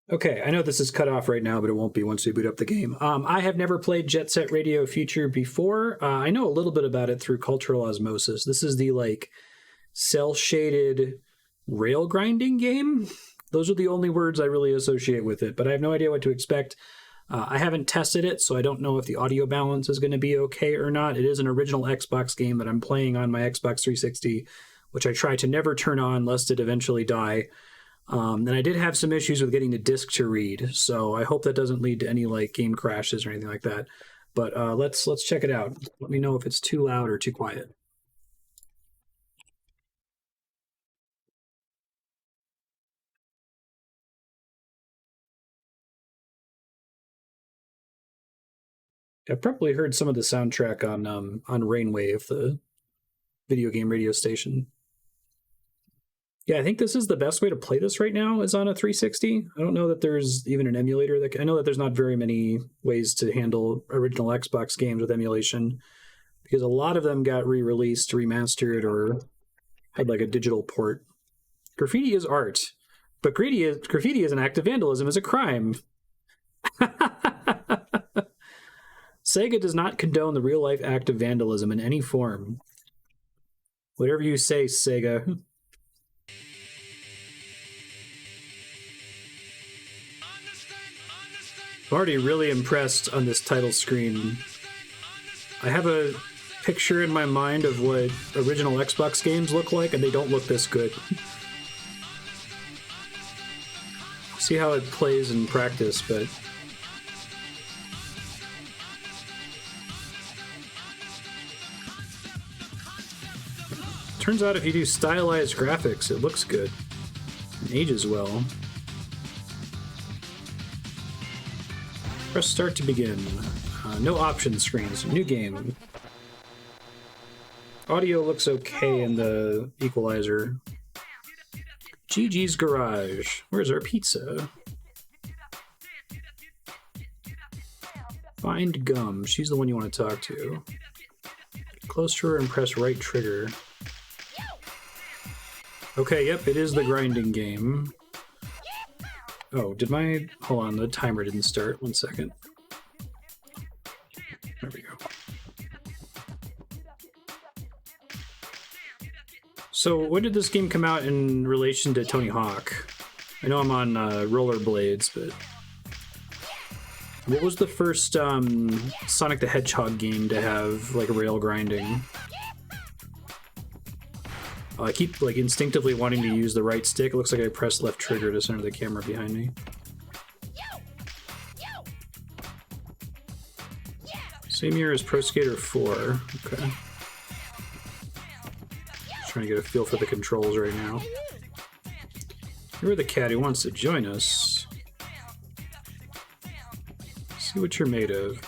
Okay, I know this is cut off right now, but it won't be once we boot up the game. I have never played Jet Set Radio Future before. I know a little bit about it through cultural osmosis. This is the like cell-shaded rail grinding game. Those are the only words I really associate with it, but I have no idea what to expect. I haven't tested it, so I don't know if the audio balance is going to be okay or not. It is an original Xbox game that I'm playing on my Xbox 360, which I try to never turn on lest it eventually die. And I did have some issues with getting the disc to read, so I hope that doesn't lead to any like game crashes or anything like that. But let's check it out. Let me know if it's too loud or too quiet. I've probably heard some of the soundtrack on Rainwave, the video game radio station. Yeah, I think this is the best way to play this right now is on a 360. I don't know that there's even an emulator I know that there's not very many ways to handle original Xbox games with emulation because a lot of them got re-released, remastered, or had like a digital port. Graffiti is art, but graffiti is an act of vandalism, is a crime. Sega does not condone the real-life act of vandalism in any form. Whatever you say, Sega. I'm already really impressed on this title screen. I have a picture in my mind of what original Xbox games look like, and they don't look this good. See how it plays in practice, but... Turns out if you do stylized graphics, it looks good. It ages well. Press start to begin. No option screens. New game. Audio looks okay in the equalizer. GG's Garage. Where's our pizza? Find Gum. She's the one you want to talk to. Get close to her and press right trigger. Okay, yep, it is the grinding game. Oh, hold on, the timer didn't start. 1 second. There we go. So, when did this game come out in relation to Tony Hawk? I know I'm on rollerblades, but... What was the first Sonic the Hedgehog game to have, like, rail grinding? I keep like instinctively wanting to use the right stick. It looks like I pressed left trigger to center the camera behind me. Same year as Pro Skater 4. Okay. Just trying to get a feel for the controls right now. You're the cat who wants to join us. See what you're made of.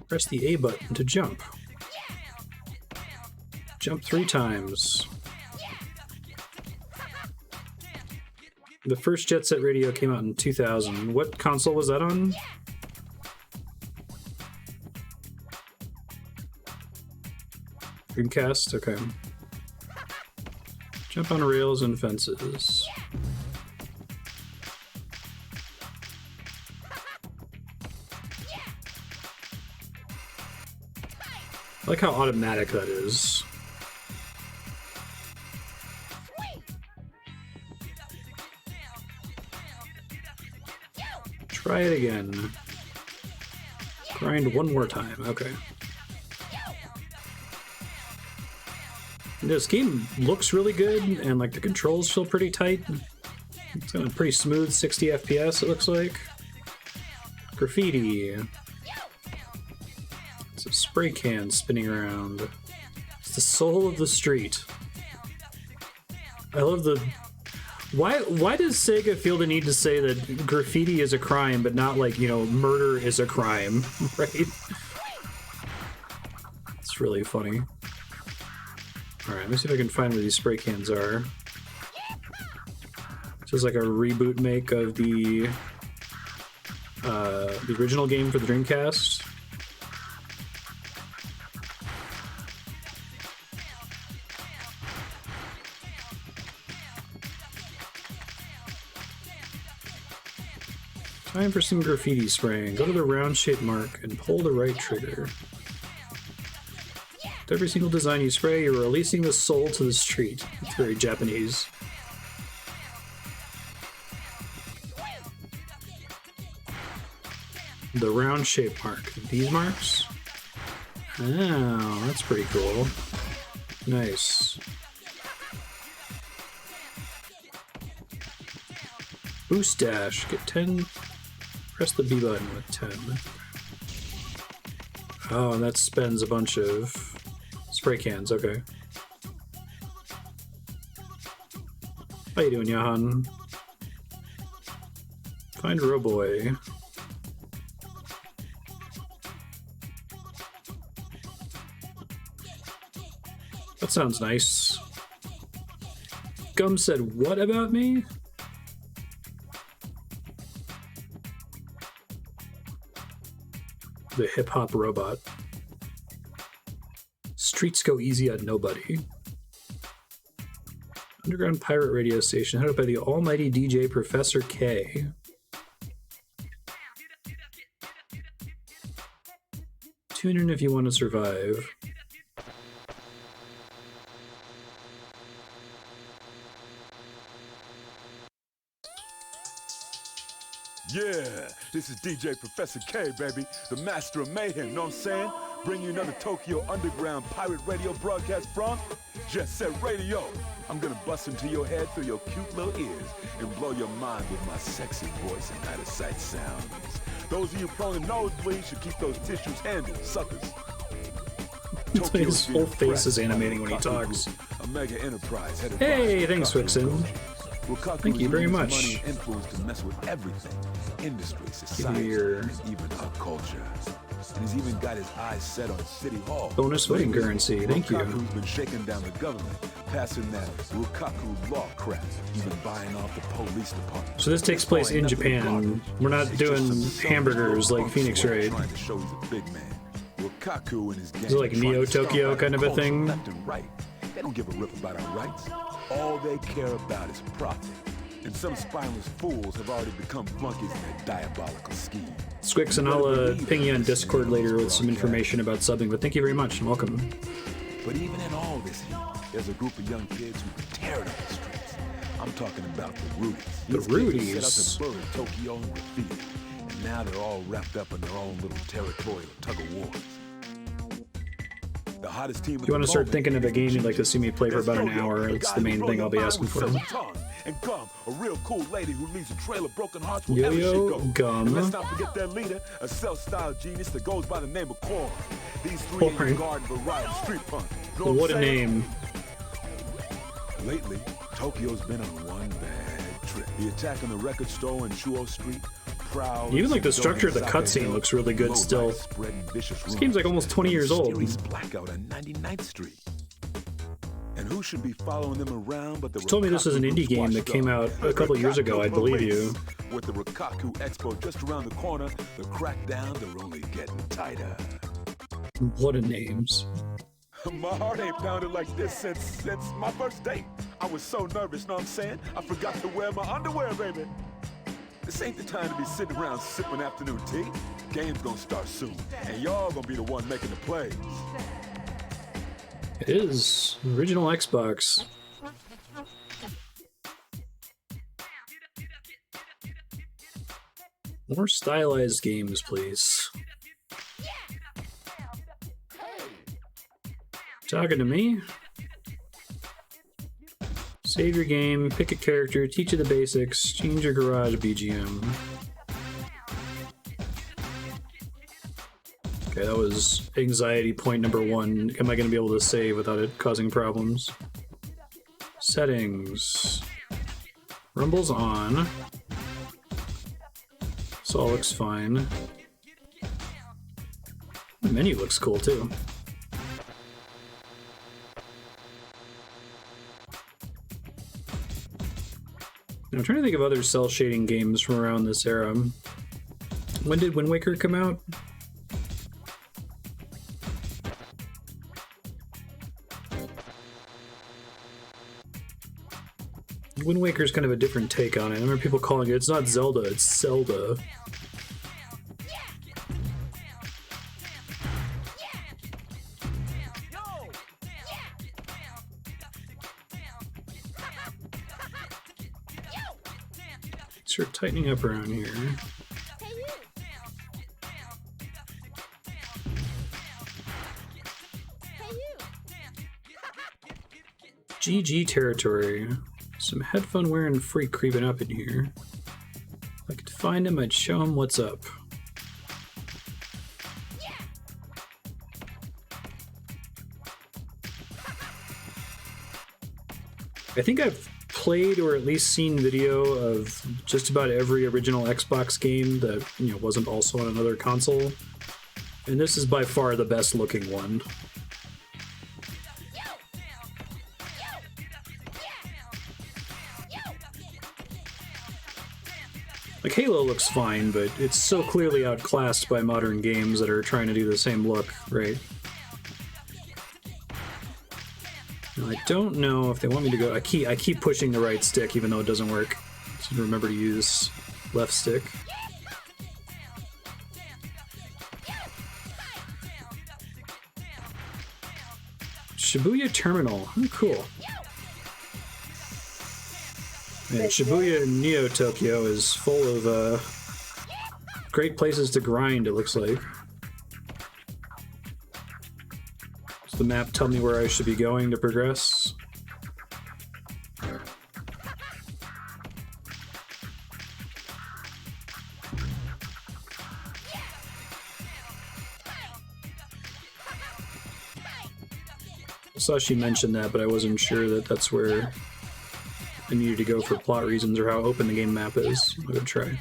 Press the A button to jump. Jump 3 times. The first Jet Set Radio came out in 2000. What console was that on? Dreamcast? Okay. Jump on rails and fences. I like how automatic that is. Try it again. Grind one more time. Okay. This game looks really good, and like the controls feel pretty tight. It's got a pretty smooth 60 FPS, it looks like. Graffiti. It's a spray can spinning around. It's the soul of the street. I love the... Why does Sega feel the need to say that graffiti is a crime, but not like, you know, murder is a crime, right? It's really funny. Alright, let me see if I can find where these spray cans are. This is like a reboot make of the original game for the Dreamcast. Time for some graffiti spraying. Go to the round-shaped mark and pull the right trigger. With every single design you spray, you're releasing the soul to the street. It's very Japanese. The round-shaped mark. These marks? Oh, that's pretty cool. Nice. Boost dash. Get 10. Press the B button with 10. Oh, and that spends a bunch of spray cans. Okay. How you doing, Yahan? Find Roboy. That sounds nice. Gum said, what about me? The hip-hop robot. Streets go easy on nobody. Underground pirate radio station headed up by the almighty DJ Professor K. Tune in if you want to survive. Yeah, this is DJ Professor K, baby, the master of mayhem, know what I'm saying? Bring you another Tokyo Underground pirate radio broadcast from Jet Set Radio. I'm gonna bust into your head through your cute little ears and blow your mind with my sexy voice and out-of-sight sounds. Those of you prone to nosebleeds should keep those tissues handy, suckers. His whole face is animating when he talks. A mega enterprise headed hey, by thanks, Wixen. Thank you very much. Money and influence to mess with everything. Industry, society, and even our culture. And he's even got his eyes set on City Hall. Bonus voting currency, thank you. Rokkaku's been shaking down the government, passing that Rokkaku law crap, even buying off the police department. So this takes place in Japan. We're not doing hamburgers like Phoenix Raid. Trying to show he's a big man. Rokkaku and his gang Is it like Neo Tokyo kind of a thing? Left and right. They don't give a rip about our rights. All they care about is profit. And some spineless fools have already become flunkies in their diabolical scheme. Squix, and I'll ping you on Discord later with some information about subbing, but thank you very much and welcome. But even in all this heat, there's a group of young kids who can tear it up the streets. I'm talking about the Rudies. The Rudies? Set up the Tokyo and graffiti. And now they're all wrapped up in their own little territorial tug-of-wars. The hottest team. If you want to start thinking of a game you'd like to see me play for about an hour, that's the main thing I'll be asking for. And Gum, a real cool lady who leads a trail of broken hearts wherever she goes. Gum. And let's not forget their leader, a self-styled genius that goes by the name of Corn. These three in the garden variety street punk. What a name. Lately, Tokyo's been on one bad trip. The attack on the record store in Chuo Street. Even like the structure of the cutscene looks really good still. This game's like almost 20 years old. Blackout on 99th Street. And who should be following them around but the told me this is an indie game that came out a couple years ago, I believe you. With the Rokkaku Expo just around the corner, the crackdowns are only getting tighter. What a names. My heart ain't pounded like this since my first date. I was so nervous, know what I'm saying? I forgot to wear my underwear, baby. This ain't the time to be sitting around sipping afternoon tea. Game's gonna start soon, and y'all gonna be the one making the plays. It is. Original Xbox. More stylized games, please. Talking to me? Save your game, pick a character, teach you the basics, change your garage BGM. Okay, that was anxiety point number 1. Am I going to be able to save without it causing problems? Settings. Rumble's on. This all looks fine. The menu looks cool too. I'm trying to think of other cell shading games from around this era. When did Wind Waker come out? Wind Waker's kind of a different take on it. I remember people calling it, it's not Zelda, it's Zelda. Start tightening up around here. GG territory. Some headphone wearing freak creeping up in here. If I could find him, I'd show him what's up. I think I've played or at least seen video of just about every original Xbox game that, you know, wasn't also on another console. And this is by far the best looking one. Like, Halo looks fine, but it's so clearly outclassed by modern games that are trying to do the same look, right? Now, I don't know if they want me to go... I keep pushing the right stick, even though it doesn't work. So remember to use left stick. Shibuya Terminal. Oh, cool. Man, Shibuya Neo Tokyo is full of great places to grind, it looks like. Does the map tell me where I should be going to progress? I saw she mentioned that, but I wasn't sure that that's where I needed to go for plot reasons or how open the game map is. I would try.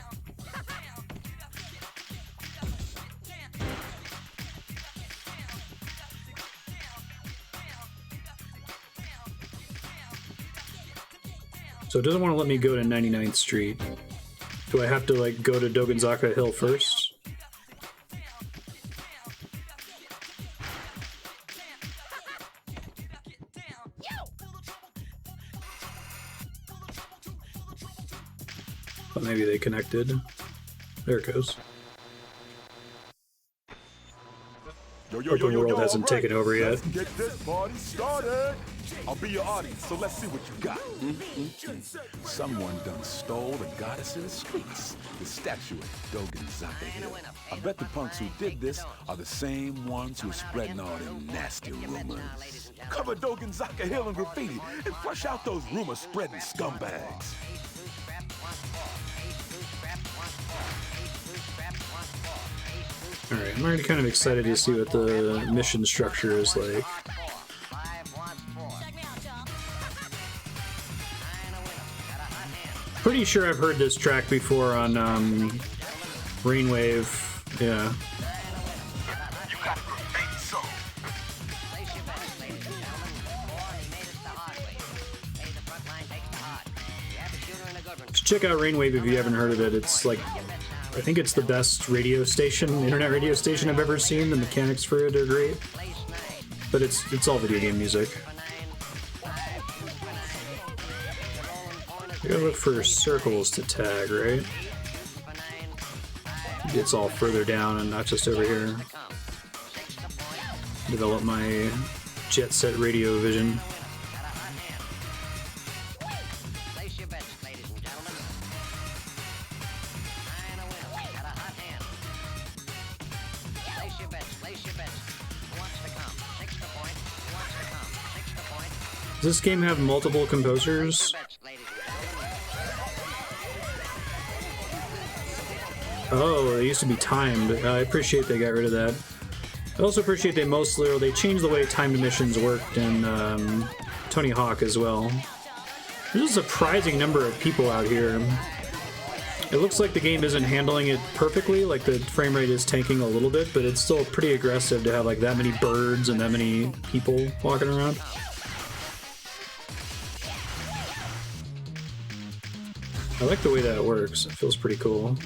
So it doesn't want to let me go to 99th Street. Do I have to, like, go to Dogenzaka Hill first? But maybe they connected. There it goes. Open world hasn't taken over yet. Let's get this party started. I'll be your audience, so let's see what you got. Someone done stole the goddess in the streets, the statue of Dogenzaka Hill. I bet the punks who did this are the same ones who are spreading all them nasty rumors. Cover Dogenzaka Hill in graffiti and flush out those rumor-spreading scumbags. Alright, I'm already kind of excited to see what the mission structure is like. Pretty sure I've heard this track before on Rainwave, yeah. Just check out Rainwave if you haven't heard of it. It's like, I think it's the best radio station, internet radio station I've ever seen. The mechanics for it are great. But it's all video game music. I gotta look for circles to tag, right? It's all further down and not just over here. Develop my jet set radio vision. Does this game have multiple composers? Oh, they used to be timed. I appreciate they got rid of that. I also appreciate they changed the way timed missions worked in Tony Hawk as well. There's a surprising number of people out here. It looks like the game isn't handling it perfectly, like the frame rate is tanking a little bit, but it's still pretty aggressive to have like that many birds and that many people walking around. I like the way that works. It feels pretty cool.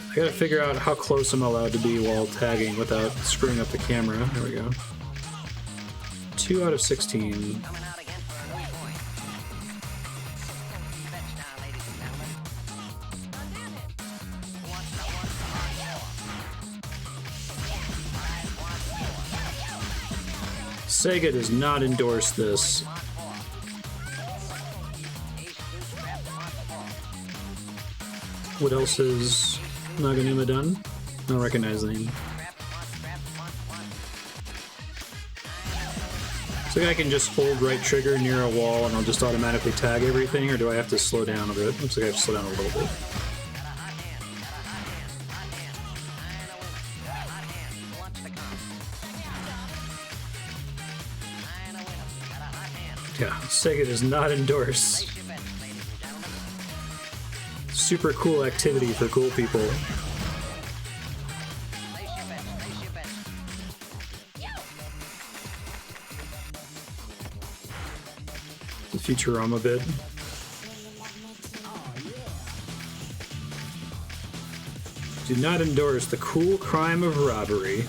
I gotta figure out how close I'm allowed to be while tagging without screwing up the camera. There we go. 2 out of 16. Sega does not endorse this. What else is Naganuma done? I don't recognize the name. So I can just hold right trigger near a wall and I'll just automatically tag everything, or do I have to slow down a bit? Looks like I have to slow down a little bit. Yeah, Sega does not endorse super cool activity for cool people. The Futurama bit. Do not endorse the cool crime of robbery.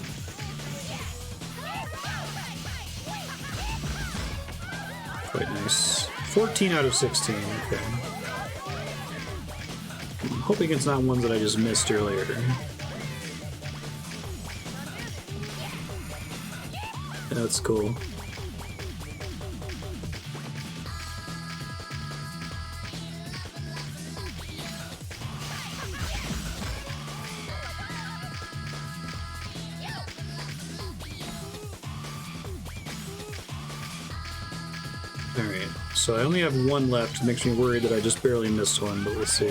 Quite nice. 14 out of 16, okay. I'm hoping it's not ones that I just missed earlier. That's cool. Alright, so I only have one left. It makes me worried that I just barely missed one, but we'll see.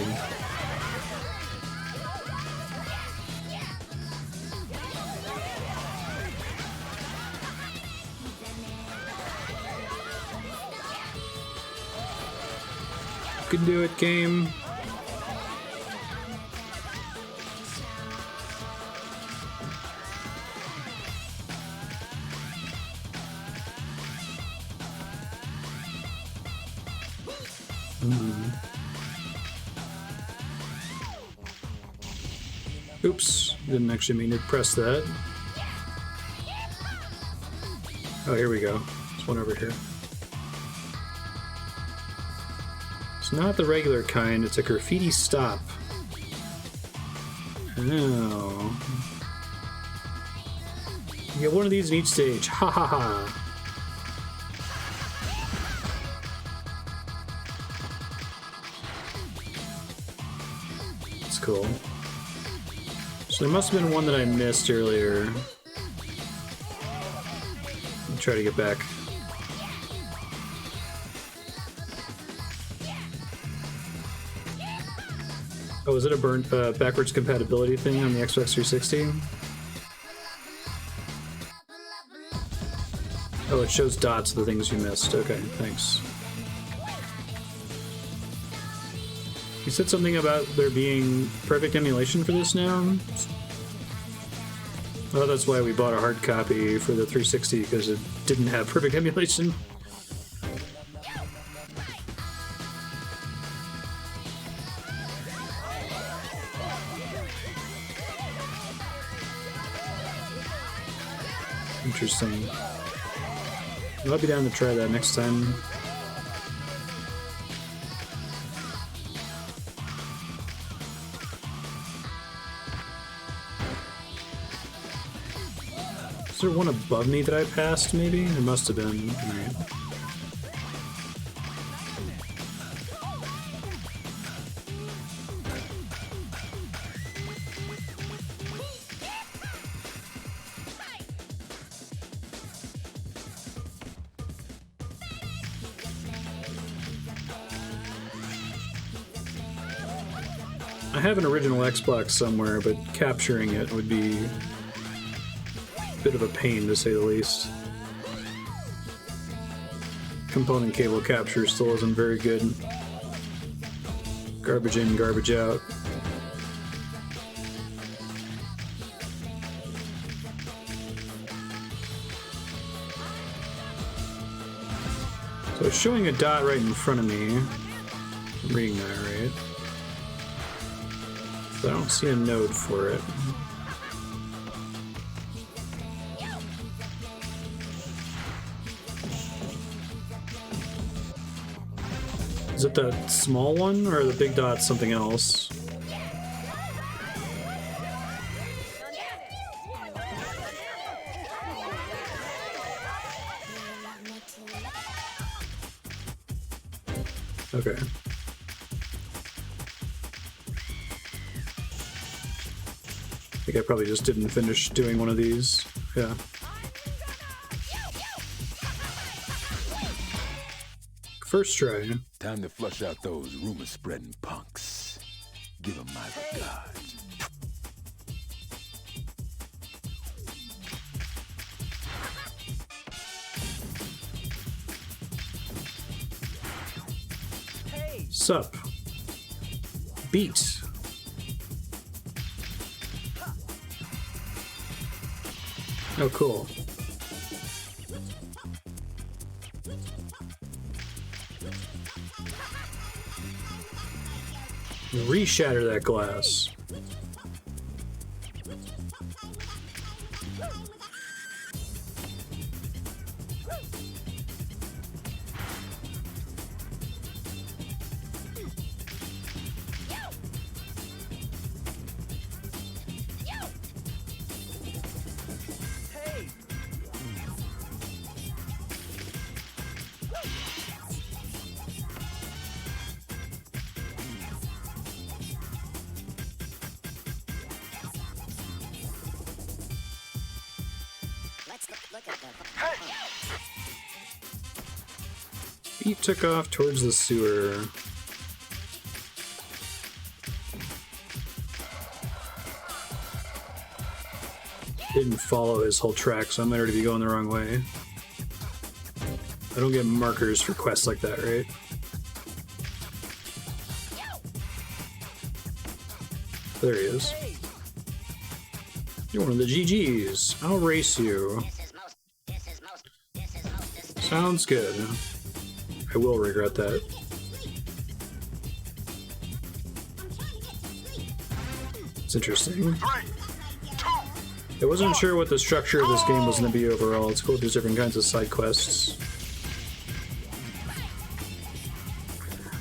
You can do it, game. Oops, didn't actually mean to press that. Oh, here we go. There's one over here. It's not the regular kind, it's a graffiti stop. Oh. You get one of these in each stage. Ha ha ha. That's cool. So there must have been one that I missed earlier. I'll try to get back. Oh, is it a backwards compatibility thing on the Xbox 360? Oh, it shows dots of the things you missed. Okay, thanks. You said something about there being perfect emulation for this now? Oh, that's why we bought a hard copy for the 360, because it didn't have perfect emulation. Interesting. I'll be down to try that next time. Is there one above me that I passed, maybe? There must have been. Alright. I have an original Xbox somewhere, but capturing it would be a bit of a pain, to say the least. Component cable capture still isn't very good. Garbage in, garbage out. So it's showing a dot right in front of me. I'm reading that right. But I don't see a node for it. Is it the small one, or the big dot something else? Okay. I think I probably just didn't finish doing one of these. Yeah. First try. Time to flush out those rumor-spreading punks. Give them my regards. Sup. Beat. Oh, cool. Re-shatter that glass. He took off towards the sewer. Didn't follow his whole track, so I'm already be going the wrong way. I don't get markers for quests like that, right? There he is. You're one of the GGs. I'll race you. Sounds good. I will regret that. It's interesting. I wasn't sure what the structure of this game was going to be overall. It's cool there's different kinds of side quests.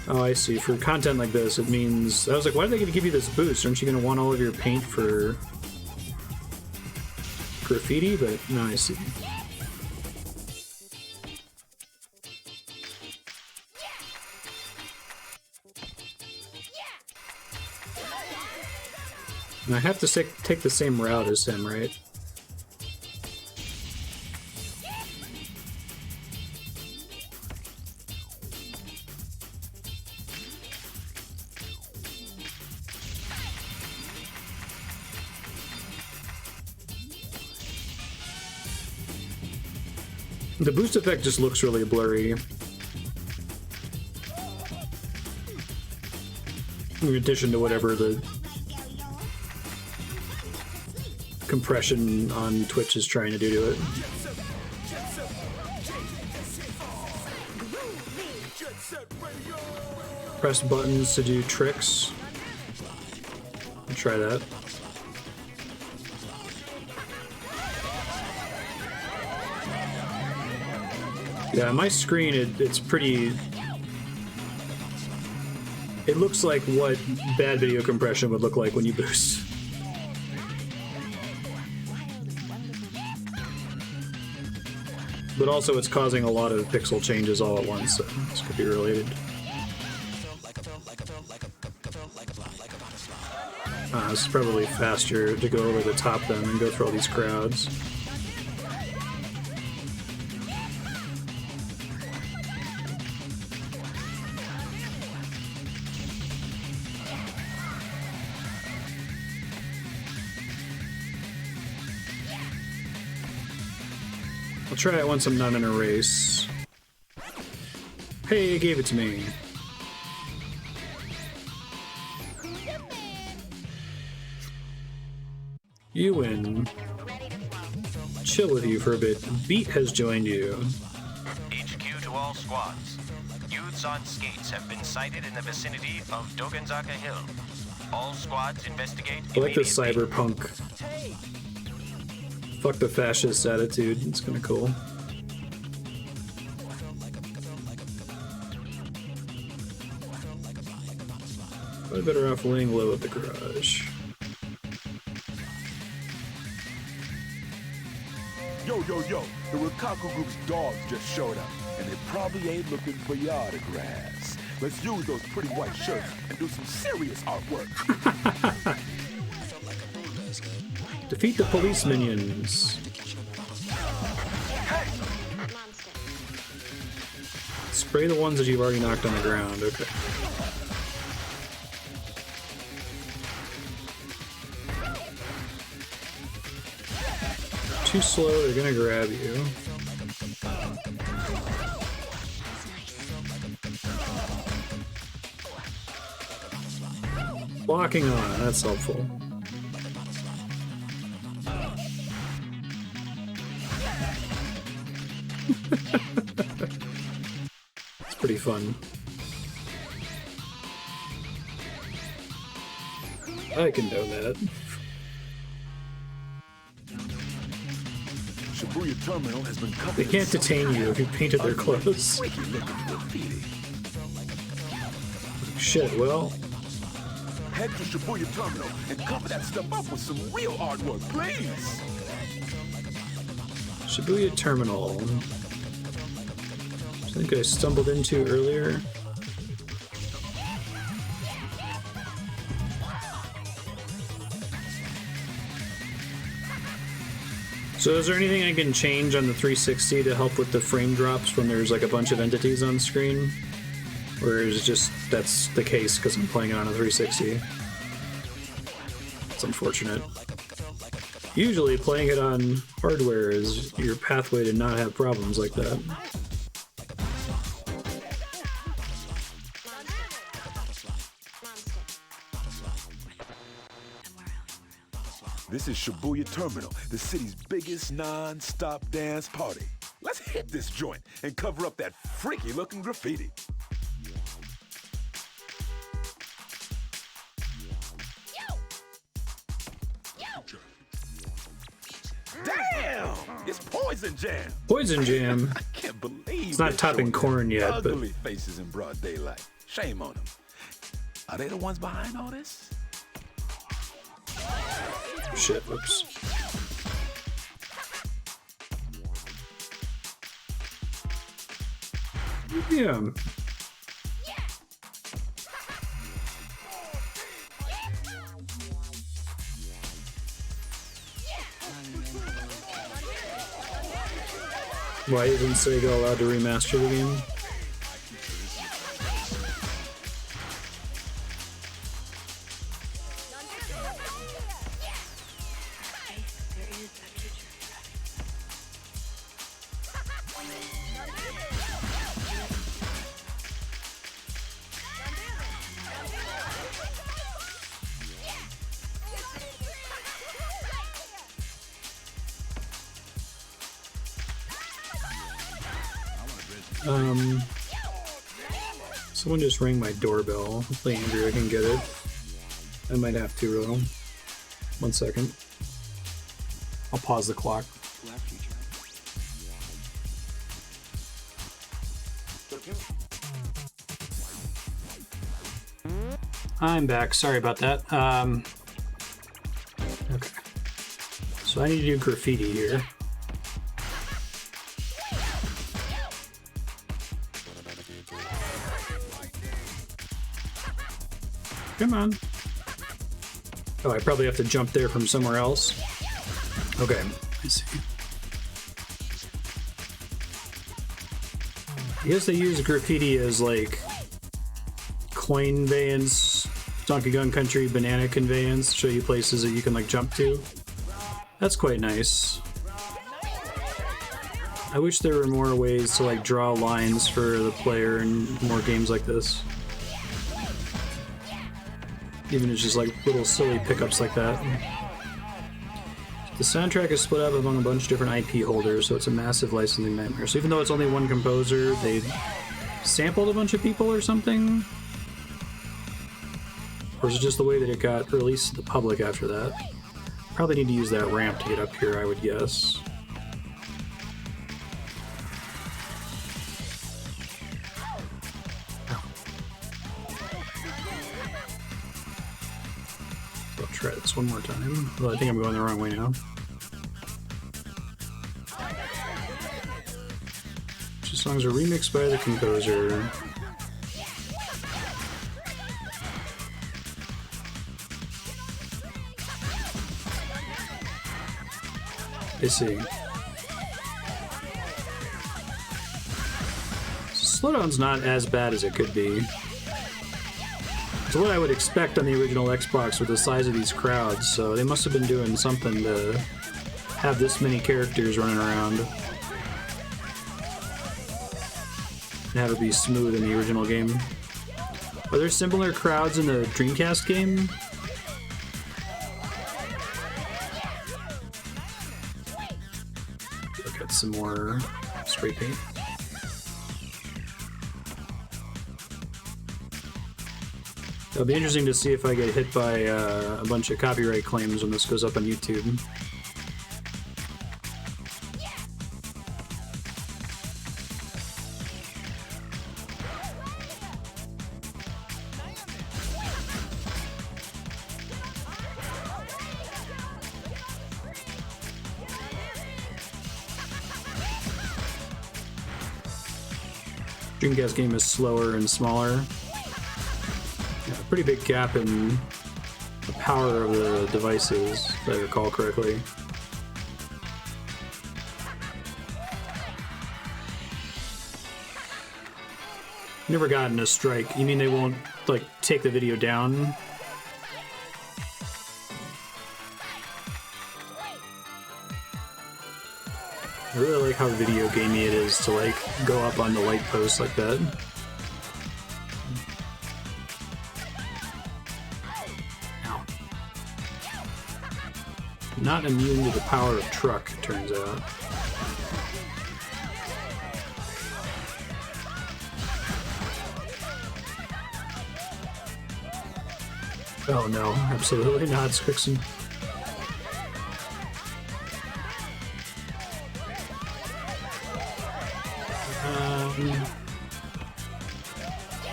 Oh, I see. For content like this, it means... I was like, why are they going to give you this boost? Aren't you going to want all of your paint for graffiti? But no, I see. And I have to take the same route as him, right? The boost effect just looks really blurry. In addition to whatever the compression on Twitch is trying to do to it. Press buttons to do tricks. I'll try that. Yeah, my screen, it's pretty... It looks like what bad video compression would look like when you boost. But also it's causing a lot of pixel changes all at once, so this could be related. It's probably faster to go over the top then and go through all these crowds. I'll try it once I'm not in a race. Hey, it gave it to me. You win. Chill with you for a bit. Beat has joined you. HQ to all squads. Youths on skates have been sighted in the vicinity of Dogenzaka Hill. All squads investigate. I like this cyberpunk. Fuck the fascist attitude. It's kind of cool. Probably better off laying low at the garage. Yo, the Rokkaku Group's dogs just showed up, and they probably ain't looking for your autographs. Let's use those pretty white shirts and do some serious artwork. Defeat the police minions. Spray the ones that you've already knocked on the ground. Okay. Too slow, they're gonna grab you. Blocking on, that's helpful. It's pretty fun. I condone that. Shibuya Terminal has been covered. They can't detain you if you painted their clothes. Shit, well. Head to Shibuya Terminal and cover that stuff up with some real artwork, please. Shibuya Terminal. I think I stumbled into earlier. So is there anything I can change on the 360 to help with the frame drops when there's like a bunch of entities on screen? Or is it just that's the case because I'm playing it on a 360? It's unfortunate. Usually playing it on hardware is your pathway to not have problems like that. This is Shibuya Terminal, the city's biggest non-stop dance party. Let's hit this joint and cover up that freaky-looking graffiti. Damn! It's Poison Jam! Poison Jam. I can't believe It's not topping corn yet, but... ugly faces in broad daylight. Shame on them. Are they the ones behind all this? Shit, whoops. Yeah. Why isn't Sega allowed to remaster the game? Someone just rang my doorbell. Hopefully Andrea can get it. I might have to, though. 1 second. I'll pause the clock. I'm back. Sorry about that. Okay. So I need to do graffiti here. Come on. Oh, I probably have to jump there from somewhere else. Okay, I see. I guess they use graffiti as like coin conveyance, Donkey Kong Country banana conveyance, show you places that you can like jump to. That's quite nice. I wish there were more ways to like draw lines for the player in more games like this. Even if it's just like little silly pickups like that. The soundtrack is split up among a bunch of different IP holders, so it's a massive licensing nightmare. So even though it's only one composer, they sampled a bunch of people or something? Or is it just the way that it got released to the public after that? Probably need to use that ramp to get up here, I would guess. Try this one more time. Well, I think I'm going the wrong way now. These songs are remixed by the composer. I see. Slowdown's not as bad as it could be. It's what I would expect on the original Xbox with the size of these crowds, so they must have been doing something to have this many characters running around. And have it be smooth in the original game. Are there similar crowds in the Dreamcast game? Look at some more spray paint. It'll be interesting to see if I get hit by a bunch of copyright claims when this goes up on YouTube. Dreamcast game is slower and smaller. Yeah, pretty big gap in the power of the devices, if I recall correctly. Never gotten a strike. You mean they won't, like, take the video down? I really like how video gamey it is to, like, go up on the light post like that. Ow. Not immune to the power of truck, it turns out. Oh no, absolutely not, Squixon.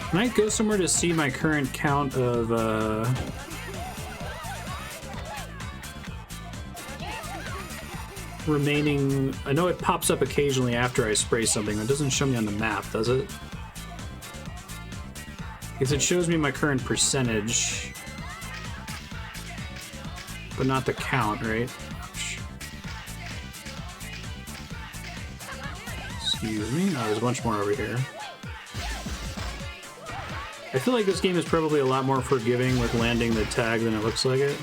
Can I go somewhere to see my current count of, remaining... I know it pops up occasionally after I spray something, but it doesn't show me on the map, does it? Because it shows me my current percentage, but not the count, right? Excuse me. Oh, there's a bunch more over here. I feel like this game is probably a lot more forgiving with landing the tag than it looks like it.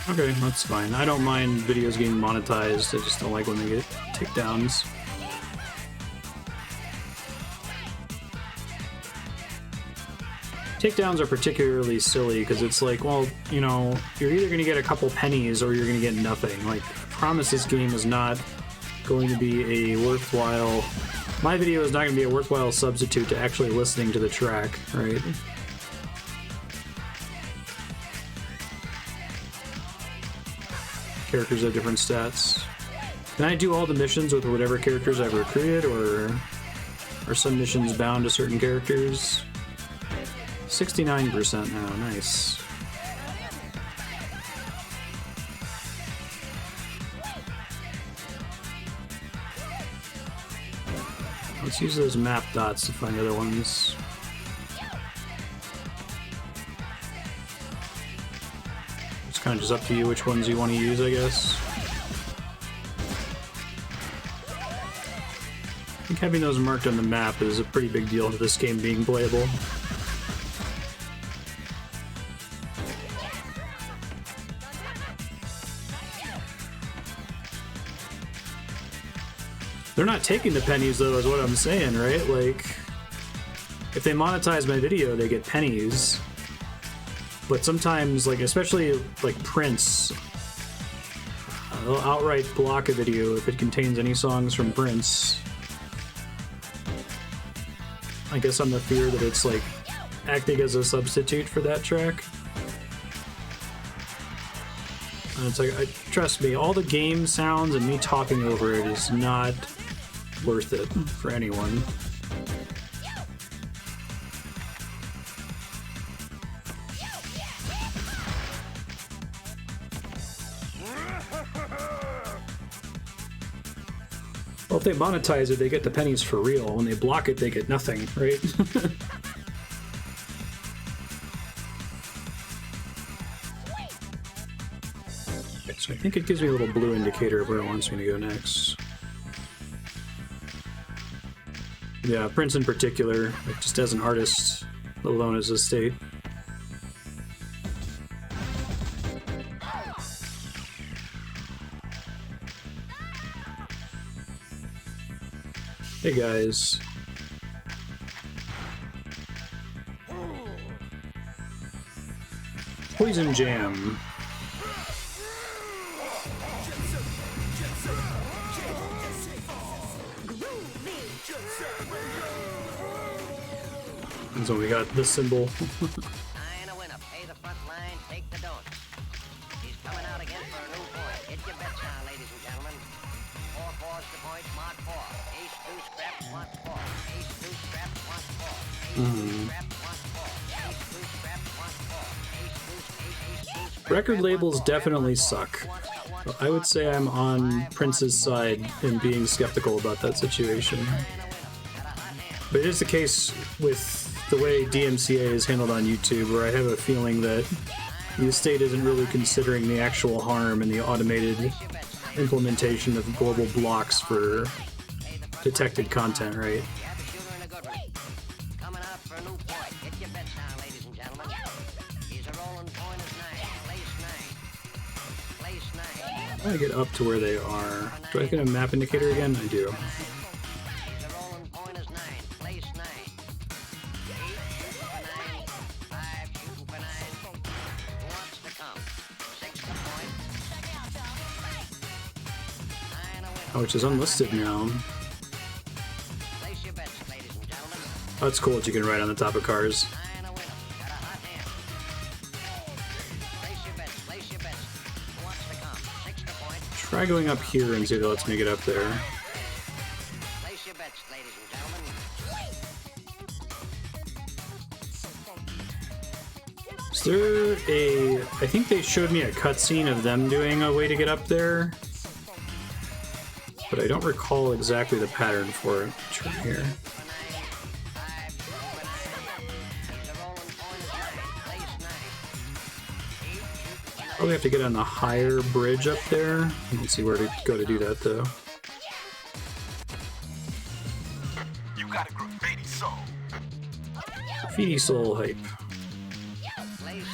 Okay, that's fine. I don't mind videos getting monetized, I just don't like when they get takedowns. Takedowns are particularly silly because it's like, well, you know, you're either going to get a couple pennies or you're going to get nothing. Like, I promise this game is not going to be a worthwhile... My video is not going to be a worthwhile substitute to actually listening to the track, right? Characters have different stats. Can I do all the missions with whatever characters I've recruited, or are some missions bound to certain characters? 69% now, nice. Let's use those map dots to find the other ones. It's kind of just up to you which ones you want to use, I guess. I think having those marked on the map is a pretty big deal to this game being playable. They're not taking the pennies, though, is what I'm saying, right? Like, if they monetize my video, they get pennies. But sometimes, like, especially, like, Prince, they'll outright block a video if it contains any songs from Prince. I guess on the fear that it's, like, acting as a substitute for that track. And it's like, trust me, all the game sounds and me talking over it is not worth it for anyone. Well, if they monetize it, they get the pennies for real. When they block it, they get nothing, right? think it gives me a little blue indicator of where it wants me to go next. Yeah, Prince in particular, like just as an artist, let alone as a state. Hey guys. Poison Jam. And so we got this symbol. Nine a winner, pay the front line, take the don't. He's coming out again for a new point. Hit your bets now, ladies and gentlemen. 4-4's the point, mark 4. Ace, deuce, scrap, want 4. Ace, deuce, scrap, want 4. Ace, deuce, scrap, want 4. Ace, deuce, scrap, want 4. Ace, deuce, ace, deuce, Record labels definitely suck. I would say I'm on Prince's side in being skeptical about that situation. But it is the case with the way DMCA is handled on YouTube, where I have a feeling that the estate isn't really considering the actual harm and the automated implementation of global blocks for detected content, right? coming out for a new point. Hit your bets now, ladies and gentlemen. He's a rolling point of 9. Place 9. Place 9. I want to get up to where they are. Do I get a map indicator again? I do. He's a rolling point is 9. Place 9. 8 shooting for 9. 5 shooting for 9. Who wants to come? 6 the point. 9 a winner. Oh, which is unlisted now. Place your bets, ladies and gentlemen. Oh, that's cool that you can ride on the top of cars. 9 a winner. Got a hot hand. Place your bets. Place your bets. Who wants to come? 6 the point. Try going up here and see if it lets me get up there. Place your bets, ladies and gentlemen. Is there a... I think they showed me a cutscene of them doing a way to get up there. But I don't recall exactly the pattern for it. Try here. Probably have to get on the higher bridge up there. Let's see where to go to do that, though. You got a graffiti soul. Graffiti Soul hype. Place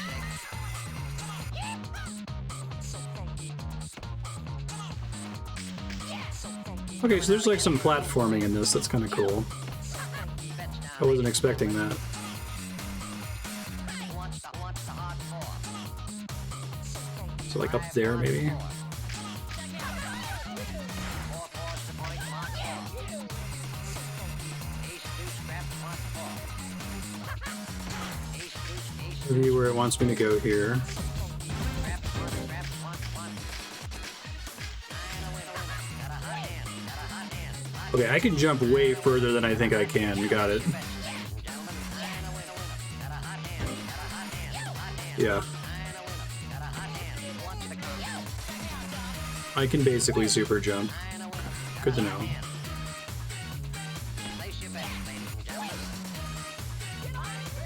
6. Okay, so there's like some platforming in this. That's kind of cool. I wasn't expecting that. Who wants the hard 4? So like up there, maybe? 4-4's the point, mark 4. Ace, deuce, scrap, want 4. Ace, deuce, ace, Maybe where it wants me to go here. scrap, want 1. 9 a winner. Got a hot hand. Got a hot hand. Hot Okay, I can jump way further than I think I can. Got it. bets, ladies and gentlemen. 9 a winner. Got a hot hand. Got a hot hand. Hot hand. Yeah. 9 a winner. Got a hot hand. Who wants to come? I can basically super jump. 9 a winner. Good to know. Place your bets, ladies and gentlemen. 9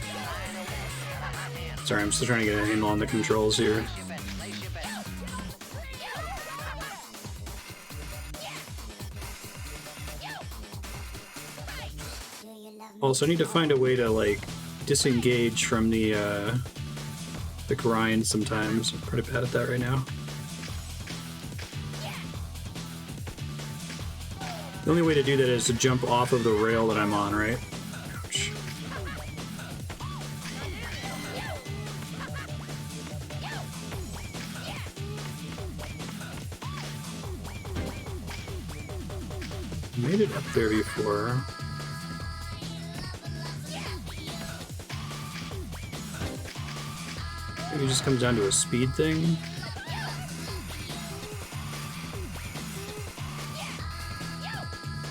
a winner. Got a hot hand. Sorry, I'm still trying to get a handle on the controls here. Place your bets. Place your bets. Also, I need to find a way to like disengage from the grind sometimes. I'm pretty bad at that right now. The only way to do that is to jump off of the rail that I'm on, right? Ouch. Made it up there before. Maybe it just comes down to a speed thing.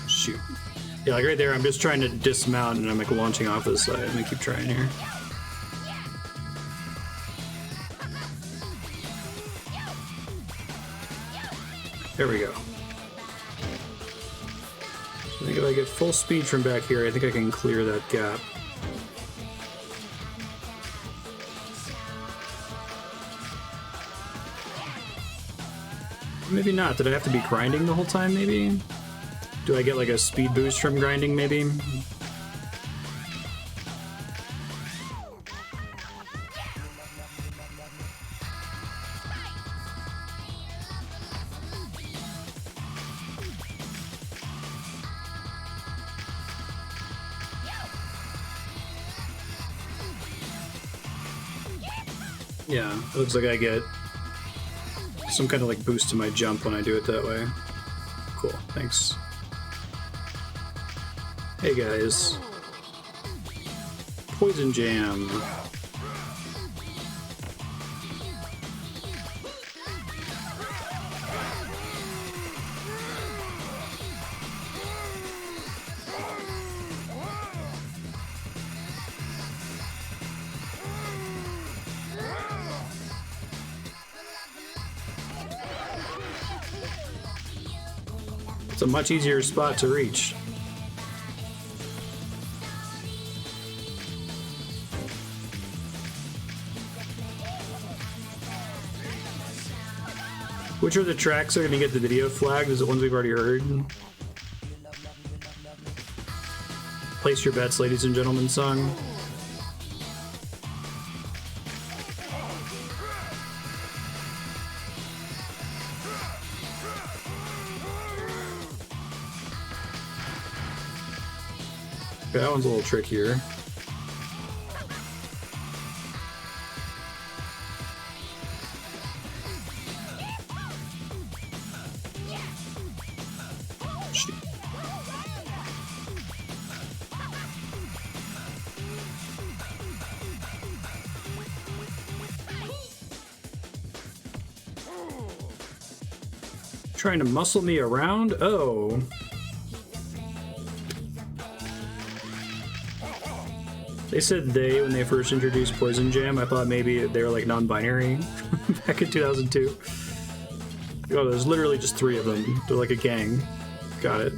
Shoot. Yeah, like right there, I'm just trying to dismount and I'm like launching off the side. I'm gonna keep trying here. There we go. So I think if I get full speed from back here, I think I can clear that gap. Maybe not. Did I have to be grinding the whole time, maybe? Do I get like a speed boost from grinding, maybe? Yeah, it looks like I get some kind of like boost to my jump when I do it that way. Cool, thanks. Hey guys. Poison Jam. It's a much easier spot to reach. Which are the tracks that are going to get the video flagged? Is it ones we've already heard? Place Your Bets, Ladies and Gentlemen song. Okay, that one's a little trickier. Trying to muscle me around? Oh. They said they when they first introduced Poison Jam. I thought maybe they were like non-binary back in 2002. Oh, there's literally just 3 of them. They're like a gang. Got it.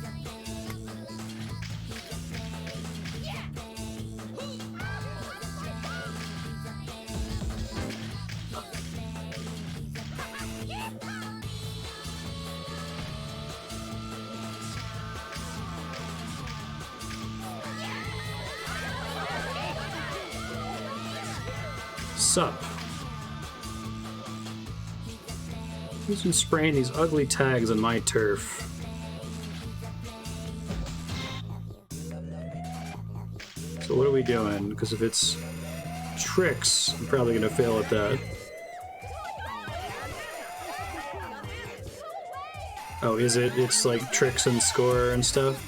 Sup? Who's been spraying these ugly tags on my turf? So what are we doing? Because if it's tricks, I'm probably gonna fail at that. Oh, is it? It's like tricks and score and stuff?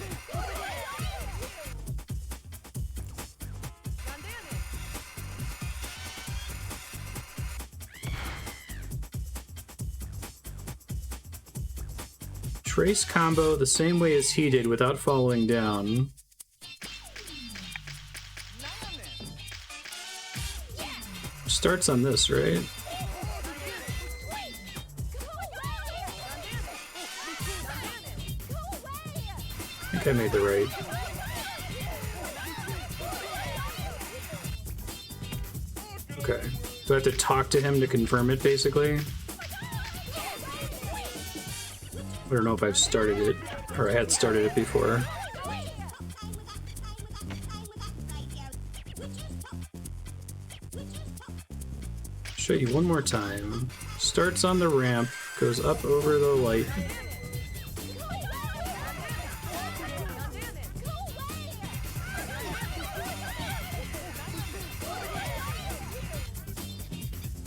Trace combo the same way as he did without falling down. Starts on this, right? I think I made the right. Okay. Do I have to talk to him to confirm it, basically? I don't know if I've started it, or I had started it before. Show you one more time. Starts on the ramp, goes up over the light.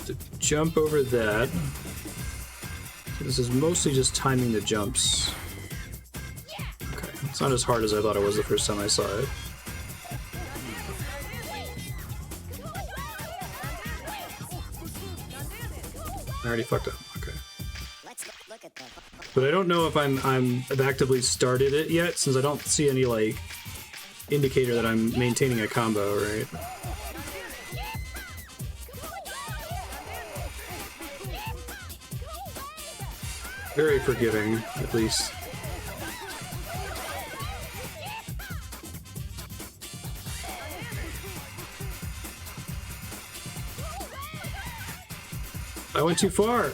To jump over that. This is mostly just timing the jumps. Okay, it's not as hard as I thought it was the first time I saw it. I already fucked up. Okay. But I don't know if I've actively started it yet, since I don't see any like indicator that I'm maintaining a combo, right? Very forgiving, at least. I went too far.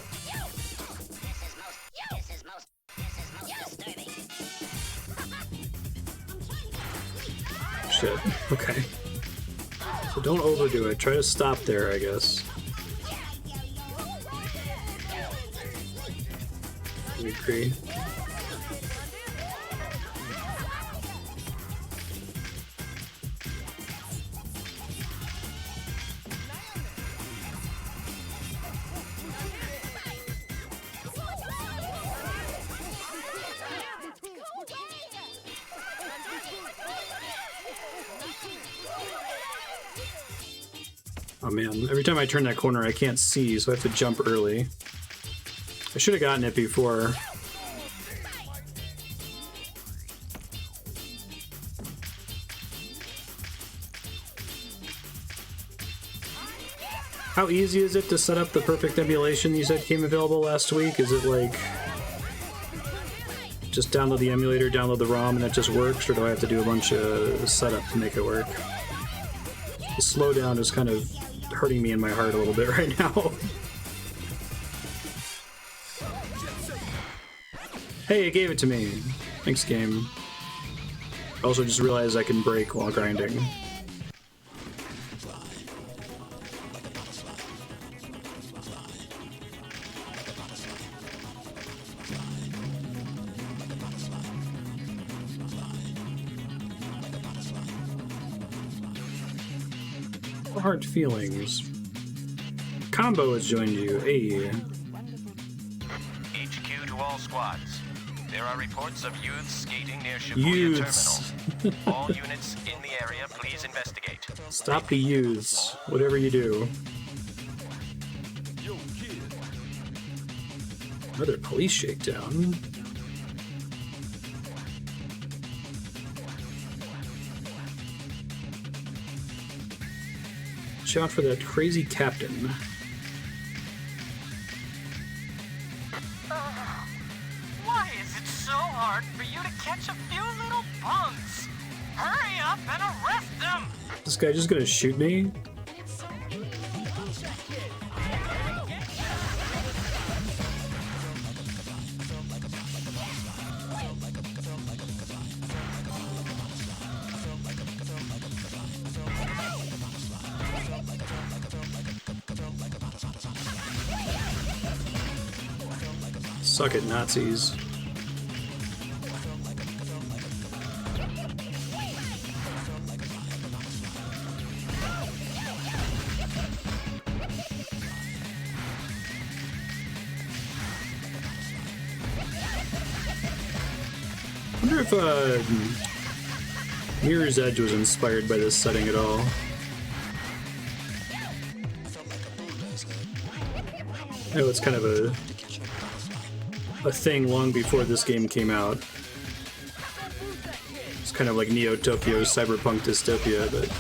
shit. Okay. So don't overdo it. Try to stop there, I guess. I agree. Oh man, every time I turn that corner I can't see, so I have to jump early. I should have gotten it before. How easy is it to set up the perfect emulation you said came available last week? Is it like just download the emulator, download the ROM, and it just works, or do I have to do a bunch of setup to make it work? The slowdown is kind of hurting me in my heart a little bit right now. Hey, it gave it to me. Thanks, game. I also just realized I can brake while grinding. Heart feelings. Combo has joined you. Hey. HQ to all squads. There are reports of youths skating near Shibuya Terminal. All units in the area, please investigate. Stop the youths, whatever you do. Another police shakedown. Watch out for that crazy captain. Why is it so hard for you to catch a few little punks? Hurry up and arrest them! This guy just gonna shoot me? Suck it, Nazis. I wonder if Mirror's Edge was inspired by this setting at all. I know it's kind of a thing long before this game came out. It's kind of like Neo Tokyo cyberpunk dystopia, but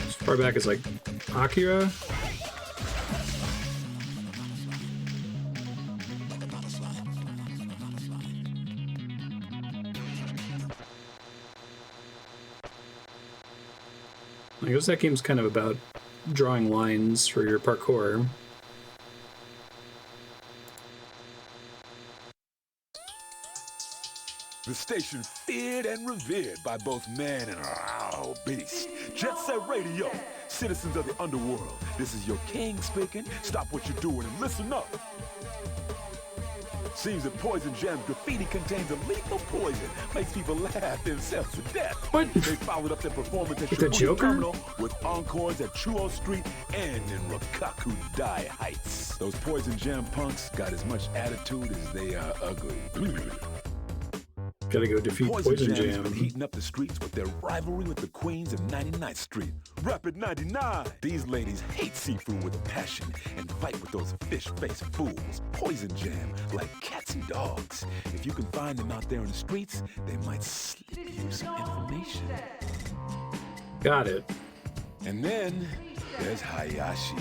as far back as like Akira. I guess that game's kind of about drawing lines for your parkour. The station feared and revered by both man and beast. Jet Set Radio, citizens of the underworld. This is your king speaking. Stop what you're doing and listen up. Seems that Poison Jam's graffiti contains a lethal poison, makes people laugh themselves to death. What? They followed up their performance at With the Shibuya Joker? Terminal with encores at Chuo Street and in Rokkaku-Dai Heights. Those Poison Jam punks got as much attitude as they are ugly. Gotta go defeat Poison Jam has Jam. been heating up the streets with their rivalry with the queens of 99th Street. Rapid 99! These ladies hate seafood with a passion and fight with those fish-faced fools. Poison Jam, like cats and dogs. If you can find them out there in the streets, they might slip you some information. Got it. And then there's Hayashi,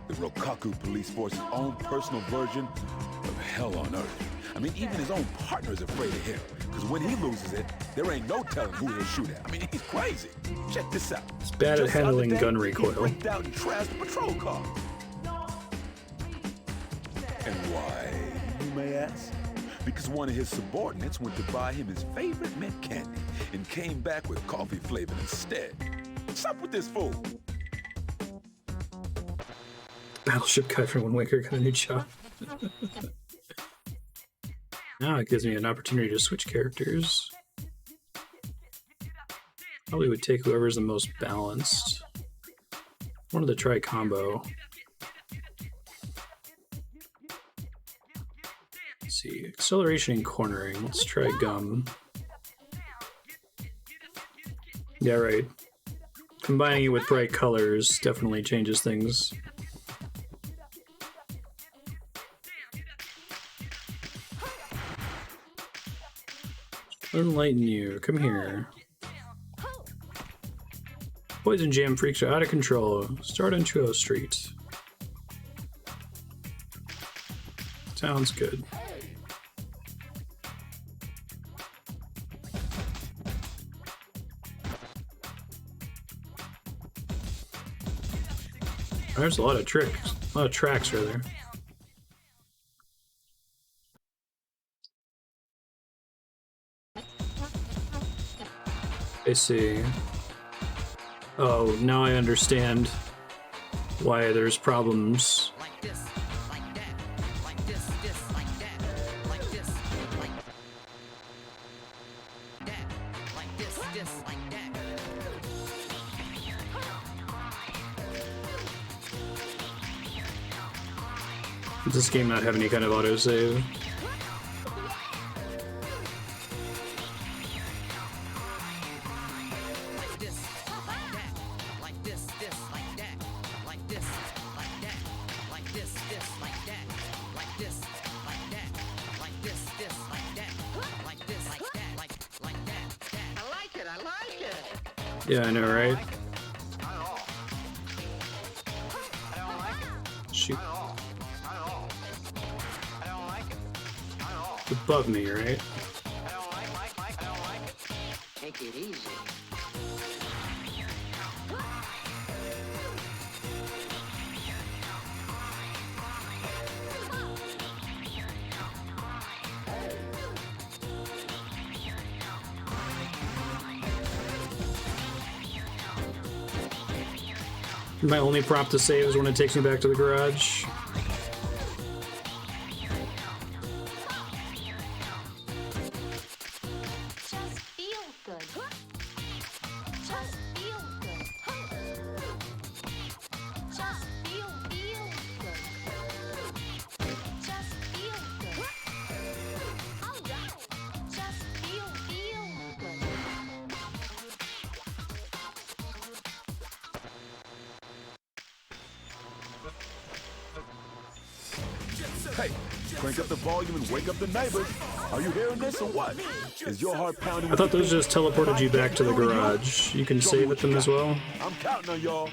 the Rokkaku police force's own personal version of hell on earth. I mean, even his own partner's afraid of him. Because when he loses it, there ain't no telling who he'll shoot at. I mean, he's crazy. Check this out. He's bad at Just the other handling day, gun he recoil. freaked out and trashed the patrol car. And why, you may ask? Because one of his subordinates went to buy him his favorite mint candy and came back with coffee flavor instead. What's up with this fool? Battleship guy from Wind Waker got a new job. Now it gives me an opportunity to switch characters. Probably would take whoever's the most balanced. Wanted to try combo. Let's see, acceleration and cornering. Let's try gum. Yeah, right. Combining it with bright colors definitely changes things. Enlighten you. Come here. Poison jam freaks are out of control. Start on Chuo Street. Sounds good. There's a lot of tricks. A lot of tracks, rather. I see. Oh, now I understand why there's problems. Like this, like that, like this, like that, like this, like that, like this, like that. Does this game not have any kind of autosave? Yeah, I know, right? Shoot. It's above me, right? Take it easy. My only prompt to save is when it takes me back to the garage. Just feel good. Just feel good. Just feel good. Just feel good. All right. Just feel good. Hey, crank up the volume and wake up the neighbors. Are you hearing this or what? Is your heart pounding? I thought those just teleported you back to the garage. You can save at them as well. I'm counting on y'all.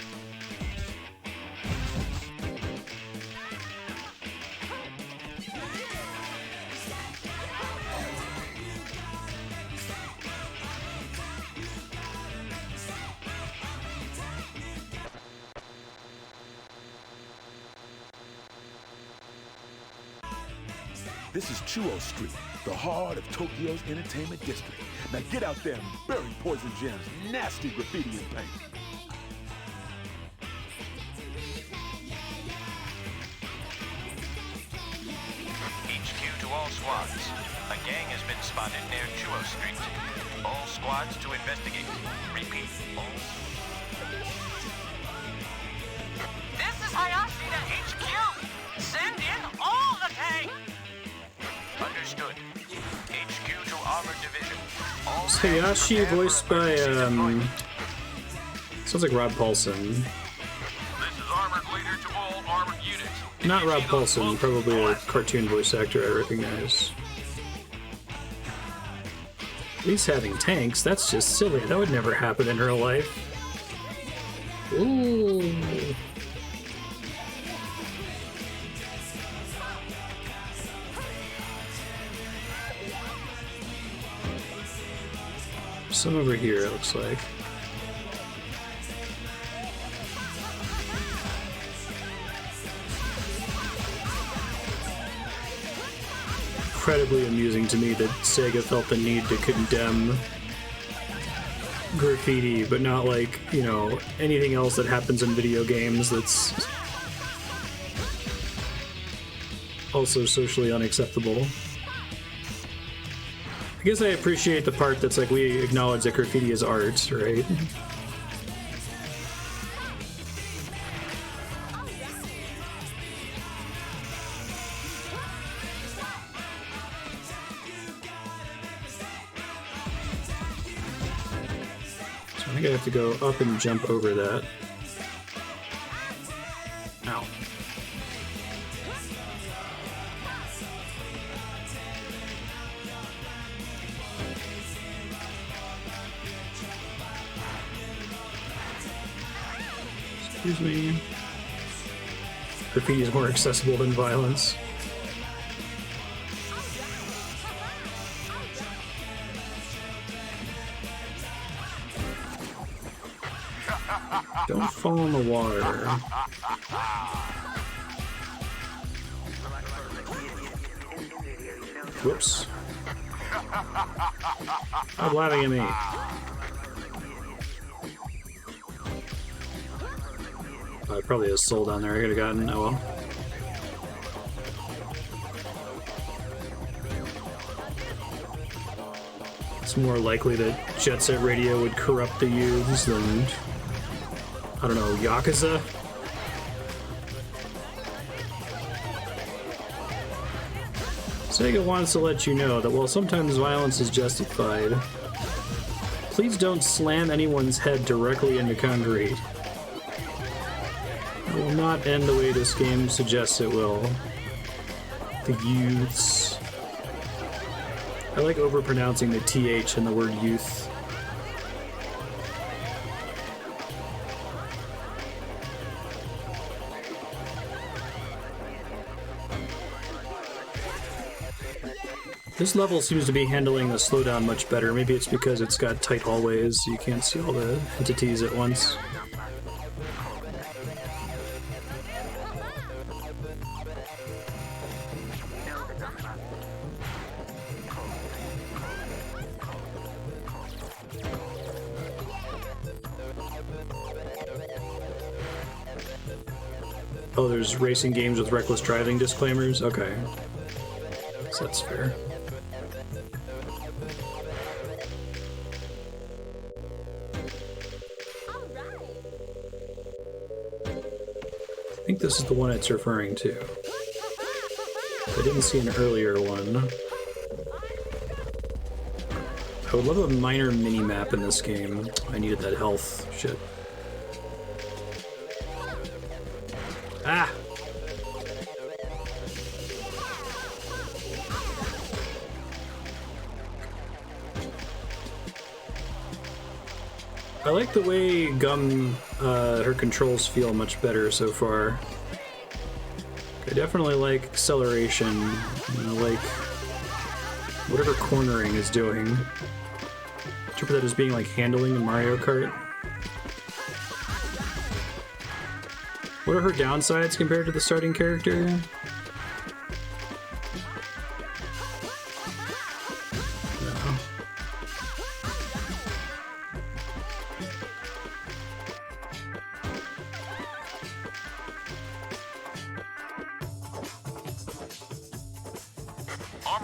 This is Chuo Street, the heart of Tokyo's entertainment district. Now get out there and bury Poison Gem's nasty graffiti and paint. HQ to all squads. A gang has been spotted near Chuo Street. All squads to investigate. Repeat. All. This is Hayashi to HQ. Send in all the gang. Understood. HQ to Armored Division. All Is Hayashi voiced by, sounds like Rob Paulson. This is Armored Leader to all armored units. Not Rob Paulson, probably a cartoon voice actor I recognize. At least having tanks, that's just silly. That would never happen in real life. Ooh. Some over here, it looks like. Incredibly amusing to me that Sega felt the need to condemn graffiti, but not like, you know, anything else that happens in video games that's also socially unacceptable. I guess I appreciate the part that's like we acknowledge that graffiti is art, right? So I think I have to go up and jump over that. Ow. Excuse me. Graffiti is more accessible than violence. Don't fall in the water. Whoops. Stop laughing at me. Probably a soul down there I could have gotten. Oh well. It's more likely that Jet Set Radio would corrupt the youths than, I don't know, Yakuza? Sega wants to let you know that while sometimes violence is justified, please don't slam anyone's head directly into concrete. It will not end the way this game suggests it will. The youths. I like overpronouncing the TH in the word youth. This level seems to be handling the slowdown much better. Maybe it's because it's got tight hallways, so you can't see all the entities at once. Oh, there's racing games with reckless driving disclaimers? Okay. So that's fair. I think this is the one it's referring to. I didn't see an earlier one. I would love a minor mini-map in this game. I needed that health shit. Ah! I like the way Gum, her controls feel much better so far. I definitely like acceleration, and I like whatever cornering is doing. Interpret that as being like handling in Mario Kart. What are her downsides compared to the starting character? No.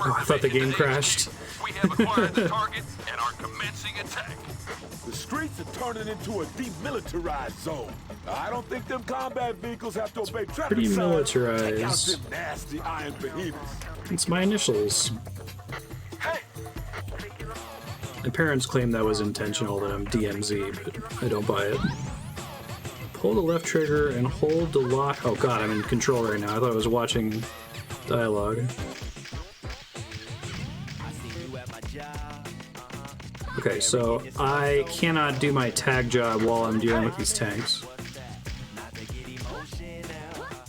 Oh, I thought the game crashed. We have acquired the target and are commencing attack. The streets are turning into a demilitarized zone. I don't think them combat vehicles have to obey traffic Pretty signs. Take out militarized. them nasty iron behemoths. It's my initials. Hey, My parents claim that was intentional, that I'm DMZ, but I don't buy it. Hold the left trigger and hold the lock. Oh god, I'm in control right now. I thought I was watching dialogue. Okay, so I cannot do my tag job while I'm dealing with these tanks.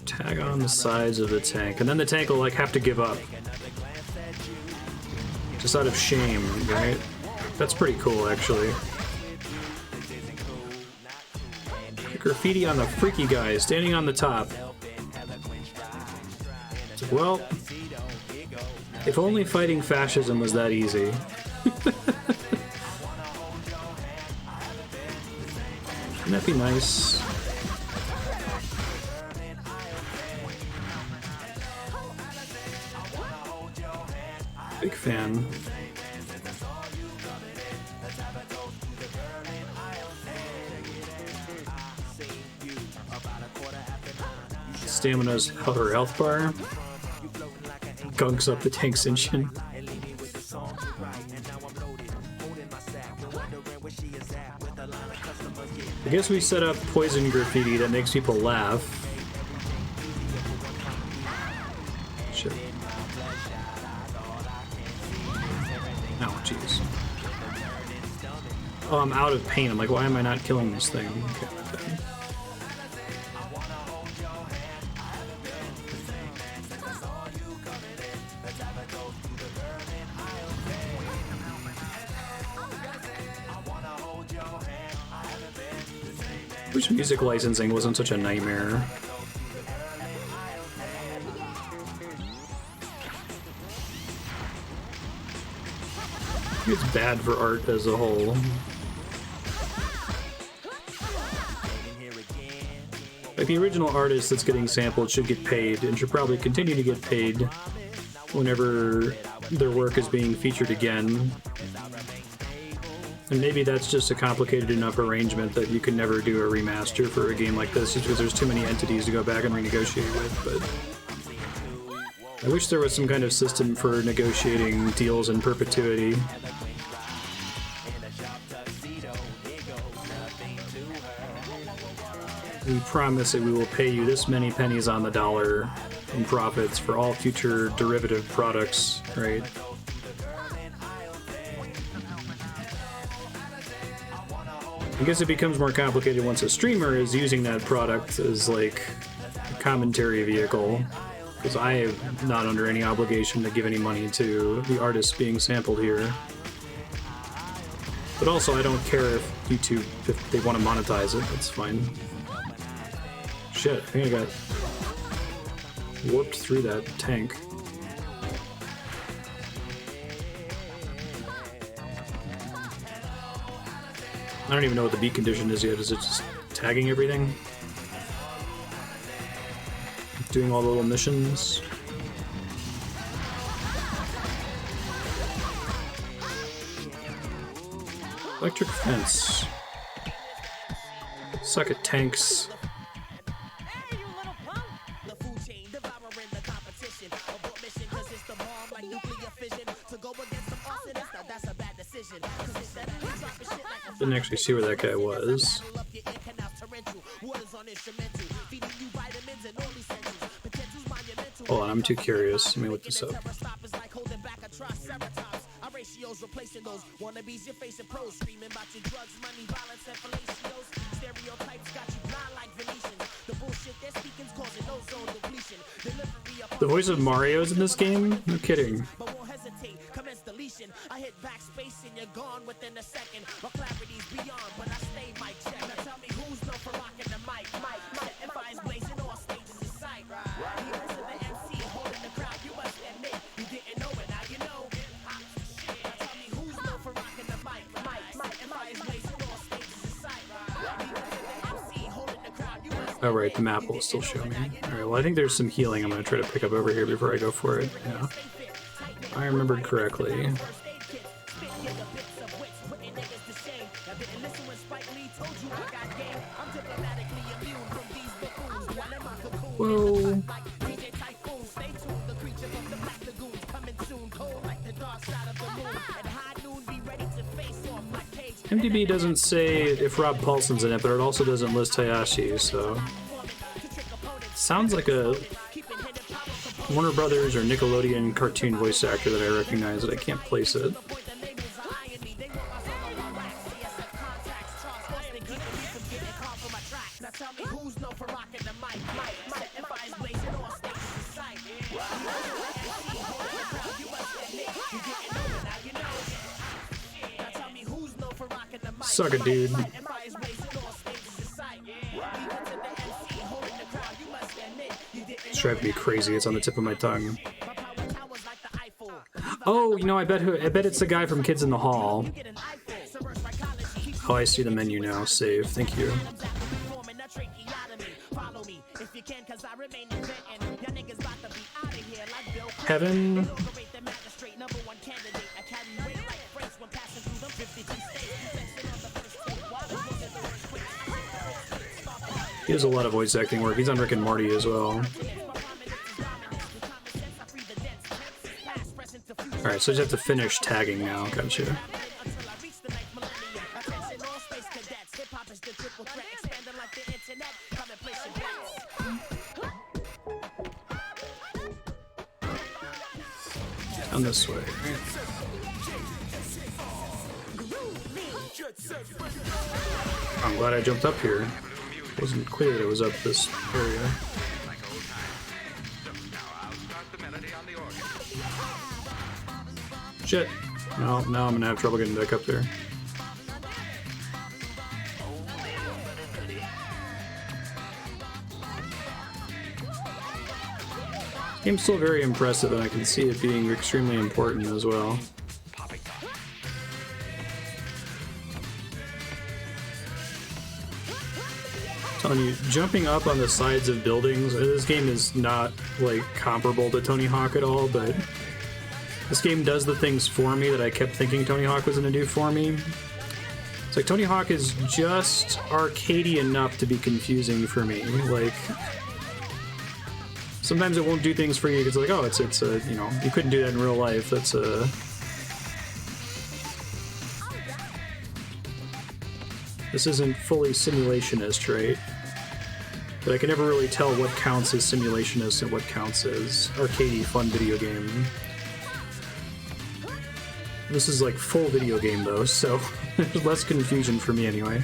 Tag on the sides of the tank, and then the tank will like have to give up. Just out of shame, right? That's pretty cool, actually. Graffiti on the freaky guy standing on the top. Well, if only fighting fascism was that easy. Wouldn't that be nice? Big fan. Stamina's her health bar. Gunks up the tank's engine. I guess we set up poison graffiti that makes people laugh. Shit. Oh, jeez. Oh, I'm out of pain. I'm like, why am I not killing this thing? Okay, my bad. Wish music licensing wasn't such a nightmare. It's bad for art as a whole. Like, the original artist that's getting sampled should get paid, and should probably continue to get paid whenever their work is being featured again. And maybe that's just a complicated enough arrangement that you can never do a remaster for a game like this, just because there's too many entities to go back and renegotiate with, but I wish there was some kind of system for negotiating deals in perpetuity. We promise that we will pay you this many pennies on the dollar in profits for all future derivative products, right? I guess it becomes more complicated once a streamer is using that product as like a commentary vehicle, because I am not under any obligation to give any money to the artists being sampled here. But also, I don't care if YouTube, if they want to monetize it, that's fine. Shit, I think I got warped through that tank. I don't even know what the beat condition is yet. Is it just tagging everything? Doing all the little missions? Electric fence. Suck at tanks. Didn't actually see where that guy was. Hold on, I'm too curious. Let me look this up. The voice of Mario's in this game? No kidding. I hit backspace and you're gone within a second. My clarity's beyond, but I stay mic check. Now tell me who's known for rocking the mic. And fires blazing all stages in sight. He was the MC holding the crowd. You must admit you didn't know it. Now you know. Now tell me who's known for rocking the mic. And fires blazing all stages in sight. He was the MC holding the crowd. You must. Oh right, the map will still show me. Alright, well I think there's some healing I'm gonna try to pick up over here before I go for it. Yeah. I remembered correctly. Whoa. MDB doesn't say if Rob Paulson's in it, but it also doesn't list Hayashi, so... Sounds like a Warner Brothers or Nickelodeon cartoon voice actor that I recognize, but I can't place it. Suck it, dude. It's driving me crazy. It's on the tip of my tongue. Oh, you know, I bet it's the guy from Kids in the Hall. Oh, I see the menu now. Save. Thank you. Heaven. He does a lot of voice acting work. He's on Rick and Morty as well. Alright, so I just have to finish tagging now. Gotcha. Down this way. I'm glad I jumped up here. It wasn't clear that it was up this area. Shit. No, now I'm gonna have trouble getting back up there. Game's still very impressive, and I can see it being extremely important as well. Telling you, jumping up on the sides of buildings, this game is not like comparable to Tony Hawk at all, but this game does the things for me that I kept thinking Tony Hawk was going to do for me. It's like Tony Hawk is just arcadey enough to be confusing for me. Like, sometimes it won't do things for you because like, oh, it's a, you know, you couldn't do that in real life. That's a... This isn't fully simulationist, right? But I can never really tell what counts as simulationist and what counts as arcadey fun video game. This is like full video game though, so there's less confusion for me anyway.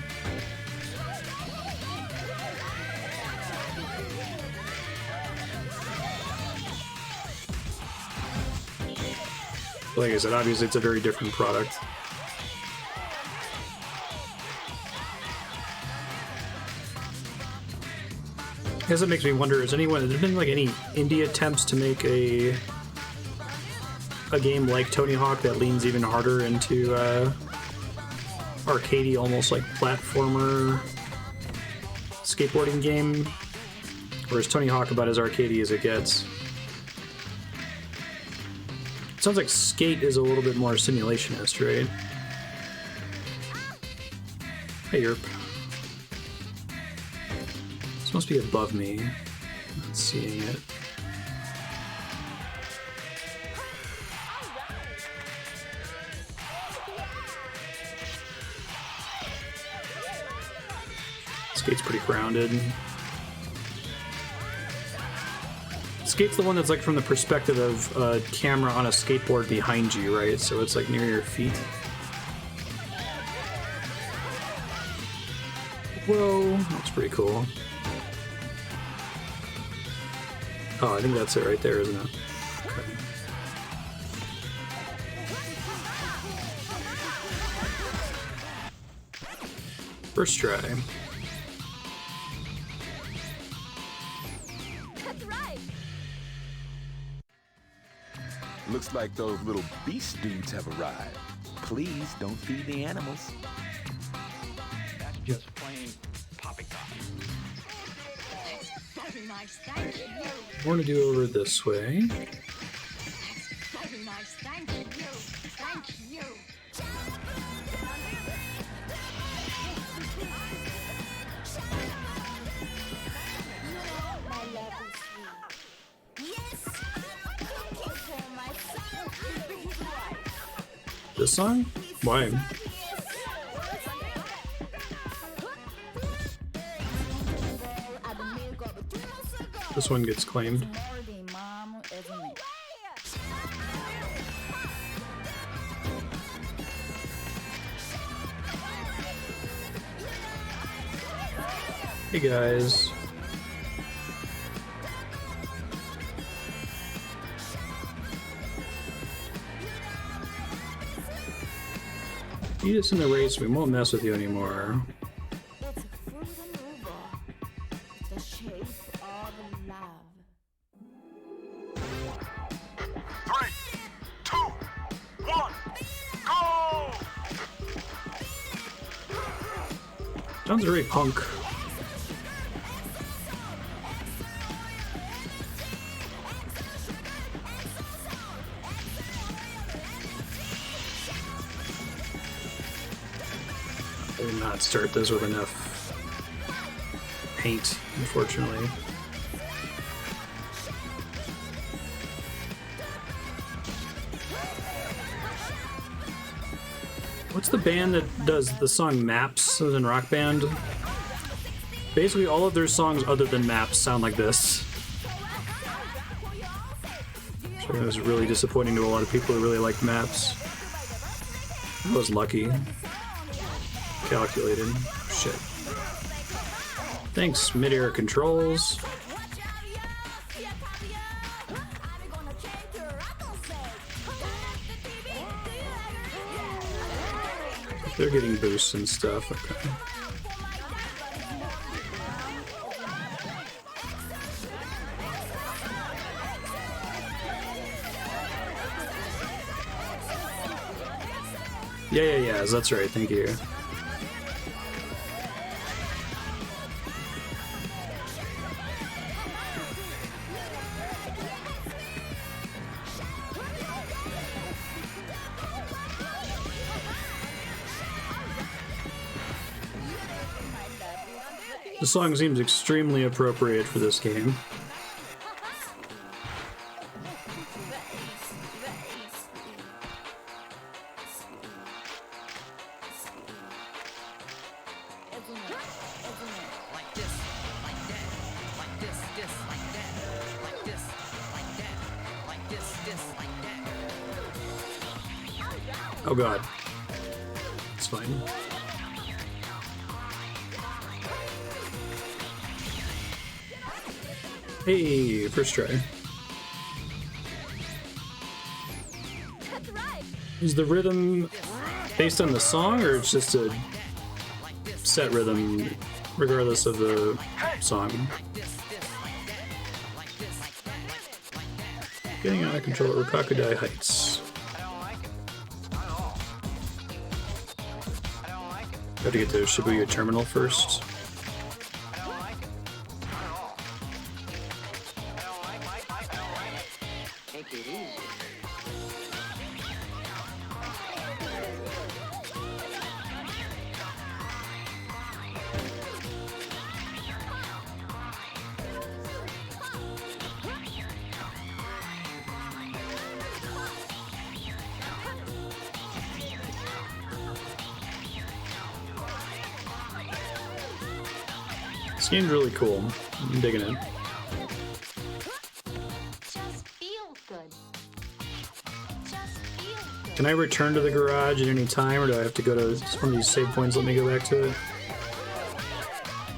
Like I said, obviously it's a very different product. I guess it makes me wonder, has there been like any indie attempts to make a game like Tony Hawk that leans even harder into arcadey, almost like platformer skateboarding game? Or is Tony Hawk about as arcadey as it gets? It sounds like Skate is a little bit more simulationist, right? Hey, Yerp. This must be above me. I'm not seeing it. Skate's pretty grounded. Skate's the one that's like from the perspective of a camera on a skateboard behind you, right? So it's like near your feet. Whoa, that's pretty cool. Oh, I think that's it right there, isn't it? Okay. First try. That's right. Looks like those little beast dudes have arrived. Please don't feed the animals. That's just plain poppycock. Very nice, thank you. I want to do over this way. Very nice, thank you. Thank you. My lovely sweet. Yes. For myself. This song? Why? This one gets claimed. Hey guys. beat us in the race, we won't mess with you anymore. It's a fruit maneuver. The shape of love. 3, 2, 1, go! Sounds very punk. I did not start this with enough paint, unfortunately. What's the band that does the song Maps, Southern Rock Band? Basically all of their songs other than Maps sound like this. So it was really disappointing to a lot of people who really liked Maps. I was lucky. Calculated. Shit. Thanks, mid-air controls. They're getting boosts and stuff. Okay. Yeah, that's right, thank you. The song seems extremely appropriate for this game. Oh god. It's fine. Hey, first try. That's right. Is the rhythm based on the song, or it's just a set rhythm regardless of the song? Getting out of control at Rokkaku-Dai Heights. Got to get to Shibuya Terminal first. Take it easy. This game's really cool. I'm digging it. Just feel good. Just feel good. Can I return to the garage at any time, or do I have to go to one of these save points? Let me go back to it.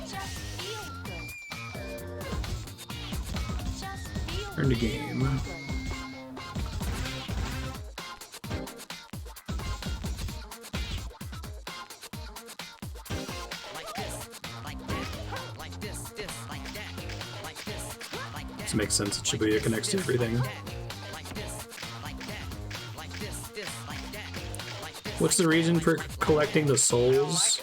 Just feel good. Just feel Turn to game. This makes sense that Shibuya connects to everything. What's the reason for collecting the souls?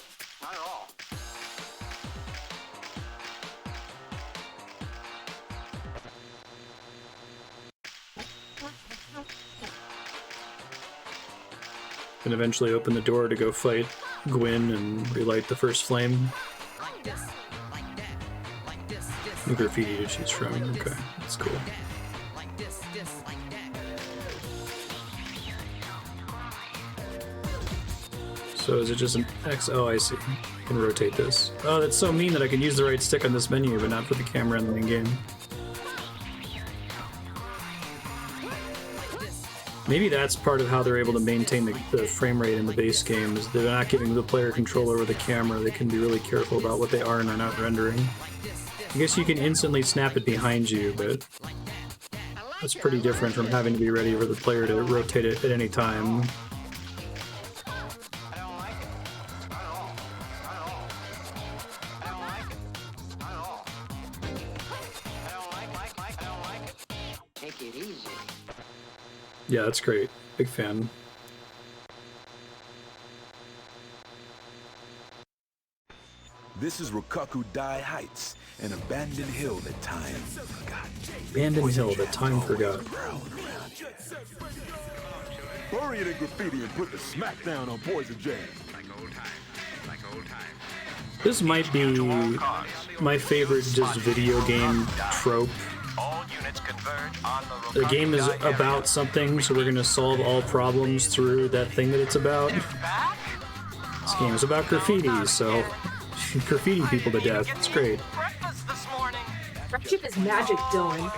And eventually open the door to go fight Gwyn and relight the first flame. New graffiti to choose from. Okay, that's cool. So is it just an X? Oh, I see. I can rotate this. Oh, that's so mean that I can use the right stick on this menu, but not for the camera in the main game. Maybe that's part of how they're able to maintain the frame rate in the base game, is they're not giving the player control over the camera. They can be really careful about what they are and are not rendering. I guess you can instantly snap it behind you, but that's pretty different from having to be ready for the player to rotate it at any time. Yeah, that's great. Big fan. This is Rokkaku-Dai Heights, an abandoned hill that time forgot. Abandoned hill that time forgot. Bury it in graffiti and put the smackdown on Poison Jam. This might be my favorite just video game trope. All units converge on The the game is Rokkaku-Dai about something, so we're gonna solve all problems through that thing that it's about. This game is about graffiti, so graffiti people to death. It's great. Breakfast this morning. Friendship is magic, Dylan.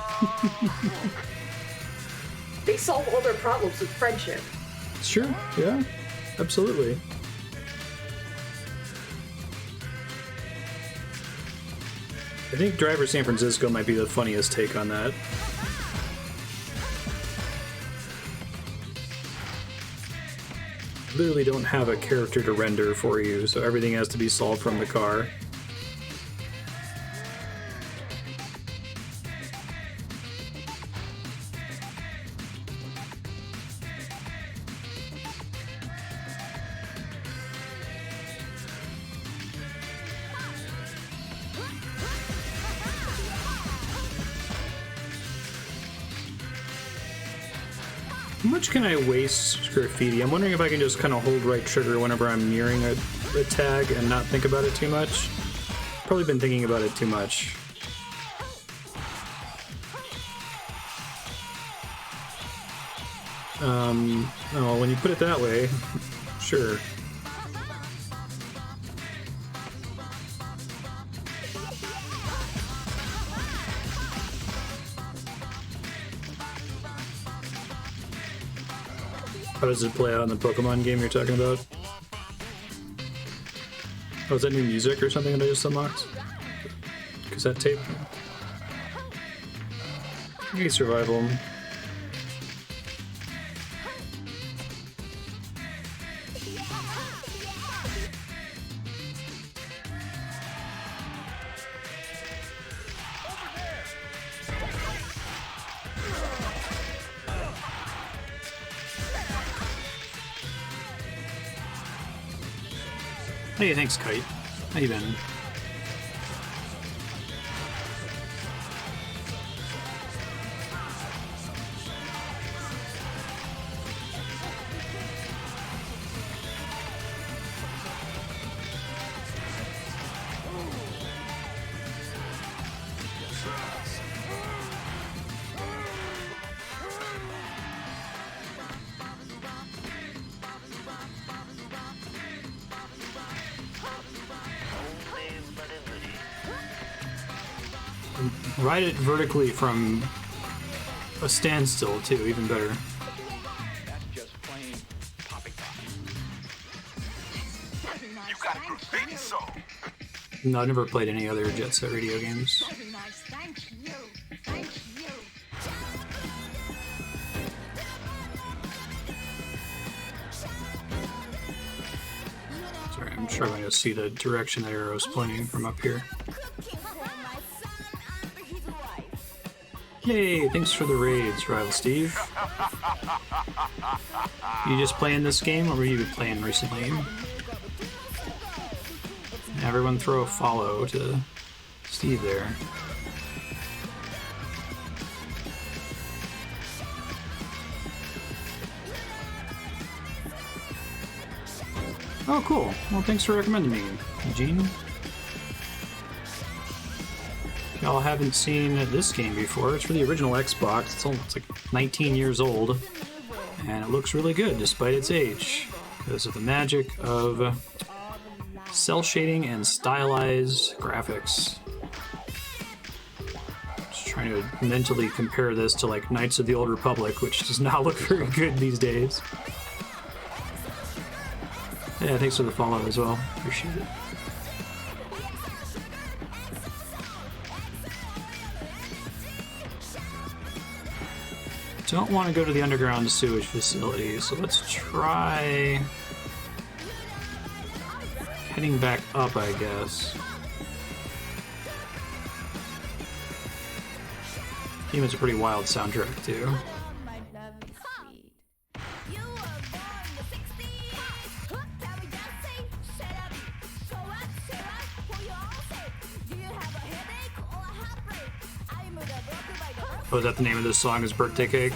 They solve all their problems with friendship. Sure, yeah, absolutely. I think Driver San Francisco might be the funniest take on that. Literally don't have a character to render for you, so everything has to be solved from the car. How much can I waste graffiti? I'm wondering if I can just kind of hold right trigger whenever I'm nearing a tag and not think about it too much. Probably been thinking about it too much. Oh, when you put it that way, sure. How does it play out in the Pokemon game you're talking about? Oh, is that new music or something that I just unlocked? Cassette tape? Maybe survival. Hey, thanks, Kite. How you been? Ride it vertically from a standstill, too, even better. That's just plain poppycock. You got a graffiti soul. No, I've never played any other Jet Set Radio games. Very nice. Thank you. Thank you. Sorry, I'm struggling to see the direction that arrow's pointing from up here. Cooking for my son and his wife. Hey, thanks for the raids, Rival Steve. You just playing this game, or were you playing recently? Everyone throw a follow to Steve there. Oh, cool. Well, thanks for recommending me, Eugene. Y'all haven't seen this game before. It's for the original Xbox. It's like 19 years old, and it looks really good despite its age because of the magic of cell shading and stylized graphics. Just trying to mentally compare this to like Knights of the Old Republic, which does not look very good these days. Yeah, thanks for the follow as well. Appreciate it. Don't want to go to the underground sewage facility, so let's try heading back up, I guess. Game has a pretty wild soundtrack, too. My love is sweet. Oh, is that the name of this song? Is Birthday Cake?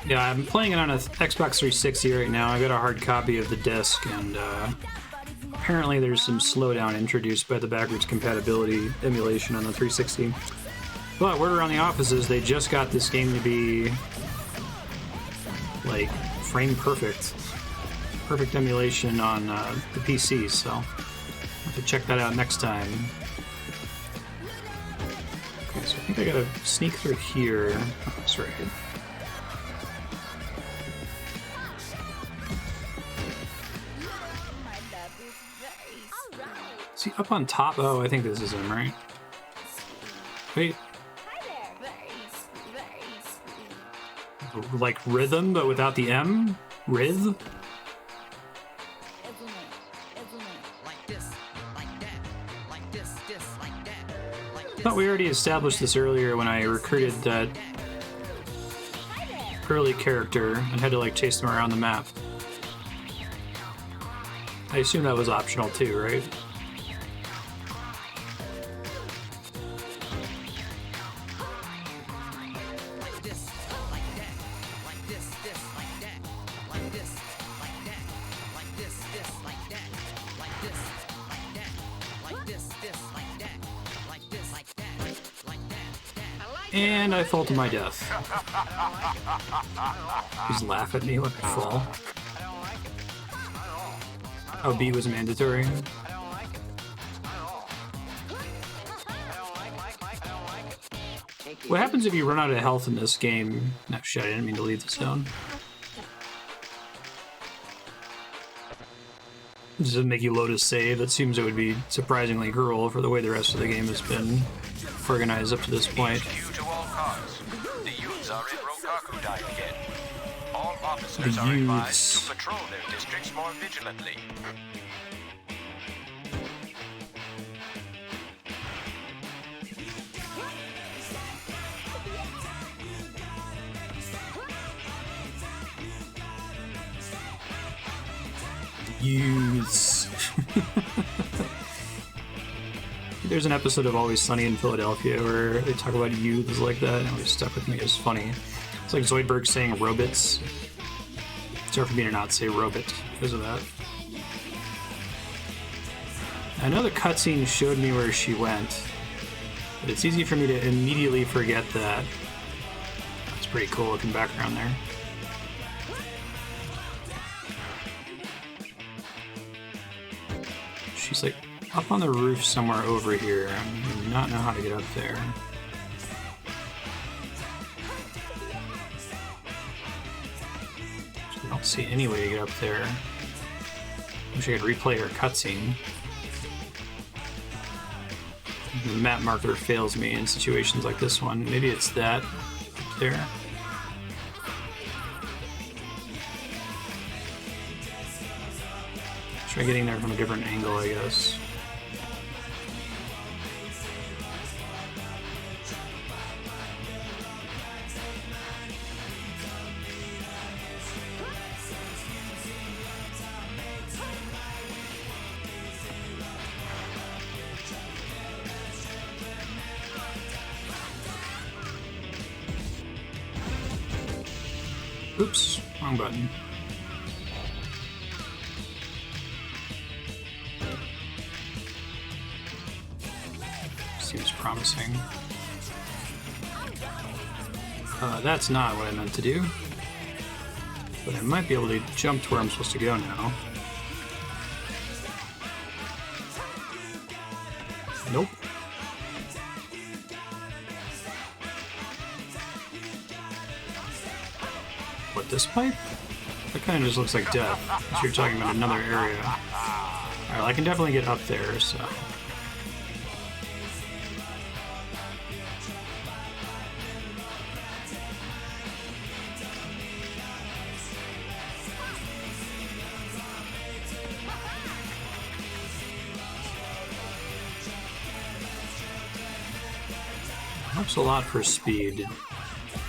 Yeah, I'm playing it on a Xbox 360 right now. I got a hard copy of the disc, and apparently there's some slowdown introduced by the backwards compatibility emulation on the 360. But word around the office is they just got this game to be like frame perfect emulation on the PC, so I'll have to check that out next time. Okay, so I think I gotta sneak through here. Oh, that's right. See, up on top? Oh, I think this is him, right? Wait. Like rhythm, but without the M? Rhyth? I thought we already established this earlier when I recruited that early character and had to like chase them around the map. I assume that was optional too, right? And I fall to my death. Please laugh at me when I fall. Oh, B was mandatory. What happens if you run out of health in this game? No, shit, I didn't mean to leave the zone. Does it make you load a save? That seems it would be surprisingly cruel for the way the rest of the game has been organized up to this point. HQ to all cars. The youths are in Rokkaku-Dai again. All officers are advised to patrol their districts more vigilantly. Youths. There's an episode of Always Sunny in Philadelphia where they talk about youths like that, and it always stuck with me. It's funny. It's like Zoidberg saying robots. It's hard for me to not say robot because of that. I know the cutscene showed me where she went, but it's easy for me to immediately forget that. It's pretty cool looking background there. She's like up on the roof somewhere over here. I do not know how to get up there. I don't see any way to get up there. Wish I could replay her cutscene. The map marker fails me in situations like this one. Maybe it's that up there. Try getting there from a different angle, I guess. Oops, wrong button. Seems promising. That's not what I meant to do. But I might be able to jump to where I'm supposed to go now. Nope. What, this pipe? That kind of just looks like death. So you're talking about another area. Alright, well, I can definitely get up there, so... Helps a lot for speed.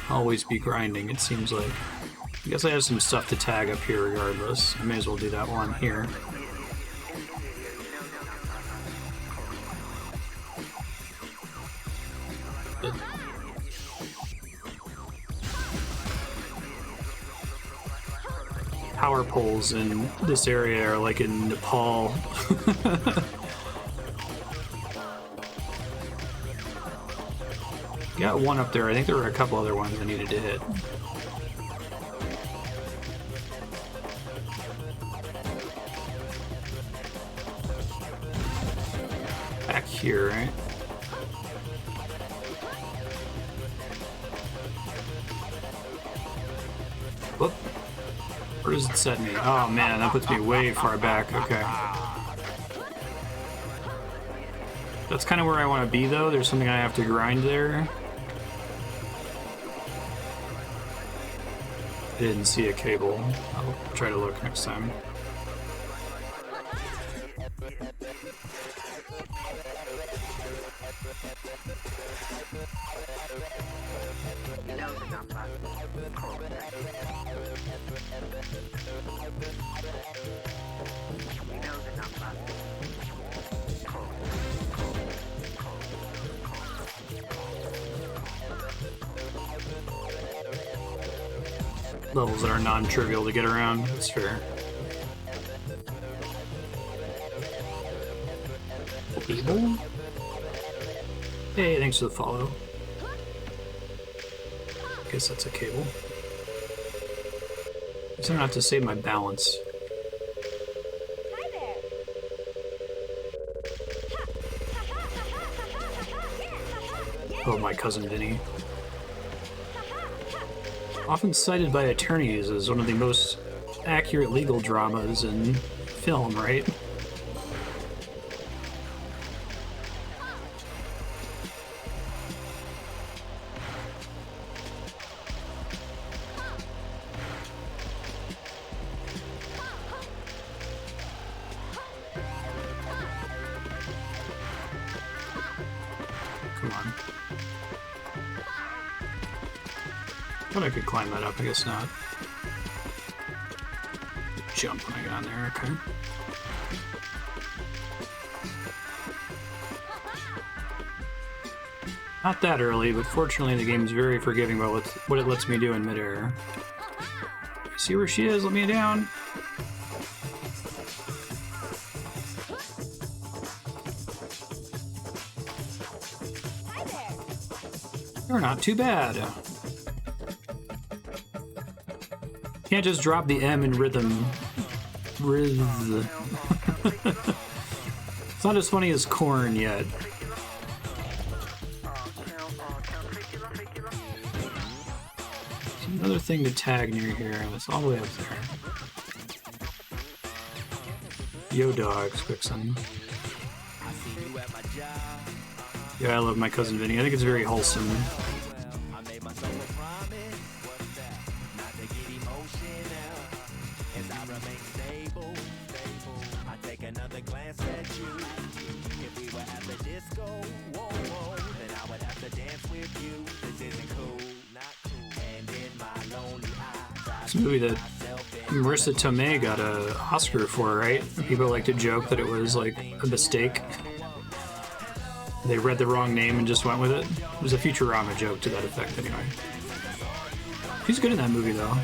Always be grinding, it seems like. I guess I have some stuff to tag up here regardless. I may as well do that one here. Power poles in this area are like in Nepal. Got one up there. I think there were a couple other ones I needed to hit. Back here, right? Whoop. Where does it set me? Oh man, that puts me way far back. Okay. That's kind of where I want to be though. There's something I have to grind there. I didn't see a cable. I'll try to look next time. Levels that are non-trivial to get around, that's fair. Cable? Hey, thanks for the follow. Guess that's a cable. Guess I'm gonna have to save my balance. Hi there. Oh, my cousin Vinny. Often cited by attorneys as one of the most accurate legal dramas in film, right? Come on. Thought I could climb that up, I guess not. Jump when I got on there, okay. Not that early, but fortunately the game's very forgiving about what it lets me do in midair. See where she is, let me down. Hi there. You're not too bad. Can't just drop the M in rhythm. Rhyth. It's not as funny as corn yet. Another thing to tag near here. It's all the way up there. Yo dogs, Quickson. Yeah, I love my cousin Vinny. I think it's very wholesome. It's a movie that Marissa Tomei got an Oscar for, right? People like to joke that it was like a mistake. They read the wrong name and just went with it. It was a Futurama joke to that effect, anyway. She's good in that movie, though.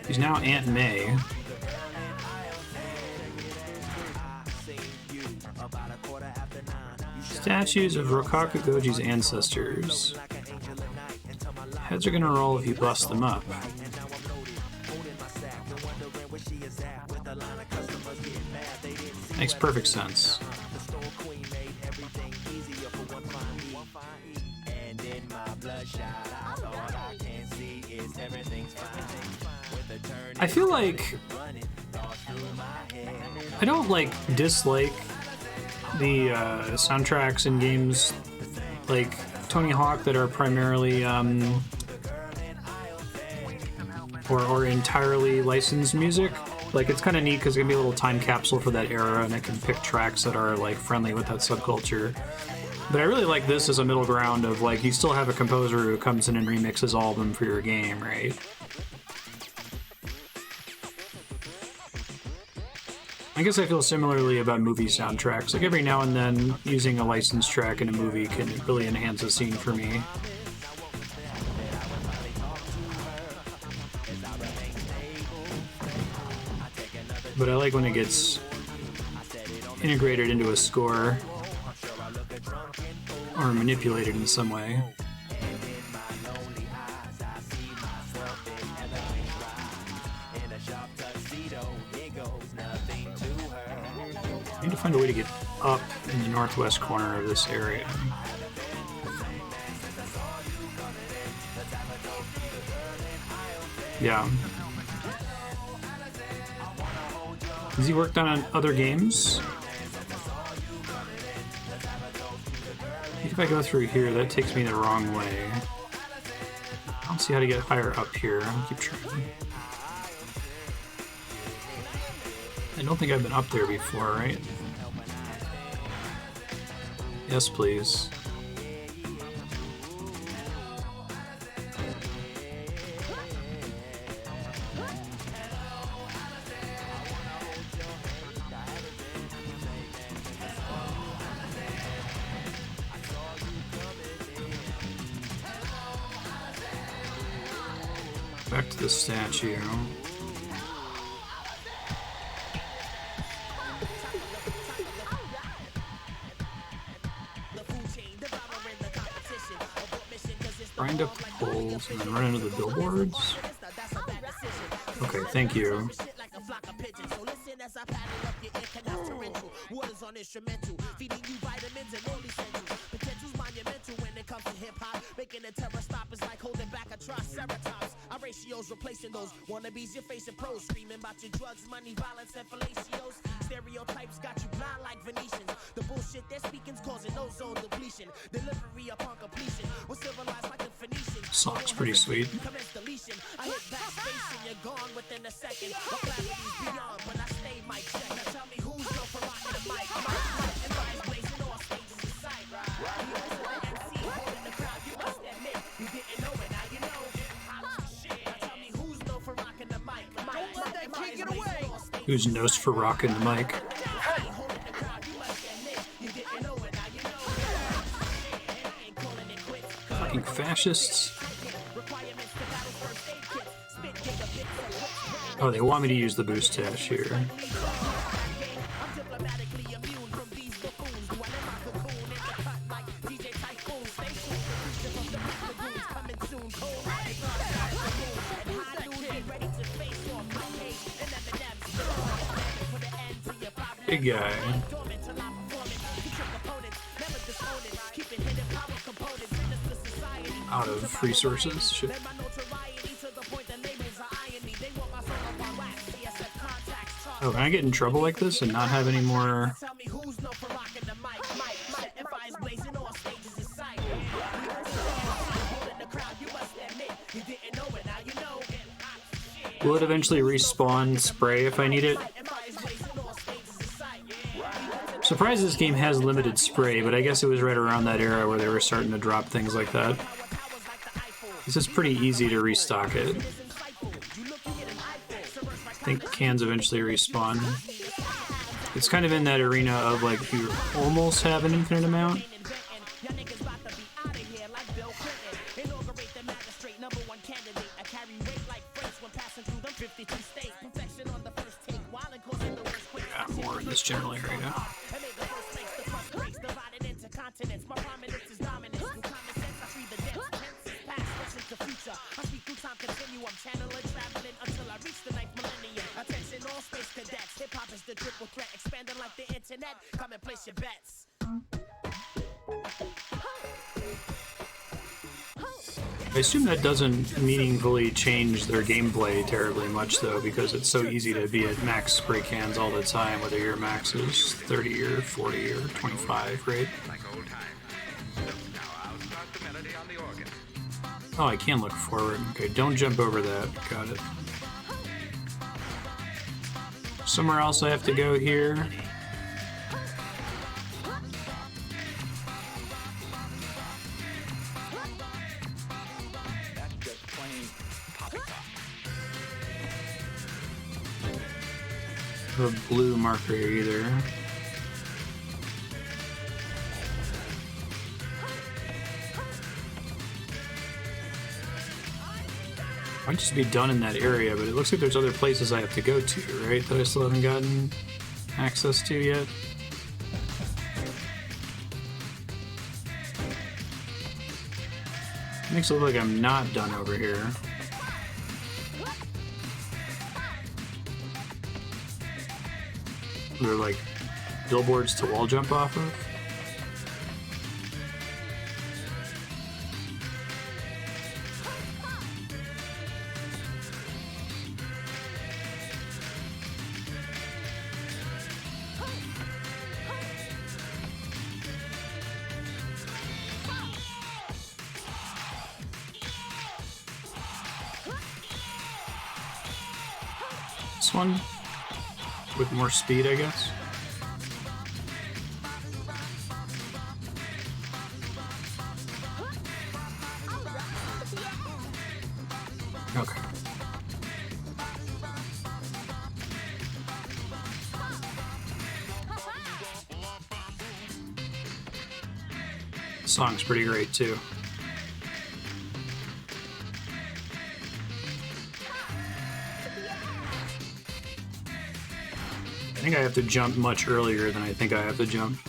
She's now Aunt May. Statues of Rokkaku-Dai's ancestors. Heads are gonna roll if you bust them up. Makes perfect sense. I feel like I don't dislike the soundtracks in games like Tony Hawk that are primarily or entirely licensed music. Like, it's kind of neat because it's gonna be a little time capsule for that era, and it can pick tracks that are like friendly with that subculture. But I really like this as a middle ground of like, you still have a composer who comes in and remixes all of them for your game, right? I guess I feel similarly about movie soundtracks. Like every now and then, using a licensed track in a movie can really enhance a scene for me. But I like when it gets integrated into a score or manipulated in some way. I need to find a way to get up in the northwest corner of this area. Yeah. Has he worked on other games? If I go through here, that takes me the wrong way. I don't see how to get higher up here. I'll keep trying. I don't think I've been up there before, right? Yes, please. Back to the statue. Grind up the poles and then run into the billboards. Okay, thank you. Replacing those wannabes, you're facing pros, screaming about your drugs, money, violence, and fellatios. Stereotypes got you blind like Venetians. The bullshit they're speaking's causing ozone depletion. Delivery upon completion. We're civilized like the Phoenicians. Song's pretty sweet. I hit backspace and you're gone within a second. My clarity's beyond, but I stay mic check. Now tell me who's known for rocking the mic. And vibes blazing all stages of sight. You also the MC holding the crowd. You must admit you didn't know it. Now you know. Who's nose for rocking the mic? Fucking fascists. Oh, they want me to use the boost dash here. Big guy. Out of resources. Shit. Oh, can I get in trouble like this and not have any more? Will it eventually respawn spray if I need it? Surprised this game has limited spray, but I guess it was right around that era where they were starting to drop things like that. This is pretty easy to restock it. I think cans eventually respawn. It's kind of in that arena of like you almost have an infinite amount. Yeah, more in this general area. I assume that doesn't meaningfully change their gameplay terribly much, though, because it's so easy to be at max spray cans all the time, whether your max is 30 or 40 or 25, right? Oh, I can look forward. Okay, don't jump over that. Got it. Somewhere else I have to go here. A blue marker here either. Might just be done in that area, but it looks like there's other places I have to go to, right? That I still haven't gotten access to yet. Makes it look like I'm not done over here. They're like billboards to wall jump off of. This one with more speed, I guess. Okay. The song's pretty great too. I think I have to jump much earlier than I think I have to jump.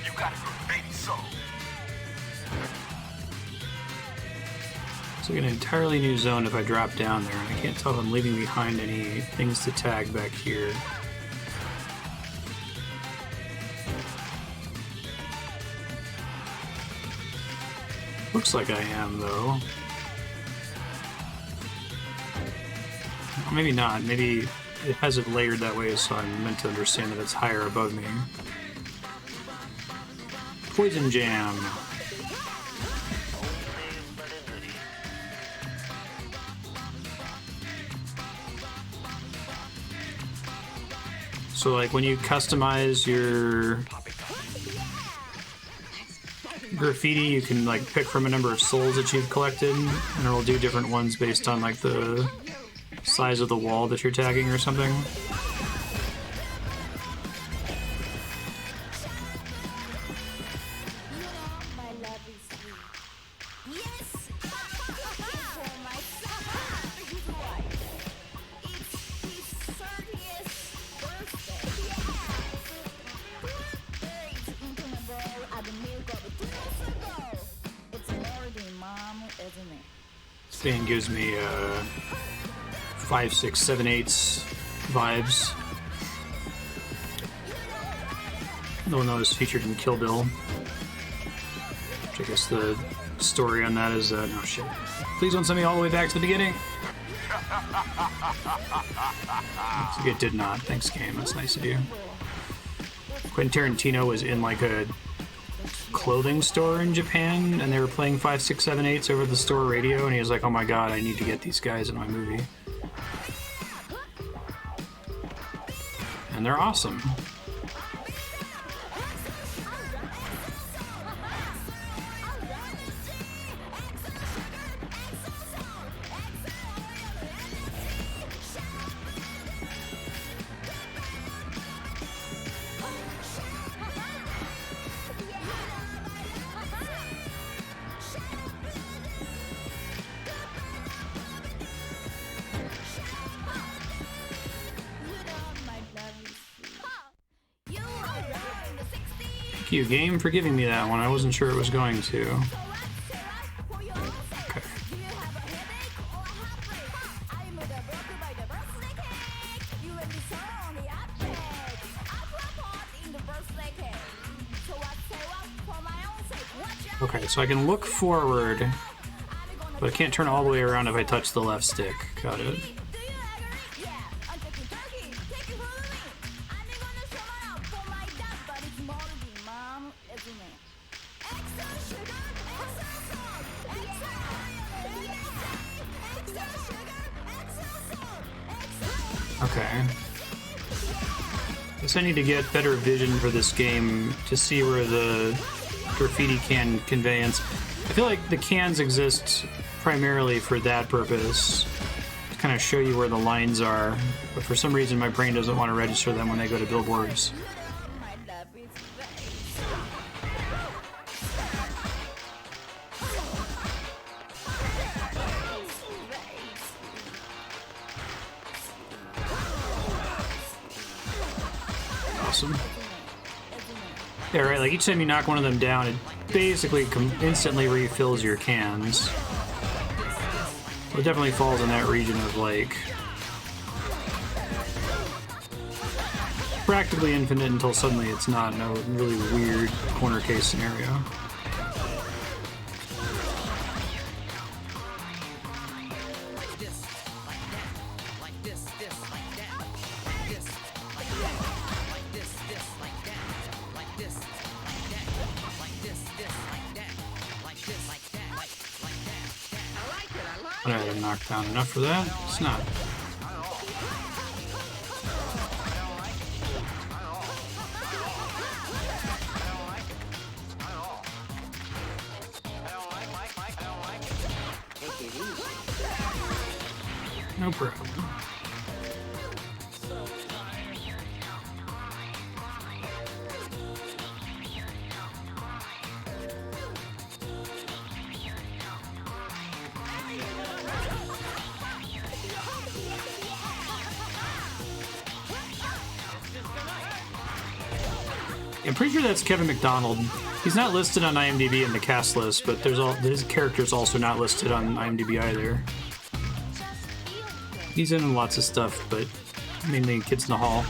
You got a good baby soul. It's like an entirely new zone if I drop down there, and I can't tell if I'm leaving behind any things to tag back here. Looks like I am, though. Or maybe not. Maybe it has it layered that way, so I'm meant to understand that it's higher above me. Poison Jam. So, like, when you customize your graffiti, you can like pick from a number of souls that you've collected, and it'll do different ones based on like the size of the wall that you're tagging or something. This thing gives me 5, 6, 7, 8 vibes. The one that was featured in Kill Bill. Which I guess the story on that is no shit. Please don't send me all the way back to the beginning. It did not. Thanks, game. That's nice of you. Quentin Tarantino was in like a clothing store in Japan, and they were playing 5, 6, 7, 8s over the store radio, and he was like, oh my god, I need to get these guys in my movie. And they're awesome. Thank you, game, for giving me that one. I wasn't sure it was going to. Okay. Okay, so I can look forward, but I can't turn all the way around if I touch the left stick. Got it. Okay. Guess I need to get better vision for this game to see where the graffiti can conveyance. I feel like the cans exist primarily for that purpose, to kind of show you where the lines are, but for some reason my brain doesn't want to register them when they go to billboards. Awesome. Yeah, right, like each time you knock one of them down, it basically instantly refills your cans. It definitely falls in that region of like practically infinite until suddenly it's not in a really weird corner case scenario. But I haven't knocked down enough for that. It's not. No problem. I'm pretty sure that's Kevin McDonald. He's not listed on IMDb in the cast list, but his character's also not listed on IMDb either. He's in lots of stuff, but mainly Kids in the Hall.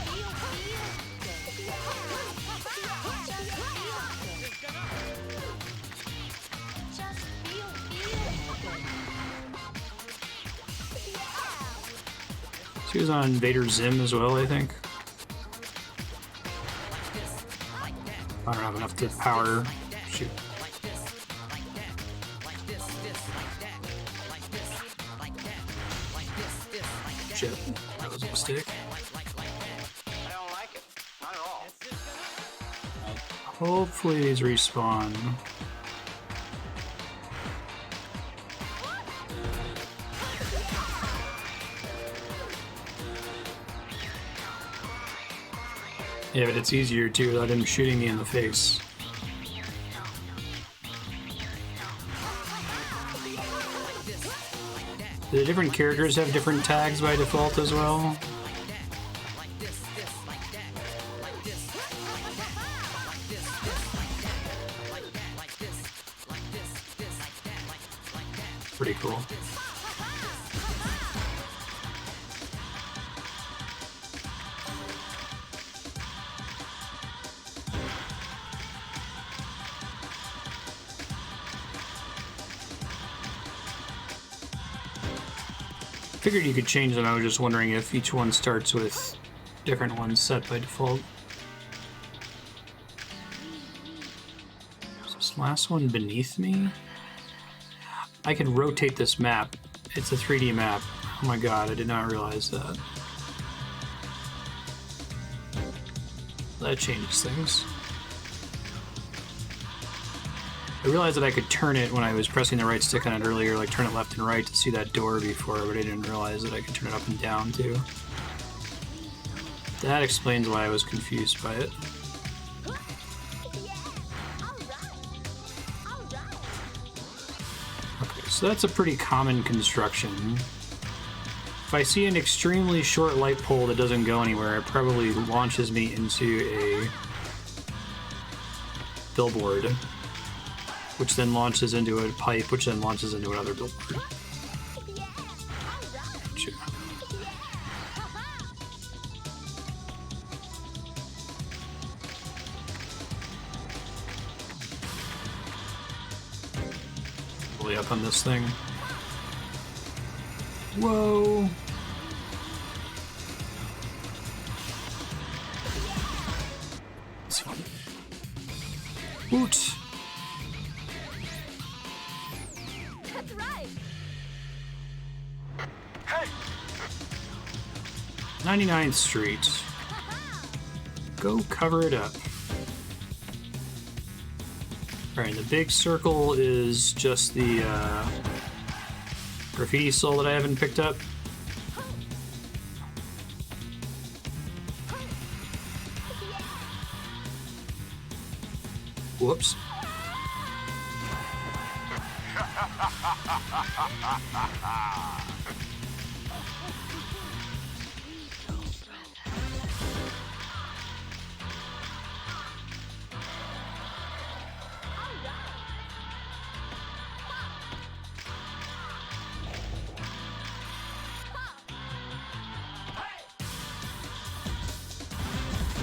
She was on Vader Zim as well, I think. I don't have enough to power. Shoot. Shit, that was a mistake. Hopefully these respawn. Yeah, but it's easier too without him shooting me in the face. Do the different characters have different tags by default as well? Pretty cool. Figured you could change them. I was just wondering if each one starts with different ones set by default. Is this last one beneath me? I can rotate this map. It's a 3D map. Oh my god, I did not realize that. That changes things. I realized that I could turn it when I was pressing the right stick on it earlier, like turn it left and right to see that door before, but I didn't realize that I could turn it up and down too. That explains why I was confused by it. Okay, so that's a pretty common construction. If I see an extremely short light pole that doesn't go anywhere, it probably launches me into a billboard, which then launches into a pipe, which then launches into another billboard. Gotcha. Really up on this thing. Whoa! It's fun. Woot! 99th Street. Go cover it up. Alright, the big circle is just the graffiti soul that I haven't picked up. Whoops.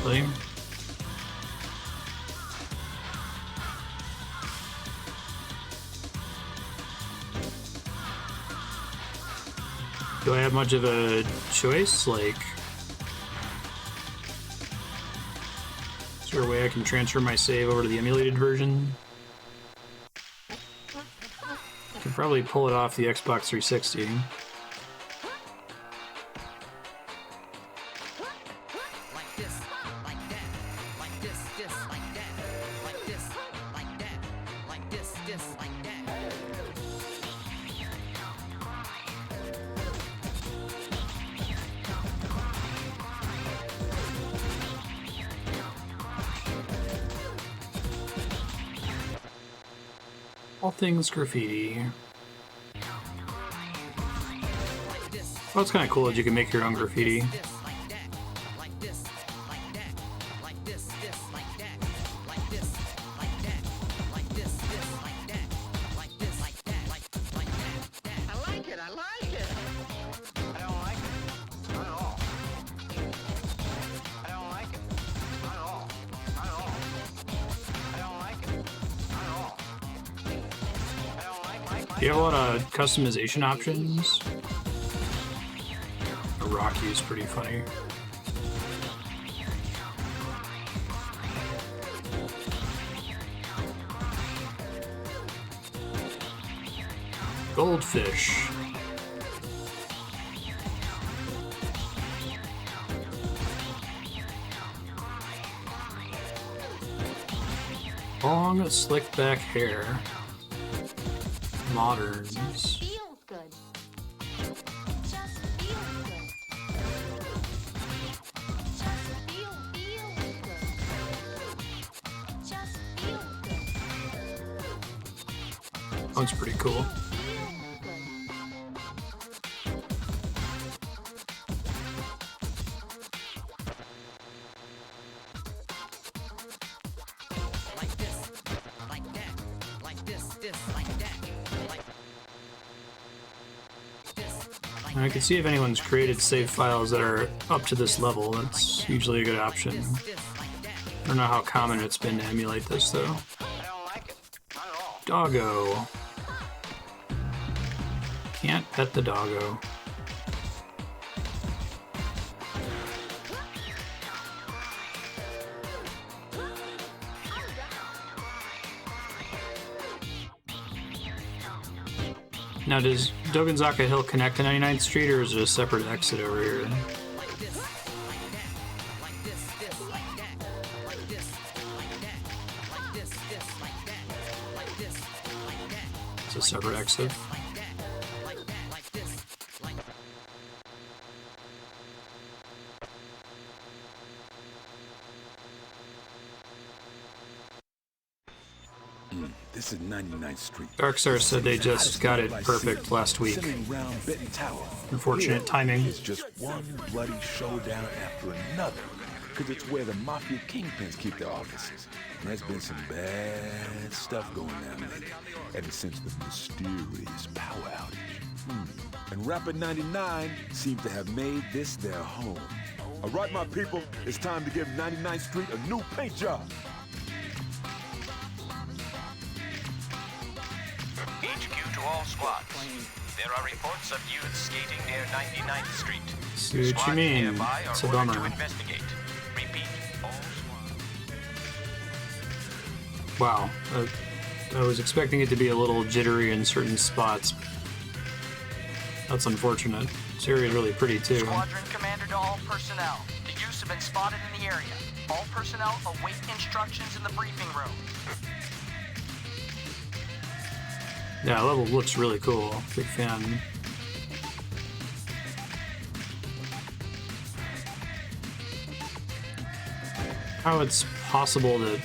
Really? Do I have much of a choice? Like, is there a way I can transfer my save over to the emulated version? I can probably pull it off the Xbox 360. All things graffiti. Well, it's kind of cool that you can make your own graffiti. Do you have a lot of customization options? The Rocky is pretty funny. Goldfish. Long, slicked back hair. Moderns. Feels good. Just feels good. Just feels good. Just feels good. Looks pretty cool. I can see if anyone's created save files that are up to this level. That's usually a good option. I don't know how common it's been to emulate this, though. Doggo. Can't pet the doggo. Now, does Dogenzaka Hill connect to 99th Street, or is it a separate exit over here? It's a separate exit. This is 99th Street. Darkstar said they just got it perfect last week. Unfortunate timing. It's just one bloody showdown after another, because it's where the mafia kingpins keep their offices. And there's been some bad stuff going down lately, ever since the mysterious power outage. And Rapid 99 seems to have made this their home. All right, my people, it's time to give 99th Street a new paint job. HQ to all squads. There are reports of youths skating near 99th Street. See what you Squads mean. nearby are It's a ordered bummer. to investigate. Repeat, all squads. Wow. I was expecting it to be a little jittery in certain spots. That's unfortunate. This area is really pretty too. Squadron commander to all personnel. The Utes have been spotted in the area. All personnel await instructions in the briefing room. Yeah, level looks really cool. Big fan. How it's possible that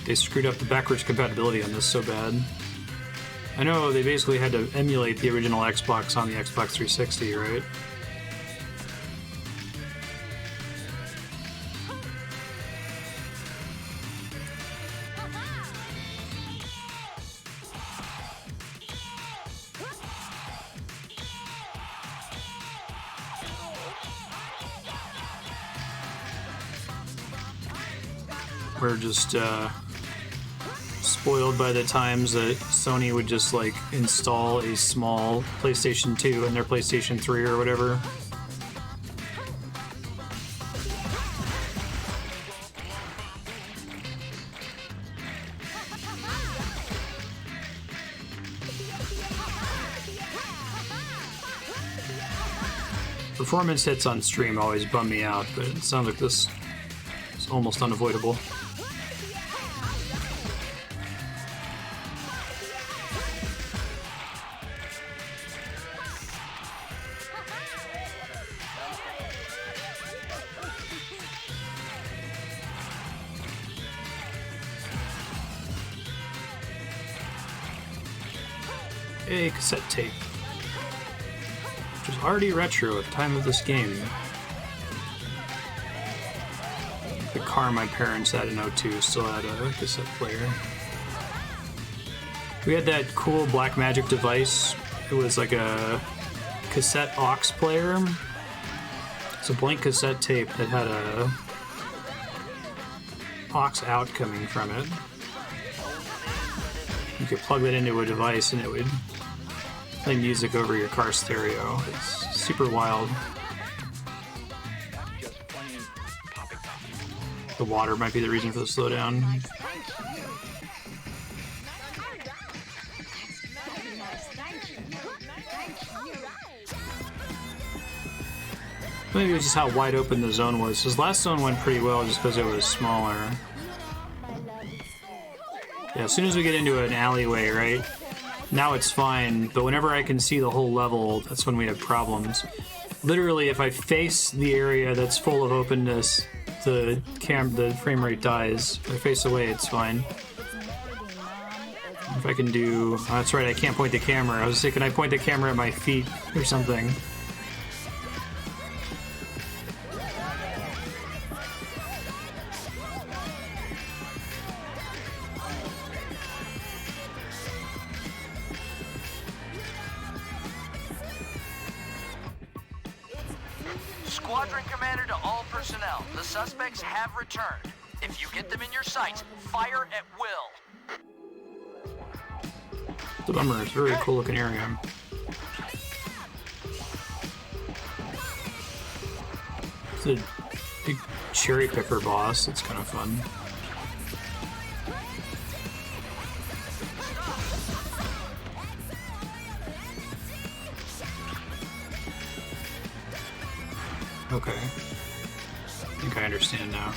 they screwed up the backwards compatibility on this so bad. I know they basically had to emulate the original Xbox on the Xbox 360, right? We're just spoiled by the times that Sony would just like install a small PlayStation 2 in their PlayStation 3 or whatever. Performance hits on stream always bum me out, but it sounds like this is almost unavoidable. A cassette tape, which was already retro at the time of this game. The car my parents had in 02 still had a cassette player. We had that cool Blackmagic device. It was like a cassette aux player. It's a blank cassette tape that had a aux out coming from it. You could plug that into a device and it would play music over your car stereo. It's super wild. The water might be the reason for the slowdown. Maybe it was just how wide open the zone was. His last zone went pretty well just because it was smaller. Yeah, as soon as we get into an alleyway, right? Now it's fine, but whenever I can see the whole level, that's when we have problems. Literally, if I face the area that's full of openness, the frame rate dies. If I face away, it's fine. If I can do... Oh, that's right, I can't point the camera. I was saying, can I point the camera at my feet or something? Squadron commander to all personnel. The suspects have returned. If you get them in your sights, fire at will. It's a bummer. It's a very cool looking area. It's a big cherry picker boss. It's kind of fun. Okay. I think I understand now.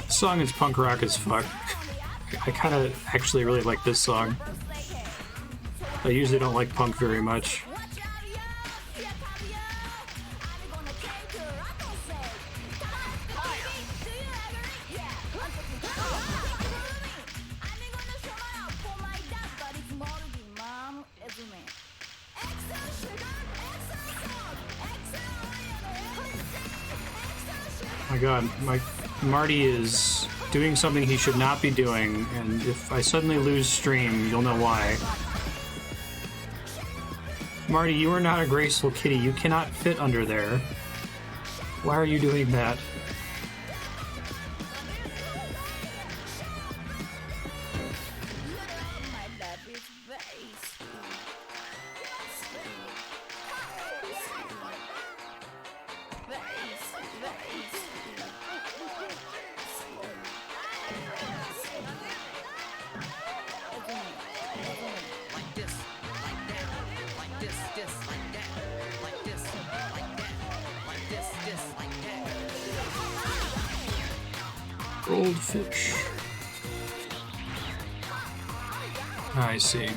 This song is punk rock as fuck. I kind of actually really like this song. I usually don't like punk very much. My god, Marty is doing something he should not be doing, and if I suddenly lose stream, you'll know why. Marty, you are not a graceful kitty. You cannot fit under there. Why are you doing that? Goldfish. I see.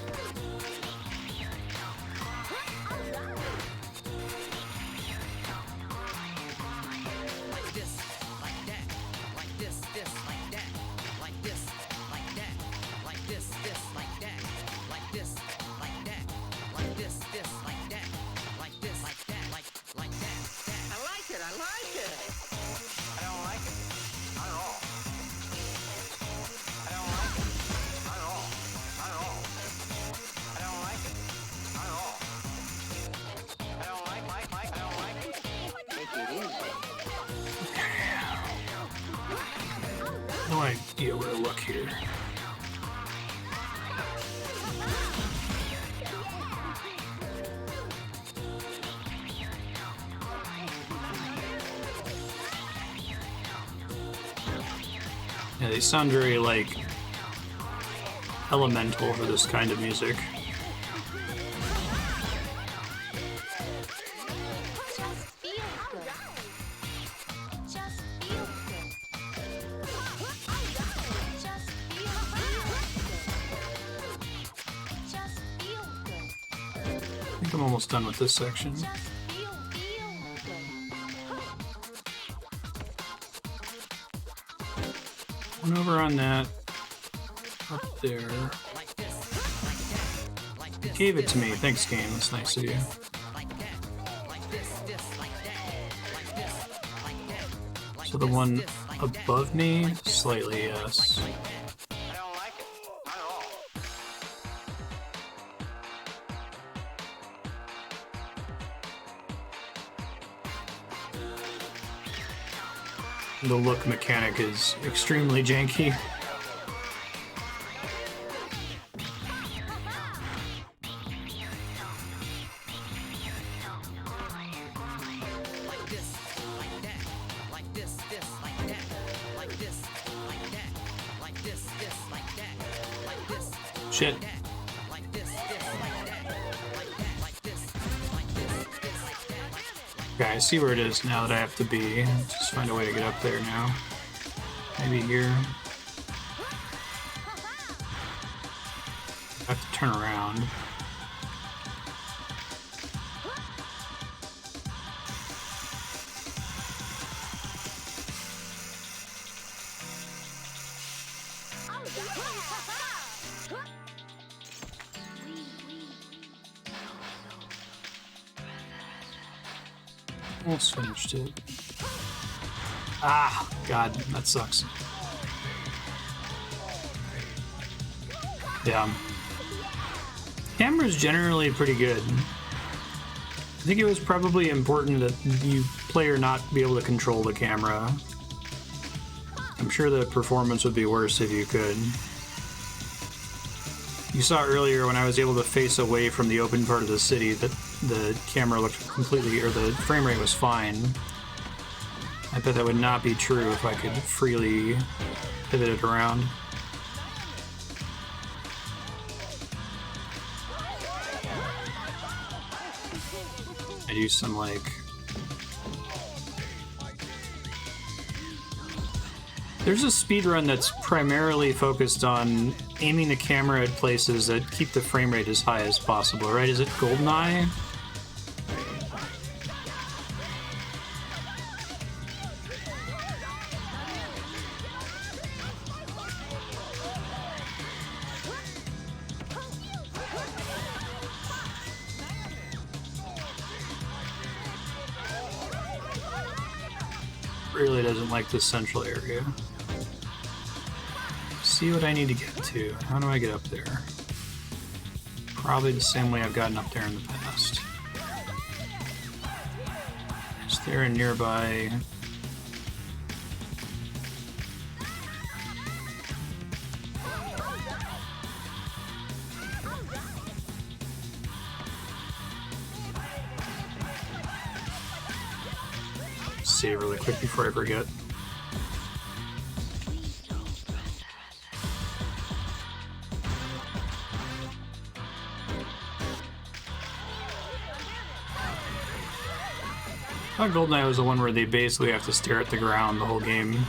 No idea where to look here. Yeah, they sound very, like, elemental for this kind of music. I think I'm almost done with this section. One over on that, up there. You gave it to me. Thanks, game. That's nice of you. So the one above me, slightly yes. The look mechanic is extremely janky. Shit. Okay, I see where it is now that I have to be. Just find a way to get up there now. Maybe here. I have to turn around. Almost finished it. Ah, God, that sucks. Yeah. Camera's generally pretty good. I think it was probably important that you player not be able to control the camera. I'm sure the performance would be worse if you could. You saw earlier when I was able to face away from the open part of the city that the camera looked completely, or the frame rate was fine. I bet that would not be true if I could freely pivot it around. I do some like there's a speedrun that's primarily focused on aiming the camera at places that keep the frame rate as high as possible, right? Is it Goldeneye? Really doesn't like this central area. See what I need to get to. How do I get up there? Probably the same way I've gotten up there in the past. Is there a nearby... Save really quick before I forget. I thought Goldeneye was the one where they basically have to stare at the ground the whole game.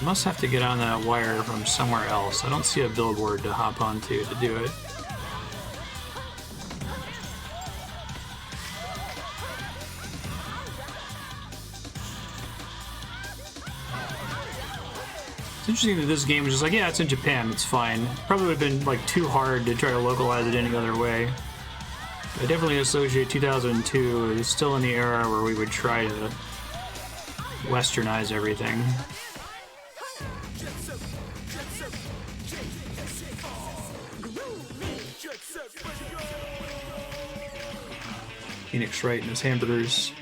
Must have to get on that wire from somewhere else. I don't see a billboard to hop onto to do it. It's interesting that this game is just like, yeah, it's in Japan, it's fine. Probably would have been like too hard to try to localize it any other way. I definitely associate 2002 is still in the era where we would try to westernize everything. Phoenix Wright and his hamburgers.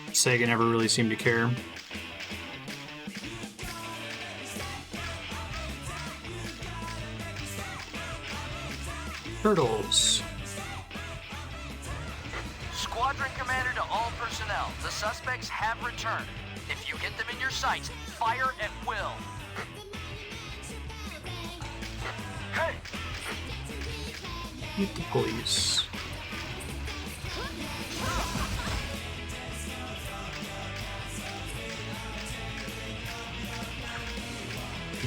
Sega never really seemed to care. Turtles. Squadron commander to all personnel. The suspects have returned. If you get them in your sights, fire at will. Hey! Meet the police.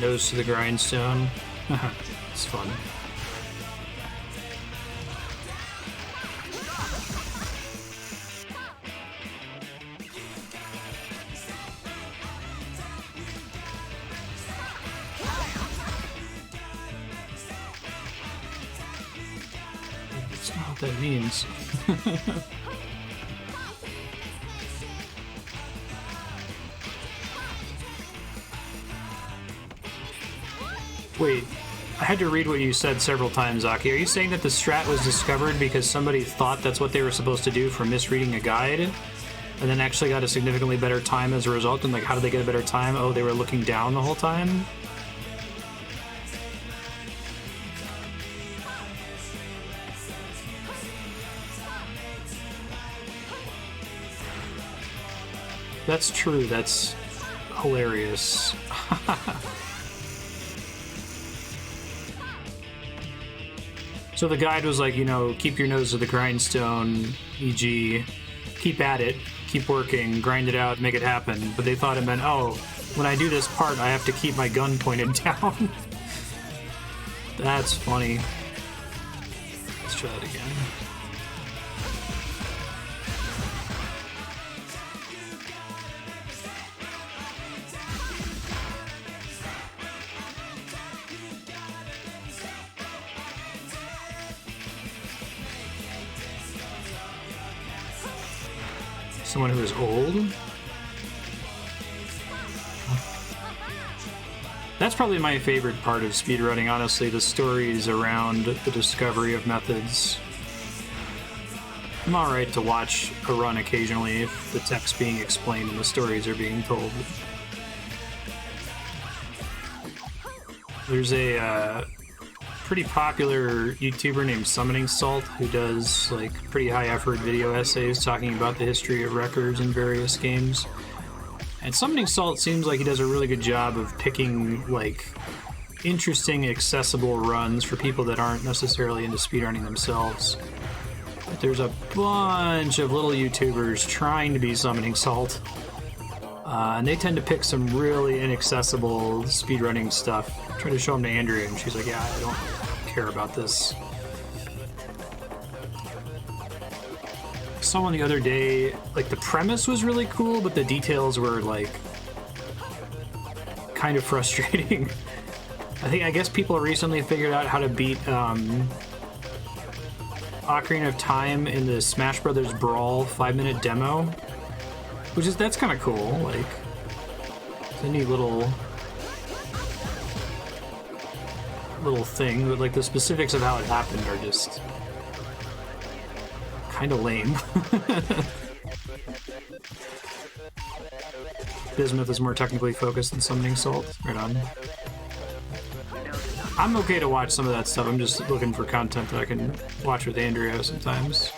Nose to the grindstone. It's fun. That's not what that means. Wait, I had to read what you said several times, Aki. Are you saying that the strat was discovered because somebody thought that's what they were supposed to do for misreading a guide, and then actually got a significantly better time as a result? And like, how did they get a better time? Oh, they were looking down the whole time? That's true. That's hilarious. So the guide was like, you know, keep your nose to the grindstone, e.g., keep at it, keep working, grind it out, make it happen. But they thought it meant, oh, when I do this part, I have to keep my gun pointed down. That's funny. Let's try that again. Someone who is old? That's probably my favorite part of speedrunning, honestly, the stories around the discovery of methods. I'm alright to watch a run occasionally if the text's being explained and the stories are being told. There's a pretty popular YouTuber named Summoning Salt who does like pretty high effort video essays talking about the history of records in various games. And Summoning Salt seems like he does a really good job of picking like interesting, accessible runs for people that aren't necessarily into speedrunning themselves. But there's a bunch of little YouTubers trying to be Summoning Salt. And they tend to pick some really inaccessible speedrunning stuff. I tried to show them to Andrea, and she's like, yeah, I don't care about this. Someone the other day, like, the premise was really cool, but the details were, like, kind of frustrating. I guess people recently figured out how to beat Ocarina of Time in the Smash Brothers Brawl 5-minute demo. That's kind of cool, like, it's a neat little thing, but like the specifics of how it happened are just kind of lame. Bismuth is more technically focused than Summoning Salt. Right on. I'm okay to watch some of that stuff, I'm just looking for content that I can watch with Andrea sometimes.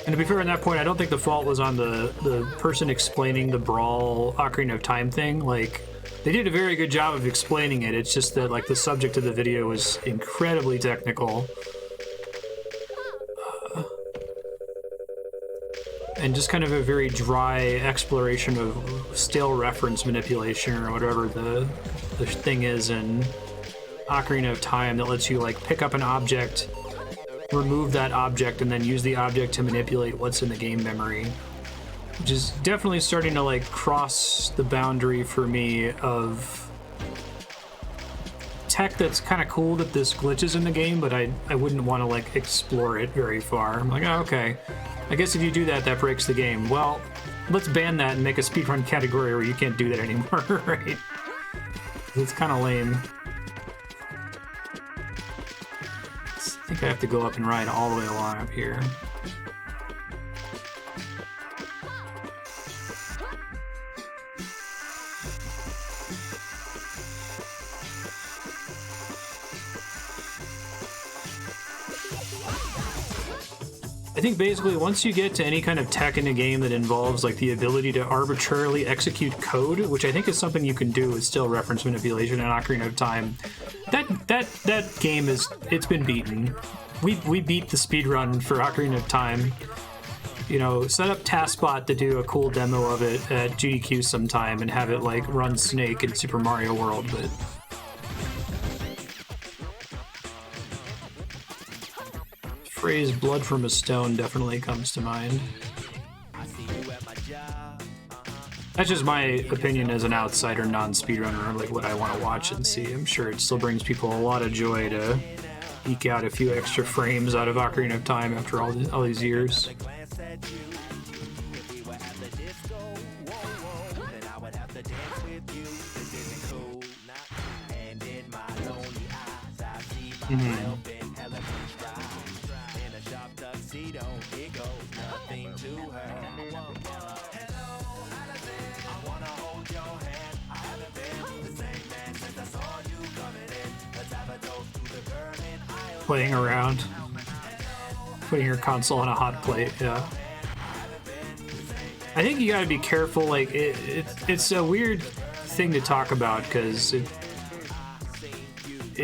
And to be fair on that point, I don't think the fault was on the person explaining the Brawl Ocarina of Time thing. Like, they did a very good job of explaining it. It's just that, like, the subject of the video was incredibly technical. And just kind of a very dry exploration of stale reference manipulation or whatever the thing is in Ocarina of Time that lets you, like, pick up an object, remove that object, and then use the object to manipulate what's in the game memory. Which is definitely starting to, like, cross the boundary for me of tech that's kind of cool that this glitches in the game, but I wouldn't want to, like, explore it very far. I'm like, oh, okay. I guess if you do that, that breaks the game. Well, let's ban that and make a speedrun category where you can't do that anymore, right? It's kind of lame. I think I have to go up and ride all the way along up here. I think basically once you get to any kind of tech in a game that involves like the ability to arbitrarily execute code, which I think is something you can do with still reference manipulation in Ocarina of Time, that game it's been beaten. We beat the speedrun for Ocarina of Time. You know, set up TaskBot to do a cool demo of it at GDQ sometime and have it like run Snake in Super Mario World, but phrase "blood from a stone" definitely comes to mind. That's just my opinion as an outsider non-speedrunner, like what I want to watch and see. I'm sure it still brings people a lot of joy to eke out a few extra frames out of Ocarina of Time after all these years. Mm-hmm. Playing around, putting your console on a hot plate, yeah. I think you gotta be careful, like, it's a weird thing to talk about, because it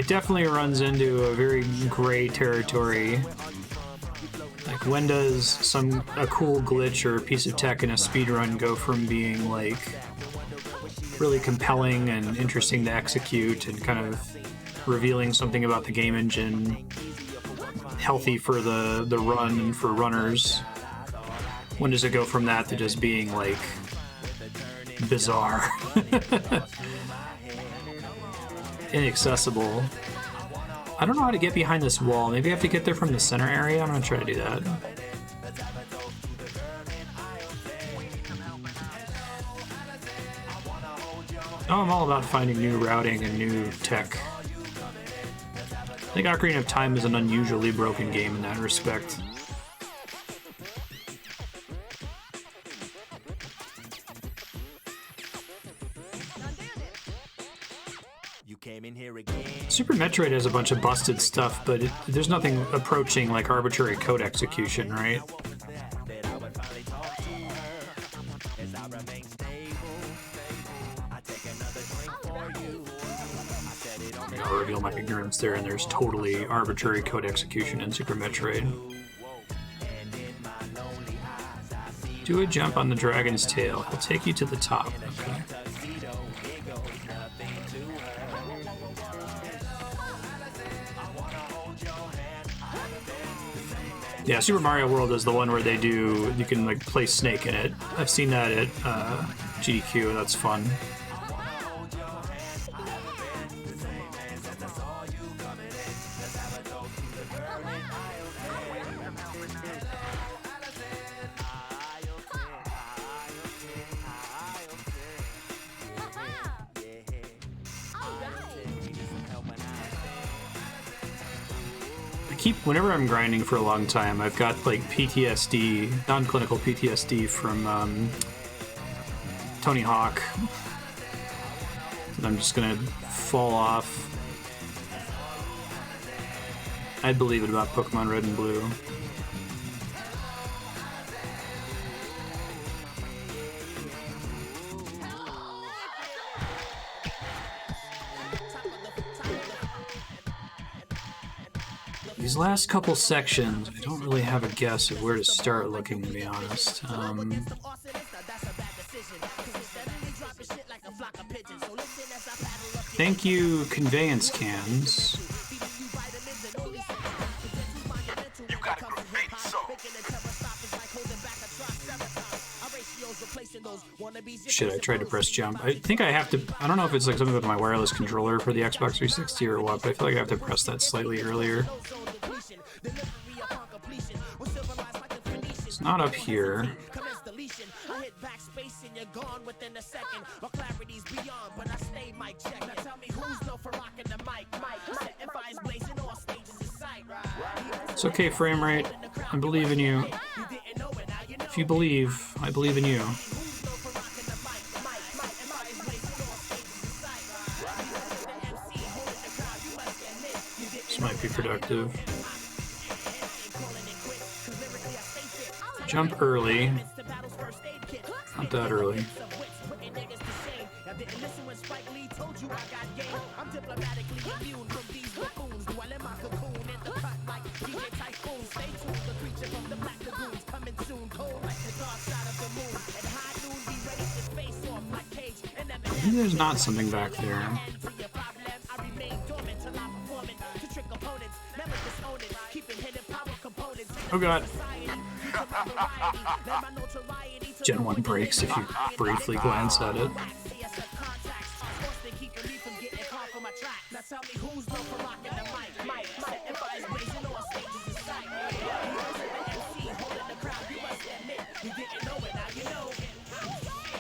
definitely runs into a very gray territory. Like, when does a cool glitch or a piece of tech in a speedrun go from being, like, really compelling and interesting to execute and kind of revealing something about the game engine, healthy for the run and for runners? When does it go from that to just being, like, bizarre? Inaccessible. I don't know how to get behind this wall. Maybe I have to get there from the center area? I'm gonna try to do that. Oh, I'm all about finding new routing and new tech. I think Ocarina of Time is an unusually broken game in that respect. Super Metroid has a bunch of busted stuff, but there's nothing approaching like arbitrary code execution, right? I'll reveal my ignorance there, and there's totally arbitrary code execution in Super Metroid. Do a jump on the dragon's tail. He'll take you to the top. Okay. Yeah, Super Mario World is the one where you can like play Snake in it. I've seen that at GDQ, that's fun. Whenever I'm grinding for a long time, I've got like PTSD, non-clinical PTSD from Tony Hawk. And I'm just gonna fall off. I'd believe it about Pokemon Red and Blue. These last couple sections, I don't really have a guess of where to start looking, to be honest. Thank you, conveyance cans. Shit, I tried to press jump. I think I have to, I don't know if it's like something with my wireless controller for the Xbox 360 or what, but I feel like I have to press that slightly earlier. It's not up here. It's okay, frame rate. I believe in you. If you believe, I believe in you. This might be productive. Jump early. Not that early. I think there's not something back there. Oh god. Gen 1 breaks if you briefly glance at it.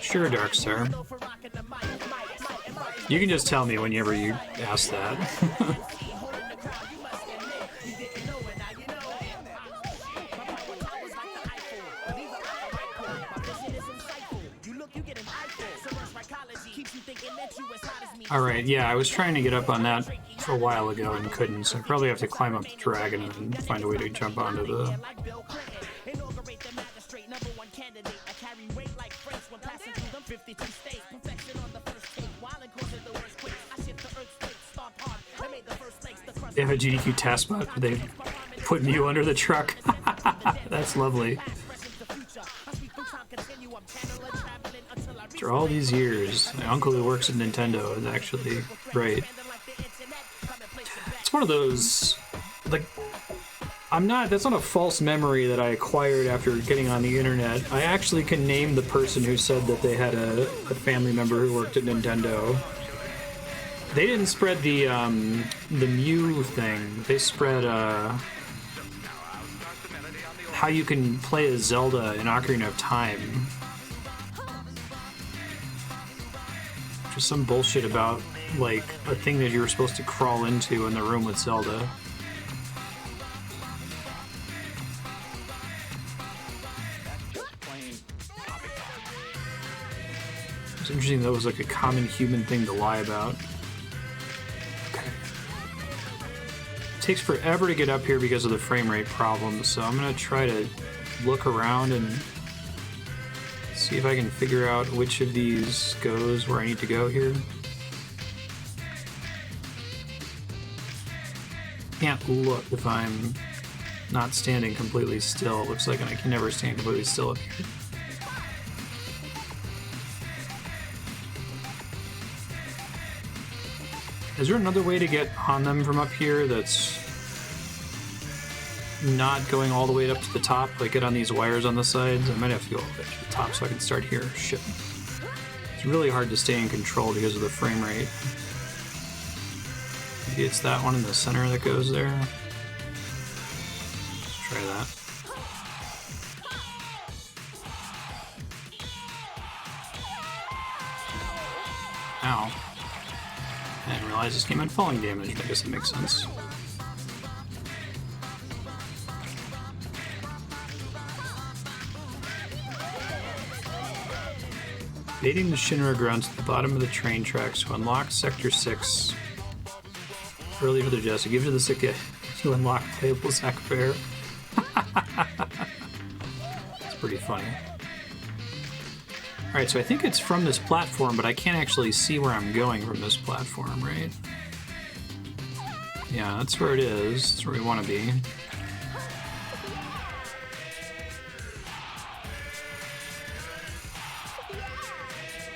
Sure, Darkstar. You can just tell me whenever you ask that. Alright, yeah, I was trying to get up on that for a while ago and couldn't, so I probably have to climb up the dragon and find a way to jump onto the... They have a GDQ task spot where they put Mew under the truck. That's lovely. After all these years, my uncle who works at Nintendo is actually right. It's one of those, like, that's not a false memory that I acquired after getting on the internet. I actually can name the person who said that they had a family member who worked at Nintendo. They didn't spread the Mew thing. They spread how you can play as Zelda in Ocarina of Time. Just some bullshit about, like, a thing that you were supposed to crawl into in the room with Zelda. It's interesting that was like a common human thing to lie about. Okay. It takes forever to get up here because of the frame rate problem, so I'm gonna try to look around and see if I can figure out which of these goes where I need to go here. Can't look if I'm not standing completely still. It looks like I can never stand completely still up here. Is there another way to get on them from up here that's not going all the way up to the top? Like get on these wires on the sides? I might have to go all the way to the top so I can start here. Shit. It's really hard to stay in control because of the frame rate. Maybe it's that one in the center that goes there. Let's try that. Ow. I didn't realize this game had falling damage. I guess that makes sense. Baiting the Shinra grunts at the bottom of the train tracks to unlock Sector 6. Early for the Jester. Give it to the sick to unlock playable sack fare. It's pretty funny. Alright, so I think it's from this platform, but I can't actually see where I'm going from this platform, right? Yeah, that's where it is. That's where we want to be.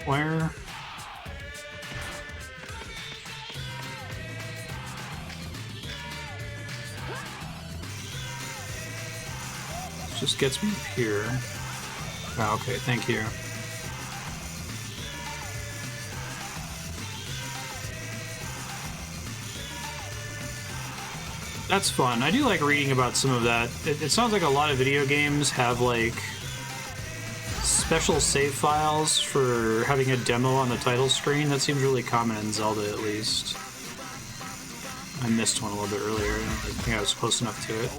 Where? Just gets me here. Oh, okay, thank you. That's fun. I do like reading about some of that. It sounds like a lot of video games have like special save files for having a demo on the title screen. That seems really common in Zelda, at least. I missed one a little bit earlier. I think I was close enough to it.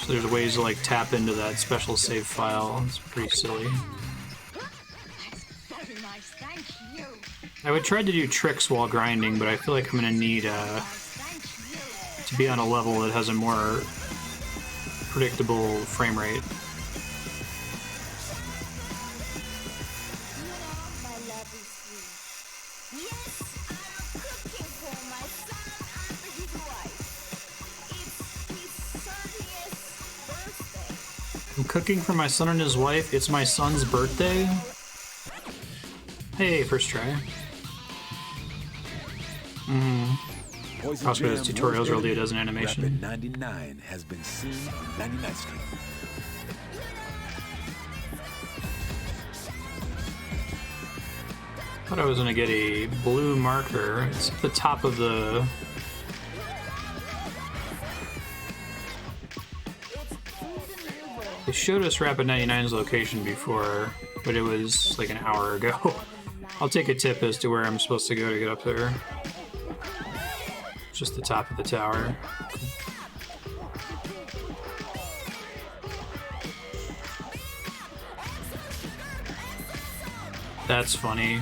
So there's ways to like tap into that special save file. It's pretty silly. I would try to do tricks while grinding, but I feel like I'm gonna need to be on a level that has a more predictable frame rate. I'm cooking for my son and his wife. It's my son's birthday. Hey, first try. Also, those tutorials where Leo does an animation. Rapid 99 has been seen on 99th Street. Thought I was gonna get a blue marker. It's at the top of the. They showed us Rapid 99's location before, but it was like an hour ago. I'll take a tip as to where I'm supposed to go to get up there. Just the top of the tower. That's funny.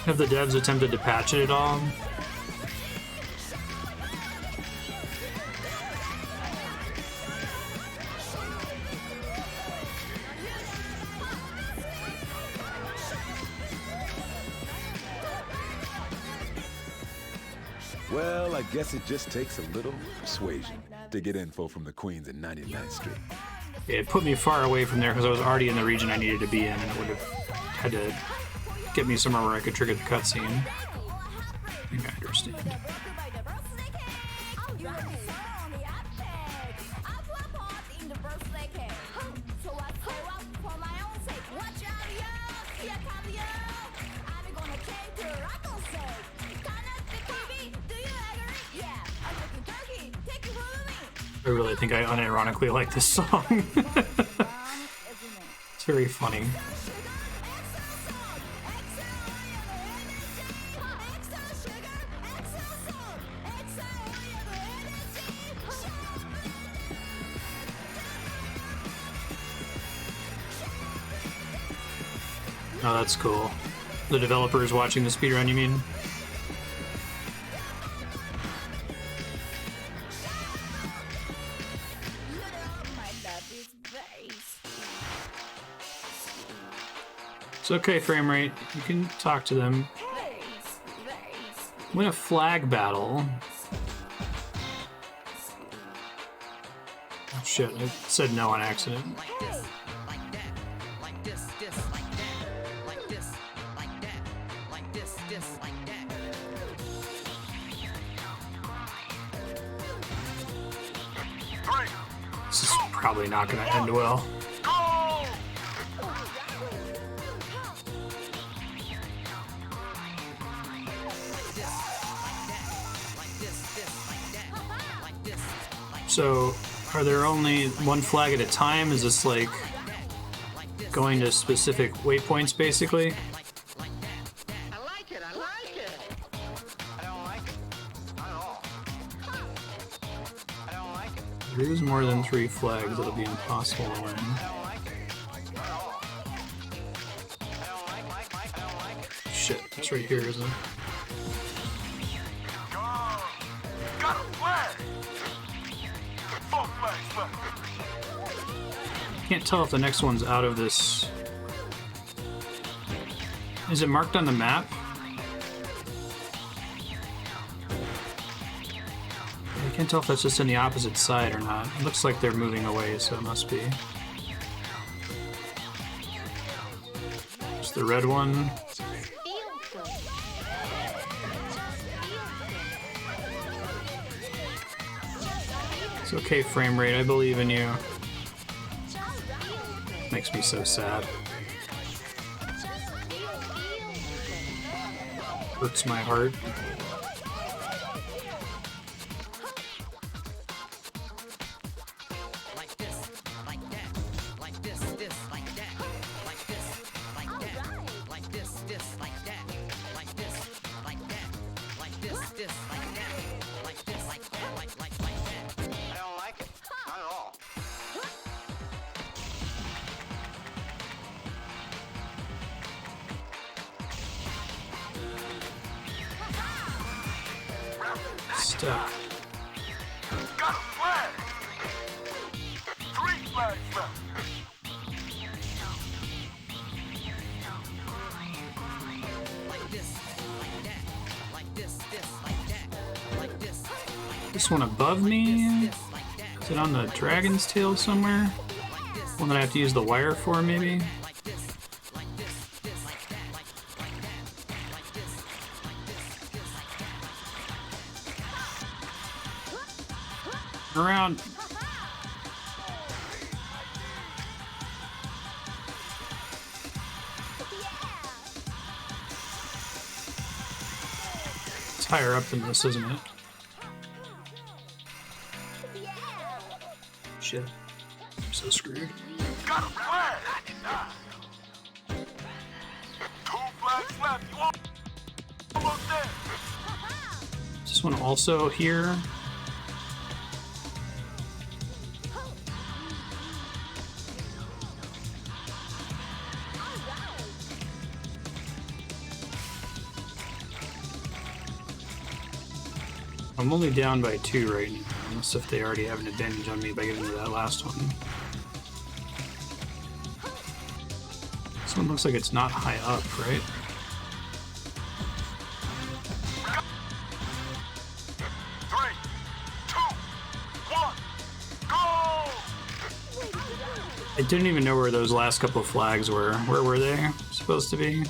Have the devs attempted to patch it at all? Well, I guess it just takes a little persuasion to get info from the Queens at 99th Street. It put me far away from there because I was already in the region I needed to be in, and it would have had to get me somewhere where I could trigger the cutscene. I think I understand. I really think I unironically like this song. It's very funny. Oh, that's cool. The developer is watching the speedrun, you mean? It's okay, frame rate. You can talk to them. Win a flag battle. Oh shit, I said no on accident. This is probably not going to end well. So, are there only one flag at a time? Is this like going to specific waypoints, basically? I like it. I don't like it at all. I don't like it. If you lose more than 3 flags, it'll be impossible to win. Shit, it's right here, isn't it? Can't tell if the next one's out of this. Is it marked on the map? I can't tell if that's just in the opposite side or not. It looks like they're moving away, so it must be. It's the red one. It's okay, frame rate. I believe in you. Makes me so sad. Hurts my heart. Like this, like that, like this, like that, like this, like that, like this, like that, like this, like that, like this, like that, like this, like that, like that. I don't like it. Not at all. Stuck. Got a flag! 3 flags left. Like this, like that, like this, like that, like this. This one above me? Is it on the dragon's tail somewhere? One that I have to use the wire for, maybe? Around. It's higher up than this, isn't it? Shit. I'm so screwed. Got a flag! 2 flags left. You almost there. Is this one also here? I'm only down by 2 right now, unless if they already have an advantage on me by getting to that last one. This one looks like it's not high up, right? Three, two, one, go! I didn't even know where those last couple of flags were. Where were they supposed to be?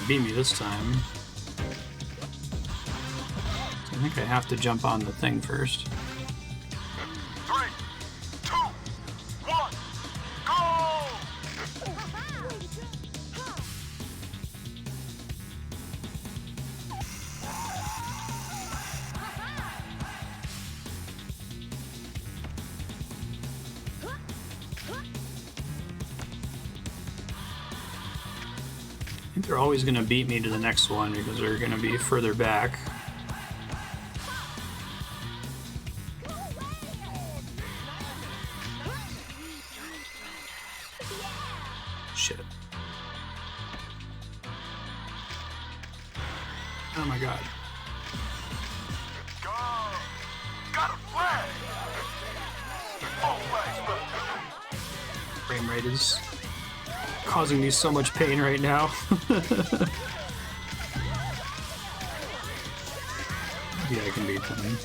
Beat me this time. So I think I have to jump on the thing first. 3, 2, 1, go! I think they're always going to beat me to the next one because they're going to be further back. Shit. Oh my god. Go! Got a flag! 4 flags left. Frame rate is causing me so much pain right now. Yeah, I can beat them.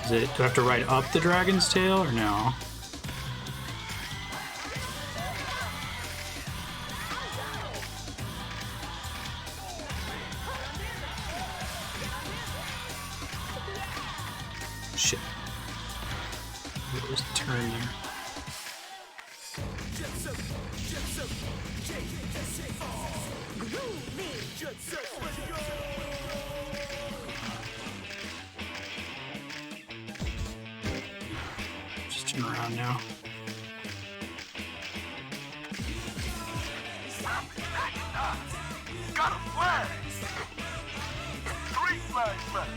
Do I have to ride up the dragon's tail or no? Shit. What was the turn there? Got a flag! 3 flags left.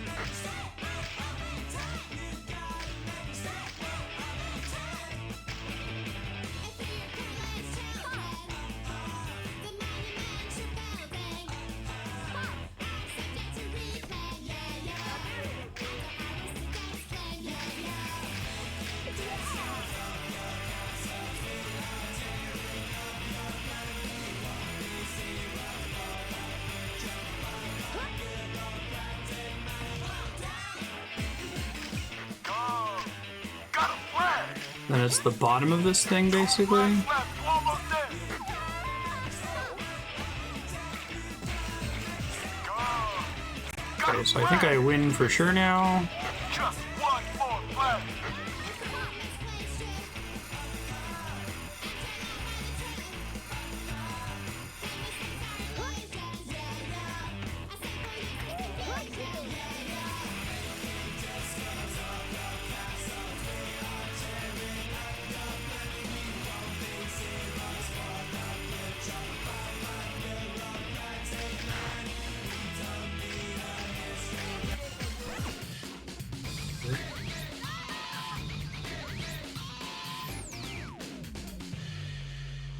Then it's the bottom of this thing, basically. Okay, so I think I win for sure now. Just 1 more flag.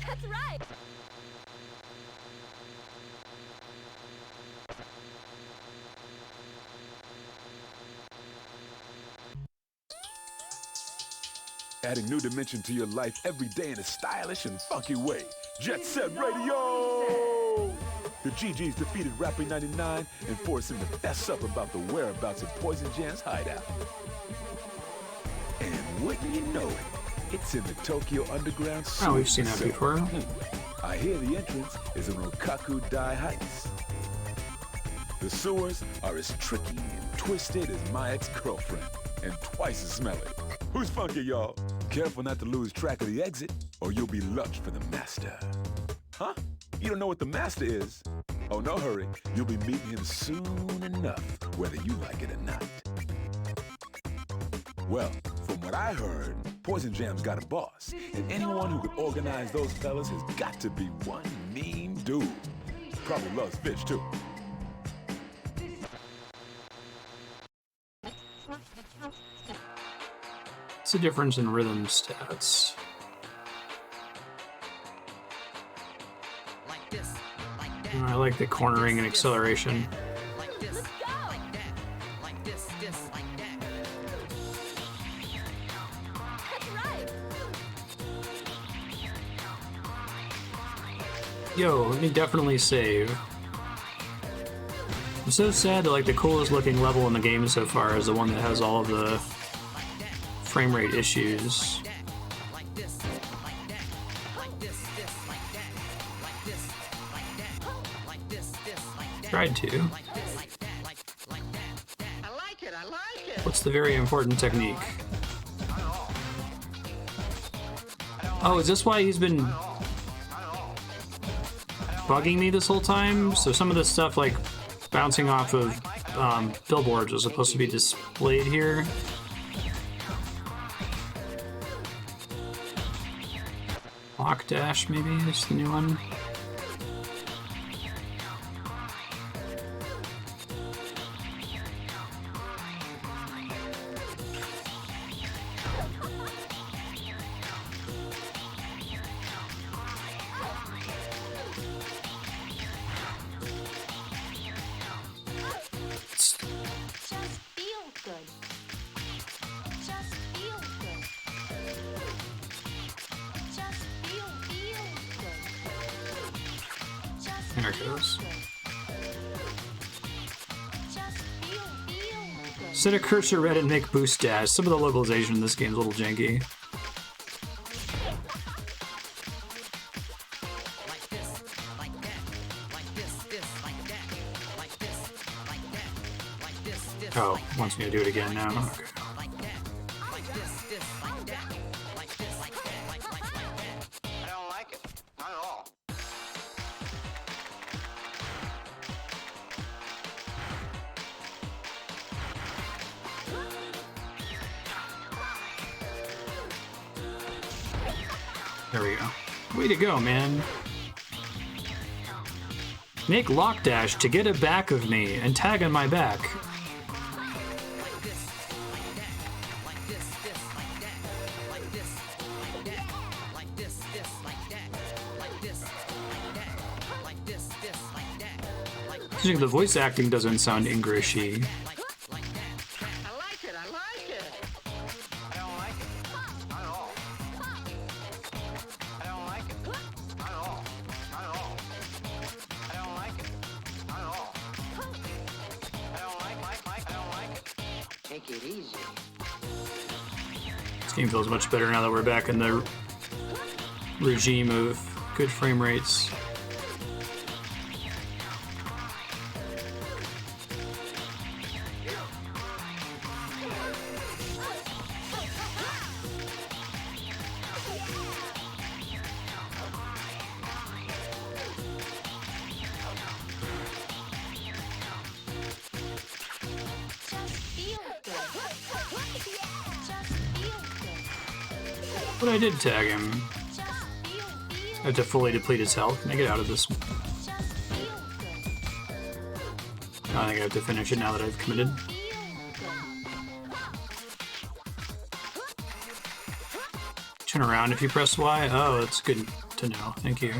That's right. Adding new dimension to your life every day in a stylish and funky way. Jet Set Radio! The GGs defeated Rapper 99 and forced him to fess up about the whereabouts of Poison Jam's hideout. And wouldn't you know it, it's in the Tokyo Underground Sewage Oh, we've seen that Facility. before. I hear the entrance is in Rokkaku-Dai Heights. The sewers are as tricky and twisted as my ex-girlfriend, and twice as smelly. Who's funky, y'all? Careful not to lose track of the exit, or you'll be lunch for the master. Huh? You don't know what the master is? Oh, no hurry. You'll be meeting him soon enough, whether you like it or not. Well, from what I heard, Poison Jam's got a boss, and anyone who could organize those fellas has got to be one mean dude. Probably loves fish, too. What's the difference in rhythm stats? Like this, like that. I like the cornering and acceleration. Like this, like that. Like this, like that. That's right. Yo, let me definitely save. I'm so sad that like the coolest looking level in the game so far is the one that has all of the frame rate issues. Like this, like that. Like this, like that. Like this, like that. Like this, like that. Tried to. Like this, like that. Like that. I like it, I like it. What's the very important technique? Oh, is this why he's been bugging me this whole time? So some of this stuff like bouncing off of billboards was supposed to be displayed here. Lock dash, maybe is the new one. Just feel good. Just feel good. Just feel good. Just There it feel goes. good. Just feel good. Set a cursor red and make boost dash. Some of the localization in this game is a little janky. Like this, like that. Like this, like that. Like this, like that. Like this, Oh, like wants me to do it again now. Okay. like that. Like this, like that. Like this, like that. Like that. I don't like it. Not at all. There we go. Way to go, man. Make lock dash to get a back of me and tag on my back. The voice acting doesn't sound Englishy. This game feels much better now that we're back in the regime of good frame rates. But I did tag him. I have to fully deplete his health. Can I get out of this? I think I have to finish it now that I've committed. Turn around if you press Y. Oh, that's good to know. Thank you.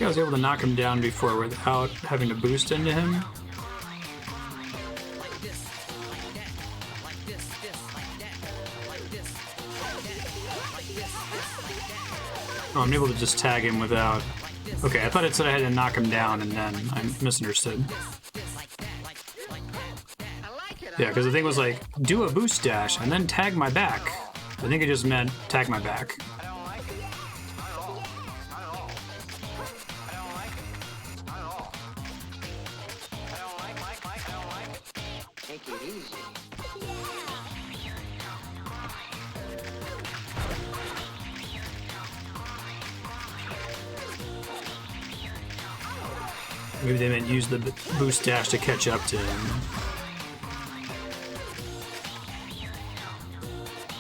I was able to knock him down before without having to boost into him. Oh, I'm able to just tag him without... Okay, I thought it said I had to knock him down and then I misunderstood. Yeah, because the thing was like, do a boost dash and then tag my back. I think it just meant tag my back. Maybe they meant use the boost dash to catch up to him.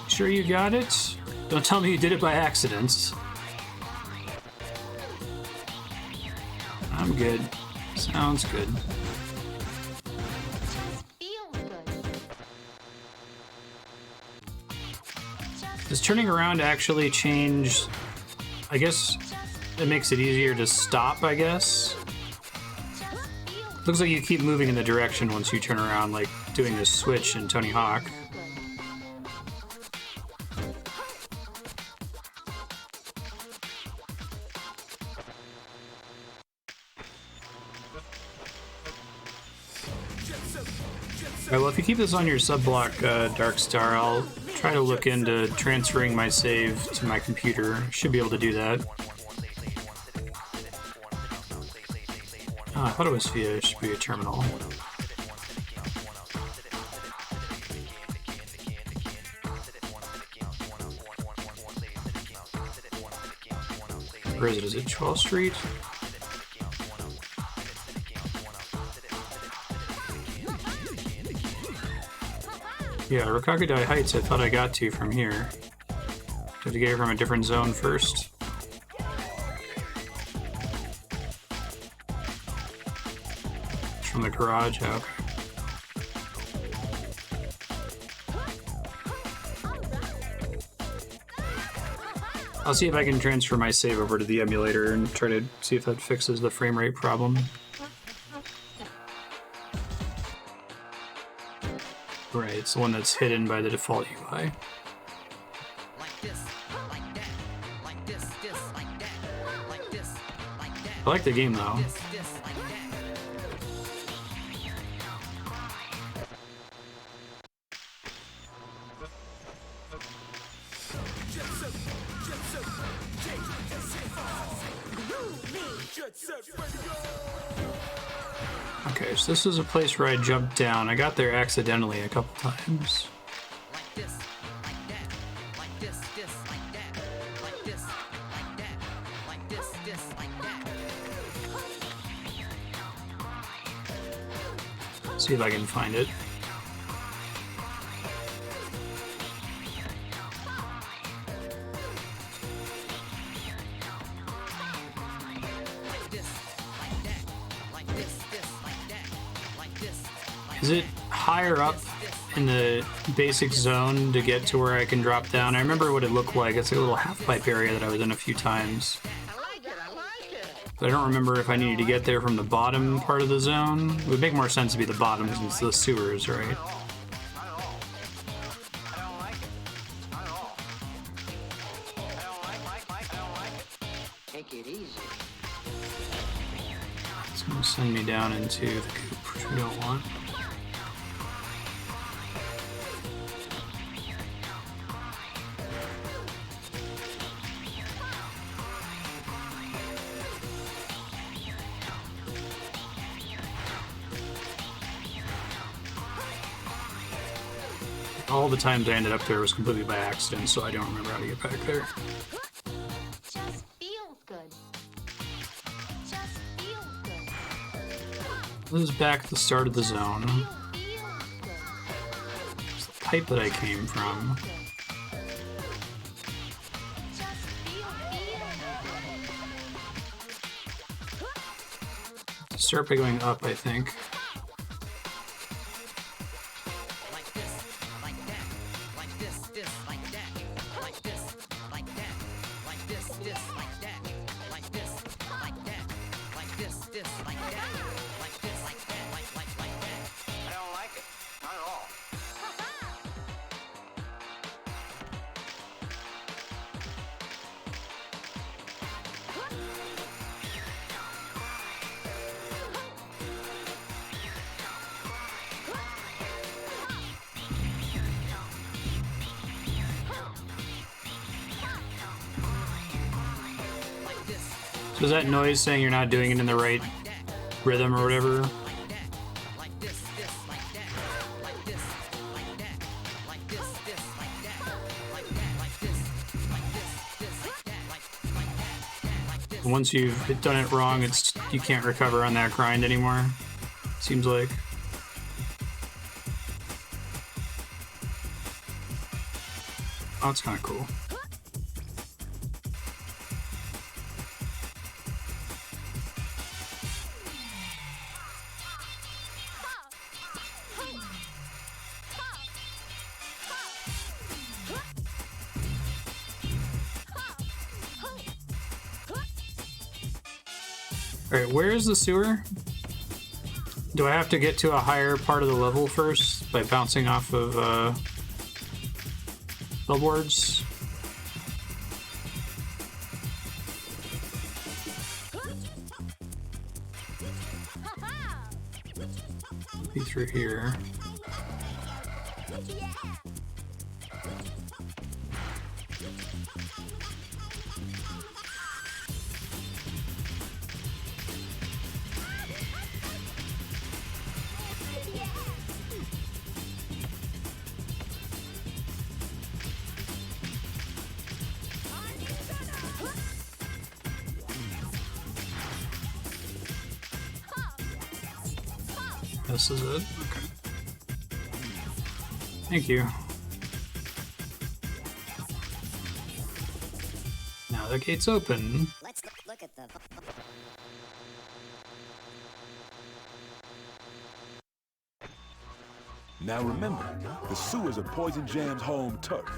Sure you got it? Don't tell me you did it by accident. I'm good. Sounds good. Does turning around actually change? I guess it makes it easier to stop, I guess. Looks like you keep moving in the direction once you turn around, like doing this switch in Tony Hawk. Alright, well if you keep this on your sub-block, Dark Star, I'll try to look into transferring my save to my computer. Should be able to do that. Oh, I thought it was via Shibuya terminal. Where is it? Is it 12th Street? Yeah, Rokkaku-Dai Heights I thought I got to from here. Have to get it from a different zone first. From the garage, okay. I'll see if I can transfer my save over to the emulator and try to see if that fixes the frame rate problem. Right, it's the one that's hidden by the default UI. I like the game though. Okay, so this is a place where I jumped down. I got there accidentally a couple times. Like this, like that, like this, like that, like this, like that, like this, like that. See if I can find it. Is it higher up in the basic zone to get to where I can drop down? I remember what it looked like. It's like a little half-pipe area that I was in a few times. But I don't remember if I needed to get there from the bottom part of the zone. It would make more sense to be the bottom since it's the sewers, right? Take it easy. It's going to send me down into the coop, which we don't want. All the times I ended up there was completely by accident, so I don't remember how to get back there. Just feels good. Just feels good. This is back at the start of the zone. Feels good. It's the pipe that I came from. Just feels Start by going up, I think. So is that noise saying you're not doing it in the right rhythm or whatever? Once you've done it wrong, you can't recover on that grind anymore, seems like. Oh, it's kind of cool. Alright, where is the sewer? Do I have to get to a higher part of the level first by bouncing off of billboards? Be through here. This is it? Okay. Thank you. Now the gate's open. Let's look at the... Now remember, the sewers are Poison Jam's home turf.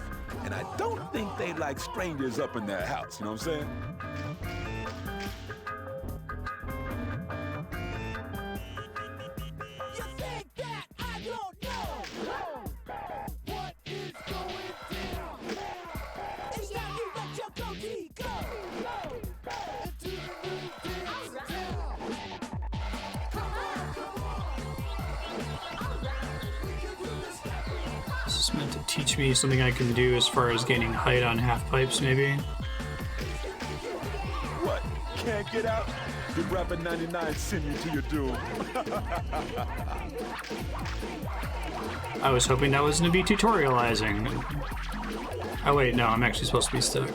And I don't think they like strangers up in their house, you know what I'm saying? Teach me something I can do as far as gaining height on half pipes, maybe. What? can't get out? Did Rapper 99 send you to your doom? I was hoping that was going to be tutorializing. Oh wait, no, I'm actually supposed to be stuck.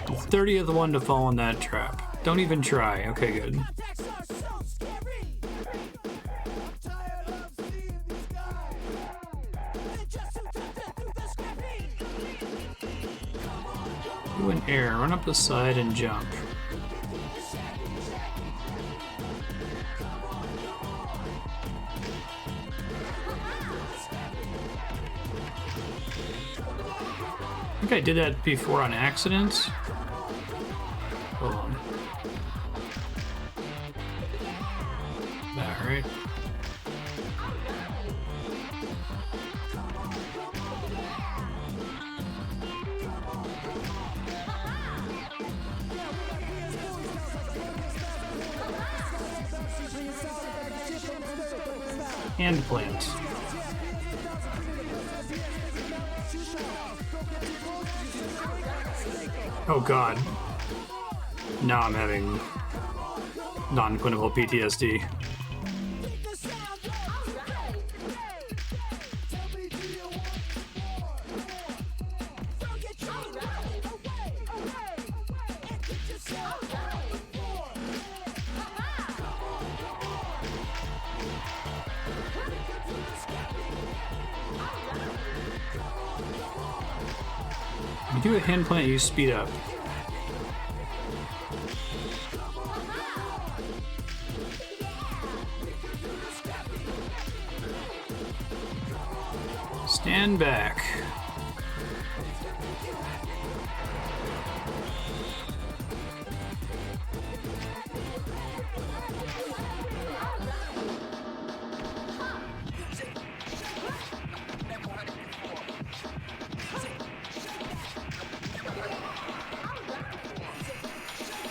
30th one to fall in that trap. Don't even try. Okay, good. Do an air, run up the side and jump. I think I did that before on accident. Hold on. Alright. Hand plant. Oh god. Now I'm having non-clinical PTSD. If you do a hand plant, you speed up. Stand back.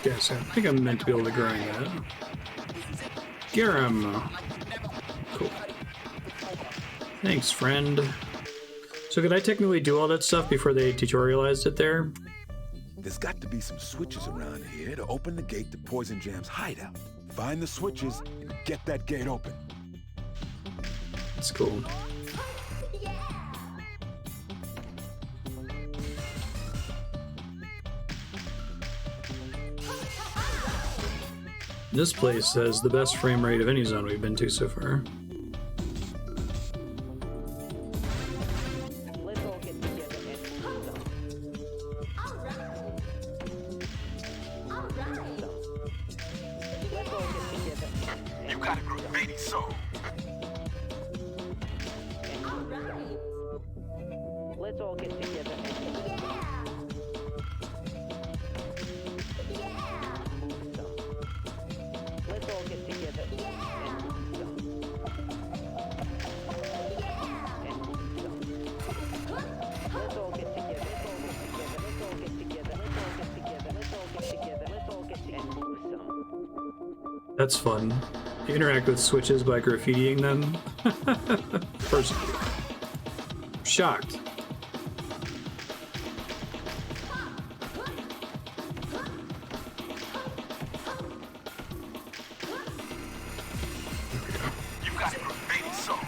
Yes, I think I'm meant to be able to grind that. Garum. Cool. Thanks, friend. So could I technically do all that stuff before they tutorialized it there? There's got to be some switches around here to open the gate to Poison Jam's hideout. Find the switches and get that gate open. That's cool. This place has the best frame rate of any zone we've been to so far. You got a graffiti soul. Let's all get together. Let's all get together. Let's all get together. Let's all get together. Let's all get together. Let's all get together. And move some. That's fun. You interact with switches by graffitiing them. First, shocked. You got a graffiti soul.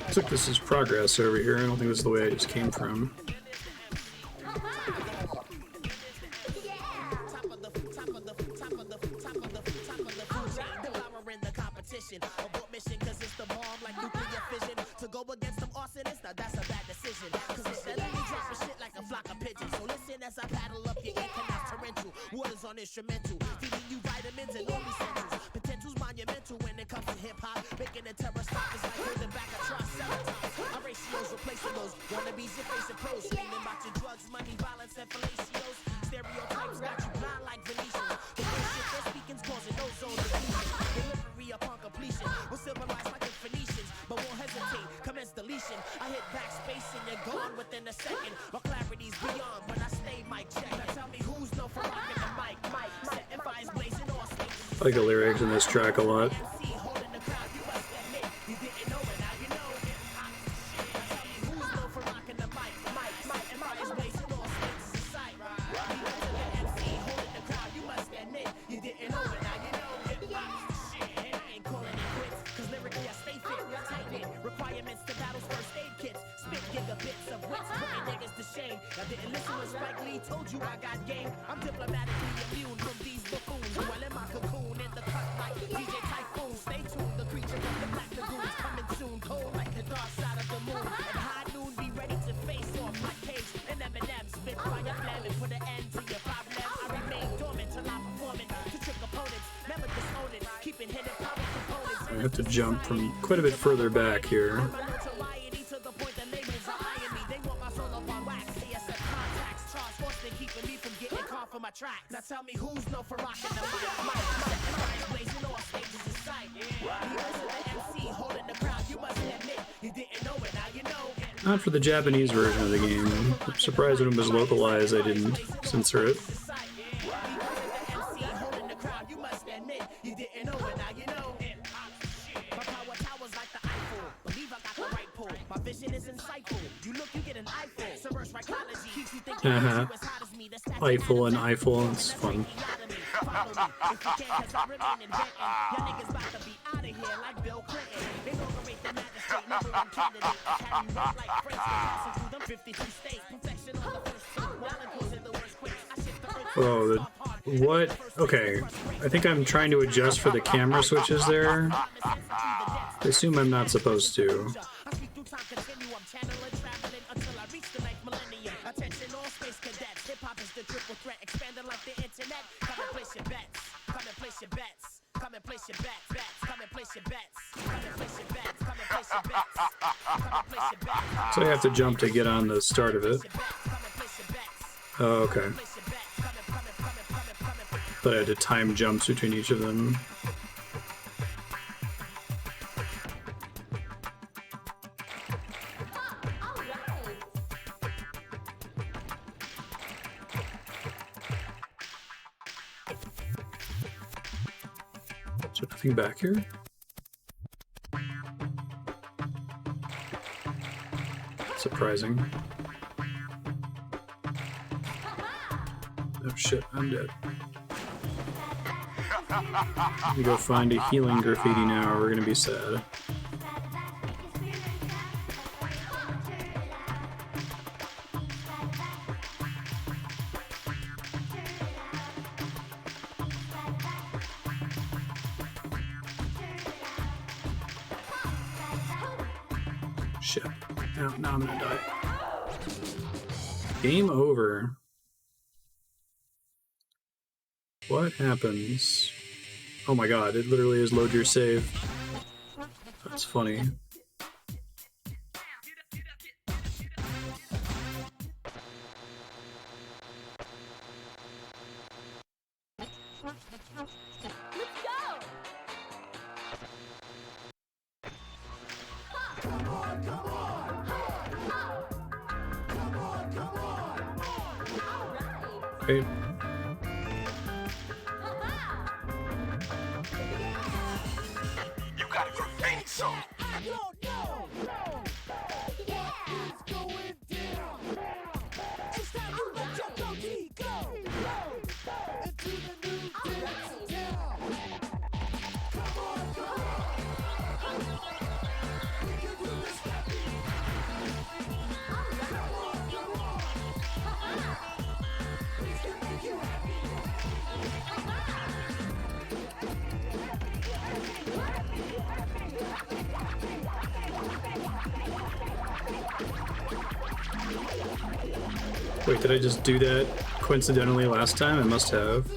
Looks like this is progress over here. I don't think this is the way I just came from. Instrumental, feeding you vitamins and all essentials. Potential's monumental when it comes to hip hop. Making a terror stop is like holding back a triceratops. Our ratios replacing those wannabes, you're facing pros. Screaming about your drugs, money, violence, and fellatios. Stereotypes got you blind like Venetians. The bullshit they're speaking's causing ozone depletion. Delivery upon completion. We're civilized like the Phoenicians, but won't hesitate. Commence deletion. I hit backspace and you're gone within a second. My clarity's beyond when I stay mic check. Now tell me who's known for rocking the mic. Setting fires blazing or I like the lyrics in this track a lot. I have to jump from quite a bit further back here. Now tell me who's known for rocking the mic, blazing all stages in sight. The MC holding the crowd, you must admit you didn't know it, now you know. Not for the Japanese version of the game. I'm surprised when it was localized I didn't censor it. Eiffel and Eiffel, it's fun. Oh, what? Okay, I think I'm trying to adjust for the camera switches there. I assume I'm not supposed to. So I have to jump to get on the start of it. Oh, okay. But I had to time jumps between each of them. Is there nothing back here? Surprising. Oh shit, I'm dead. Let me go find a healing graffiti now, or we're gonna be sad. Shit. Now I'm gonna die. Game over. What happens? Oh my god, it literally is load your save. That's funny. Right. You got a graffiti song. Wait, did I just do that coincidentally last time? I must have.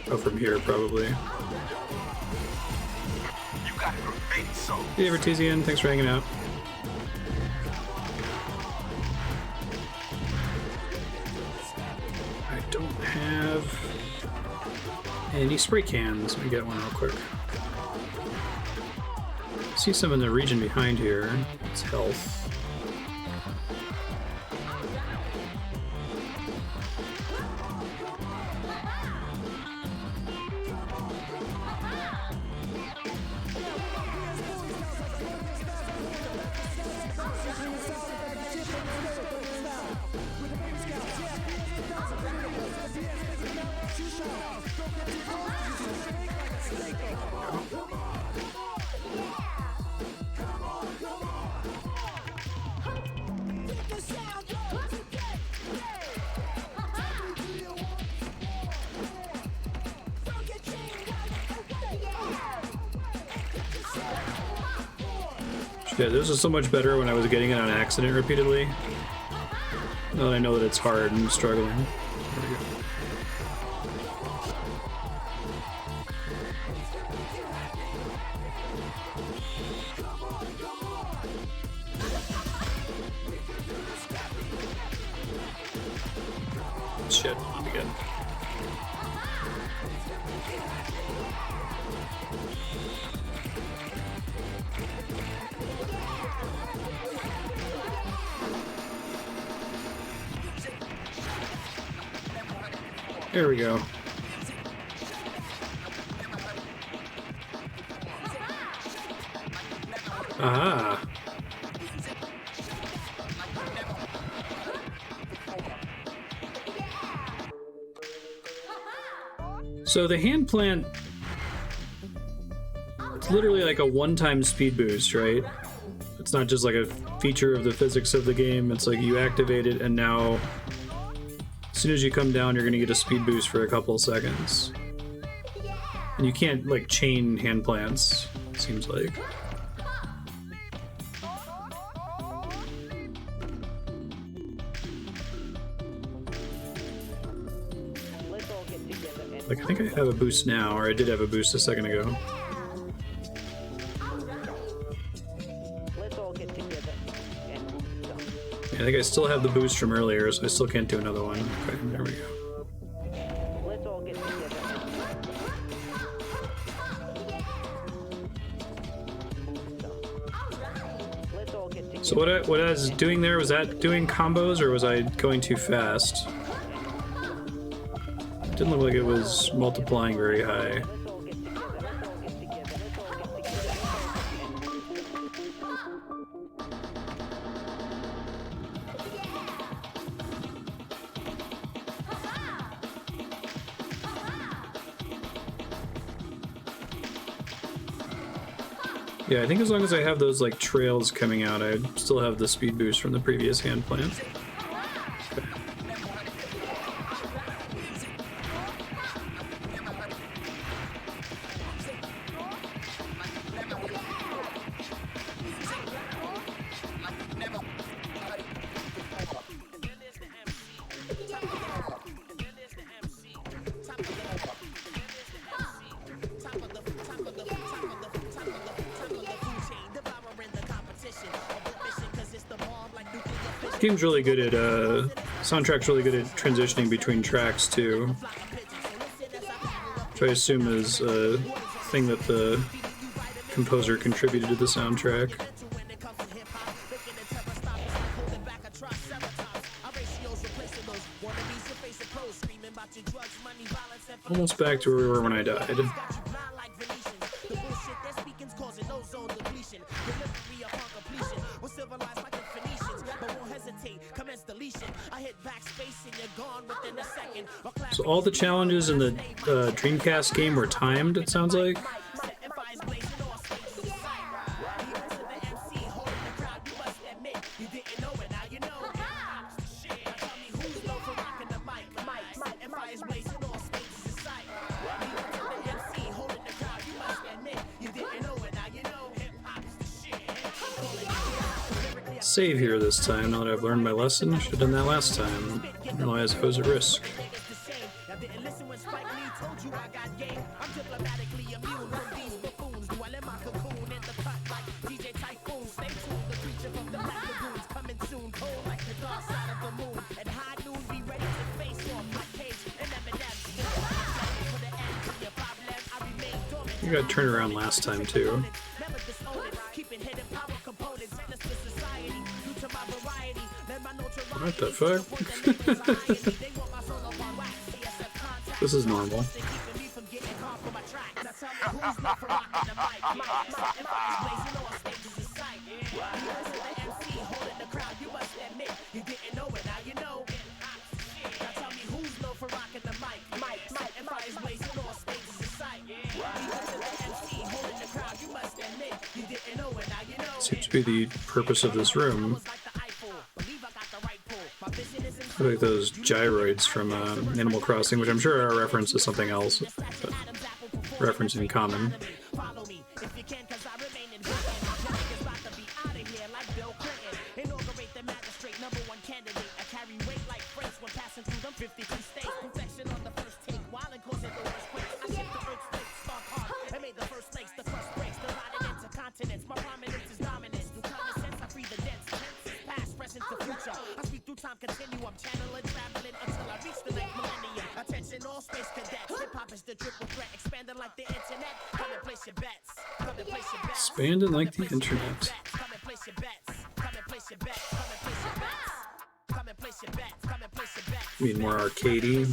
Oh, from here, probably. Hey, Vertisian, thanks for hanging out. I don't have any spray cans. Let me get one real quick. See some in the region behind here. It's health. Yeah, this is so much better when I was getting it on accident repeatedly. Now that I know that it's hard and struggling. There we go. Shit, not again. There we go. Aha. So the hand plant, it's literally like a one-time speed boost, right? It's not just like a feature of the physics of the game. It's like you activate it and now as soon as you come down, you're going to get a speed boost for a couple seconds. And you can't, like, chain hand plants, it seems like. Like, I think I have a boost now, or I did have a boost a second ago. I think I still have the boost from earlier, so I still can't do another one. Okay, there we go. So what I was doing there, was that doing combos, or was I going too fast? It didn't look like it was multiplying very high. Yeah, I think as long as I have those like trails coming out, I still have the speed boost from the previous hand plant. Okay. Game's really good at soundtrack's really good at transitioning between tracks too, which I assume is a thing that the composer contributed to the soundtrack. Almost back to where we were when I died. So all the challenges in the Dreamcast game were timed, it sounds like. Save here this time, now that I've learned my lesson. I should have done that last time. Didn't realize I was at risk. You got turned around last time too. What the fuck? This is normal. Seems to be the purpose of this room. I like those gyroids from Animal Crossing, which I'm sure are a reference to something else, but reference in common. Expanding like the internet. I mean, more arcadey.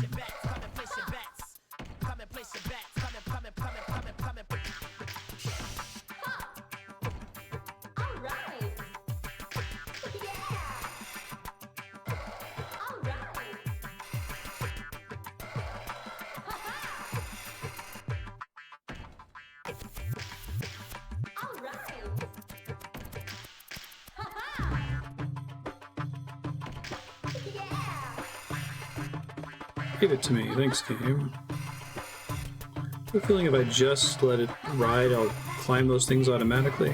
Give it to me, thanks game. I have a feeling if I just let it ride, I'll climb those things automatically.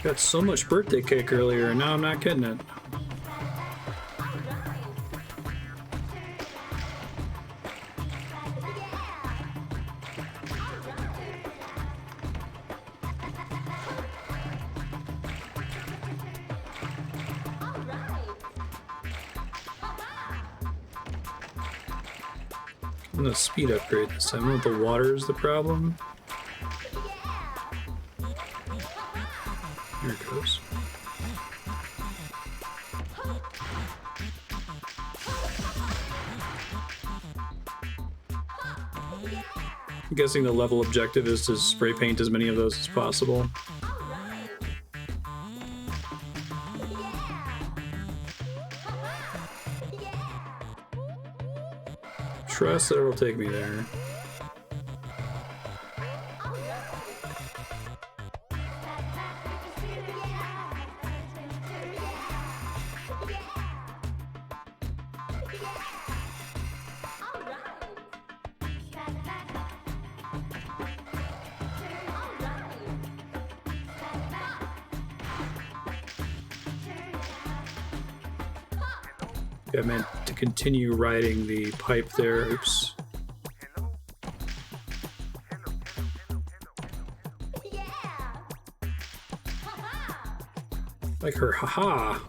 Got so much birthday cake earlier, and now I'm not getting it. I'm gonna speed upgrade this time. I don't know if the water is the problem. Here it goes. I'm guessing the level objective is to spray paint as many of those as possible. Trust that it'll take me there. I meant to continue riding the pipe there. Oops. Like her haha.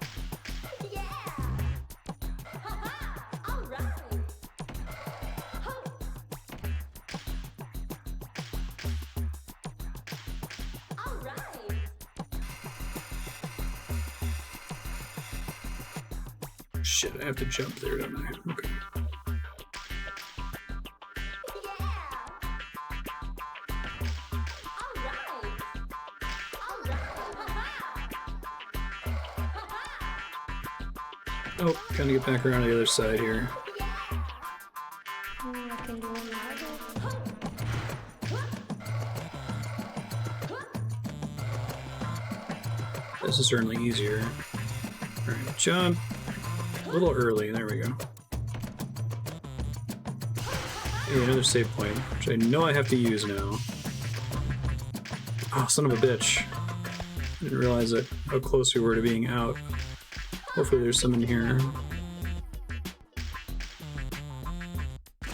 Shit, I have to jump there, don't I? Okay. Oh, gotta get back around to the other side here. This is certainly easier. Alright, jump. A little early, there we go. Hey, another save point, which I know I have to use now. Oh, son of a bitch. I didn't realize that how close we were to being out. Hopefully there's some in here.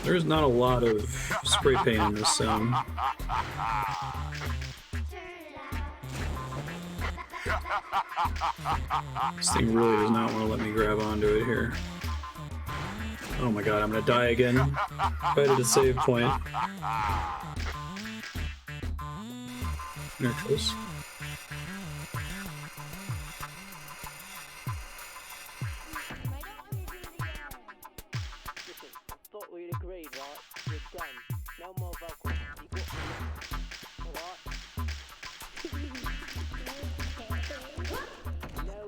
There's not a lot of spray paint in this zone. This thing really does not want to let me grab onto it here. Oh my god, I'm gonna die again. Right at a save point. Neutrals. Thought we'd agreed, right? You're done. No more vocals. You got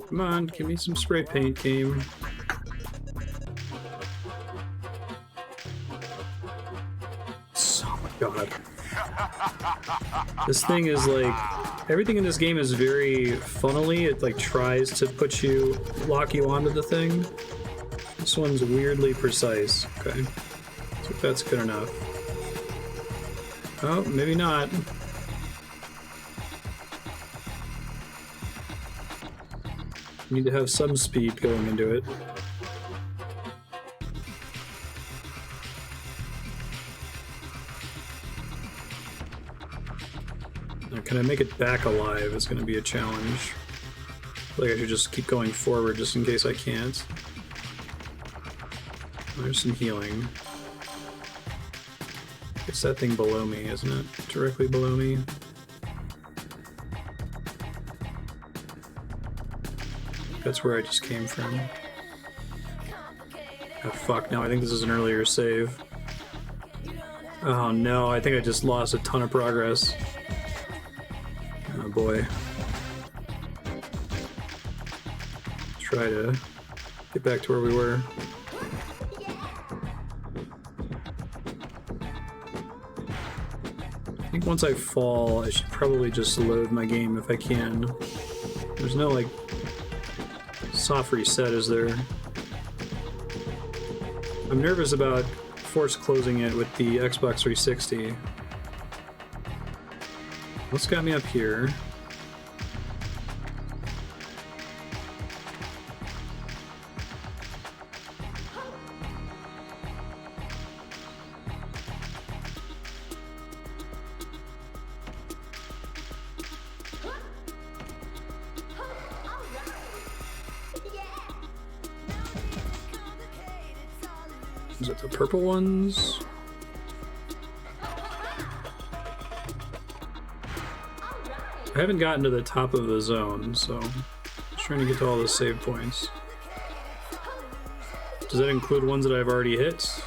Come on, give me some spray paint, game. Oh my god. This thing is like... Everything in this game is very funnily. It like tries to lock you onto the thing. This one's weirdly precise. Okay. So that's good enough. Oh, maybe not. Need to have some speed going into it. Now, can I make it back alive is going to be a challenge. I feel like I should just keep going forward just in case I can't. There's some healing. It's that thing below me, isn't it? Directly below me. That's where I just came from. Oh fuck, no, I think this is an earlier save. Oh no, I think I just lost a ton of progress. Oh boy. Try to get back to where we were. I think once I fall, I should probably just load my game if I can. There's no like soft reset, is there? I'm nervous about force closing it with the Xbox 360. What's got me up here? Is it the purple ones? I haven't gotten to the top of the zone, so I'm just trying to get to all the save points. Does that include ones that I've already hit?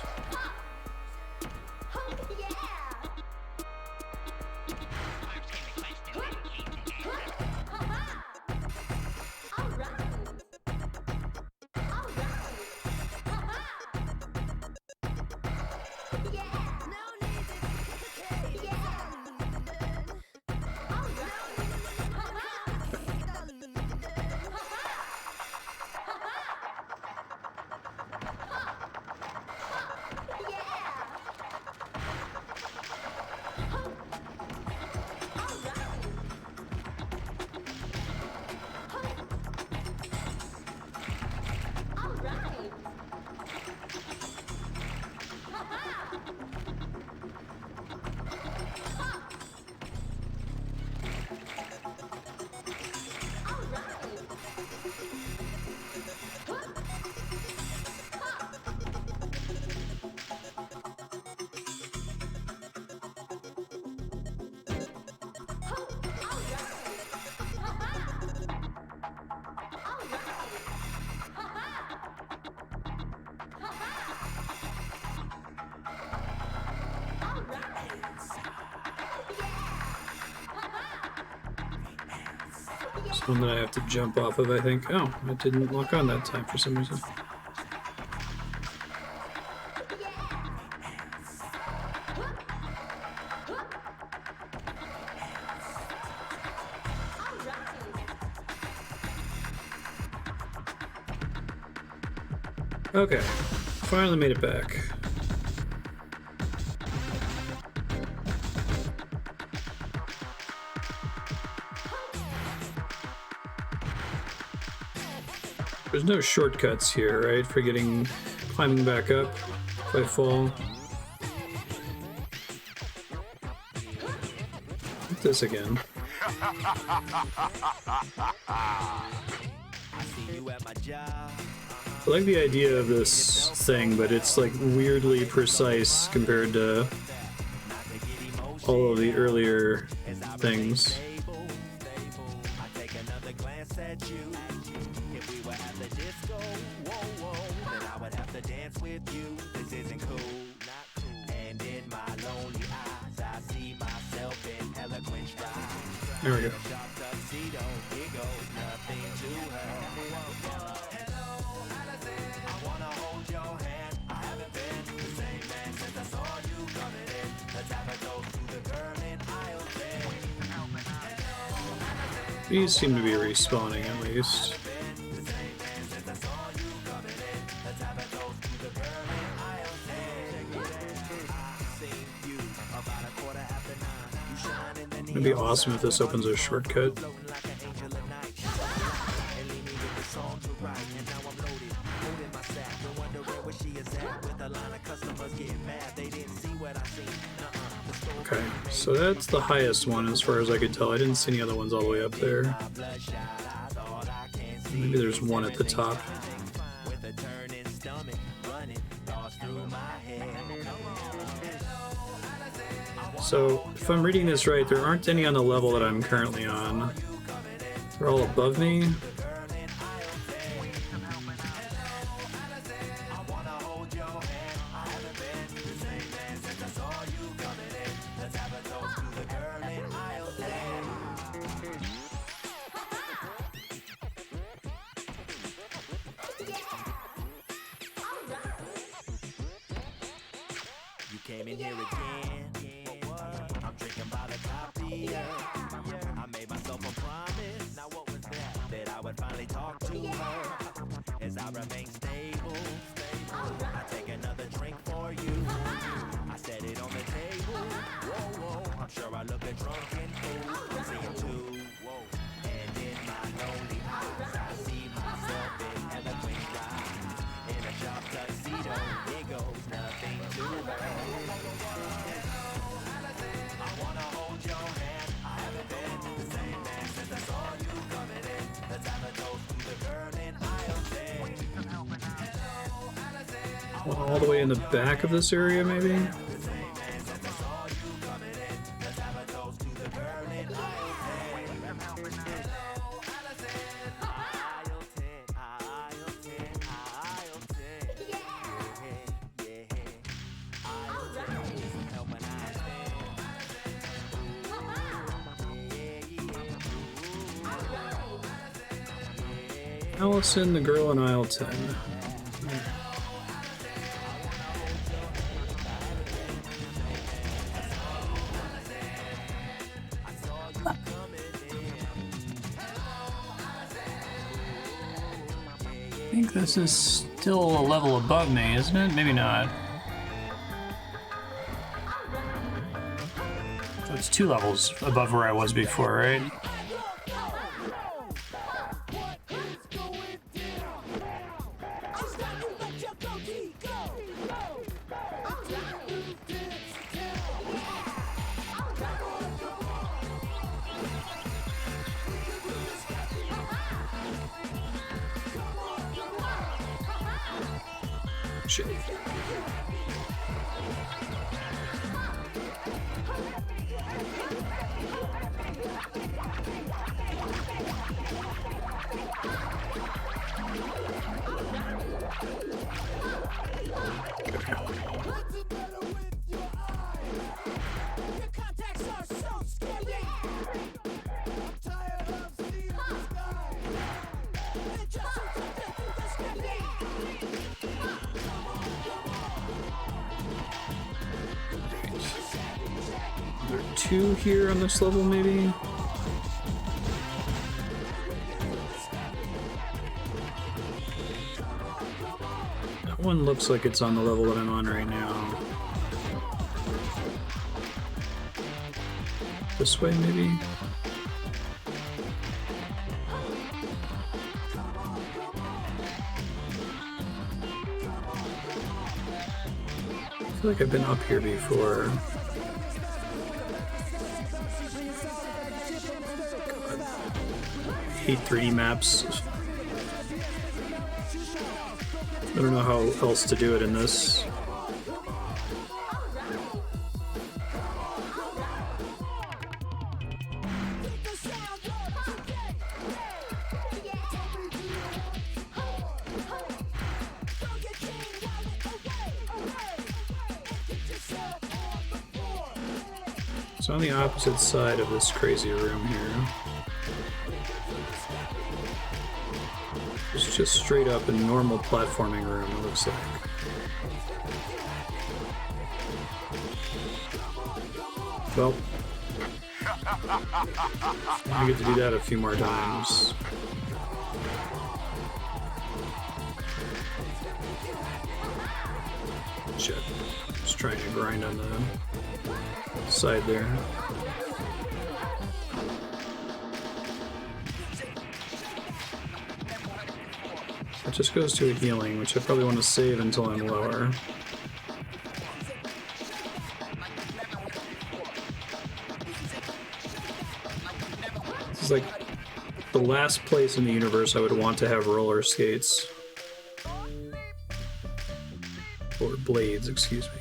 It's one that I have to jump off of, I think. Oh, it didn't lock on that time for some reason. Okay, finally made it back. There's no shortcuts here, right? For climbing back up if I fall. Hit this again. I see you at my job. I like the idea of this thing, but it's like weirdly precise compared to all of the earlier things. There we go. These seem to be respawning at least. It'd be awesome if this opens a shortcut. Okay, so that's the highest one as far as I could tell. I didn't see any other ones all the way up there. Maybe there's one at the top. So, if I'm reading this right, there aren't any on the level that I'm currently on. They're all above me. Came in here again. I'm drinking by the copy. I made myself a promise. Now what was that? That I would finally talk to her as I remain stable. I take another drink for you. I set it on the table. Whoa, whoa. I'm sure I look a drunken fool. See you too. Whoa. And in my lonely eyes, I see myself in eloquent lies. In a sharp tuxedo, it goes nothing to her. All the way in the back of this area, maybe? Allison, the girl in aisle 10. I think this is still a level above me, isn't it? Maybe not. So it's 2 levels above where I was before, right? Shit. There are 2 here on this level, maybe? That one looks like it's on the level that I'm on right now. This way, maybe? I feel like I've been up here before. I hate 3D maps. I don't know how else to do it in this. So on the opposite side of this crazy room here, it's just straight up a normal platforming room, it looks like. Well, I get to do that a few more times. Shit. Just trying to grind on the side there. It just goes to a healing, which I probably want to save until I'm lower. This is like the last place in the universe I would want to have roller skates. Or blades, excuse me.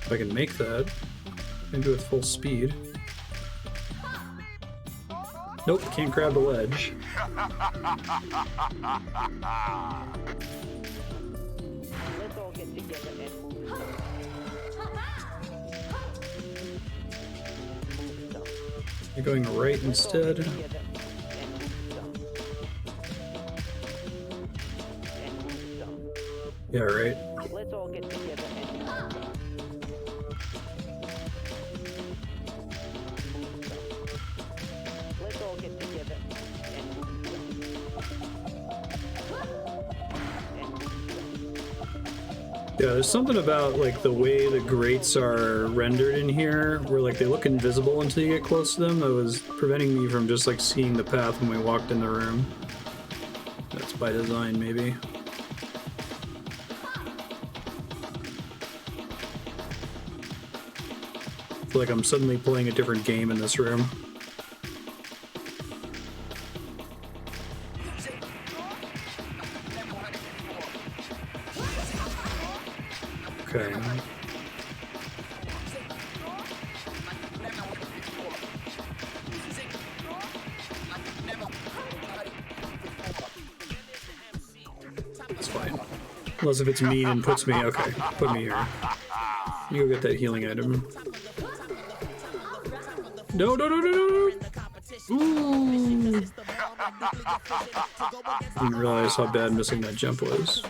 If I can make that, maybe with full speed. Nope, can't grab the ledge. Let's all get together and move some. You're going right instead. Yeah, right. Let's all get together and let's all get together Yeah, there's something about like the way the grates are rendered in here, where like they look invisible until you get close to them. That was preventing me from just like seeing the path when we walked in the room. That's by design, maybe. I feel like I'm suddenly playing a different game in this room. Okay. It's fine. Unless if it's mean and puts me, okay, put me here. You go get that healing item. No, no, no, no, no! Ooh! Didn't realize how bad missing that jump was.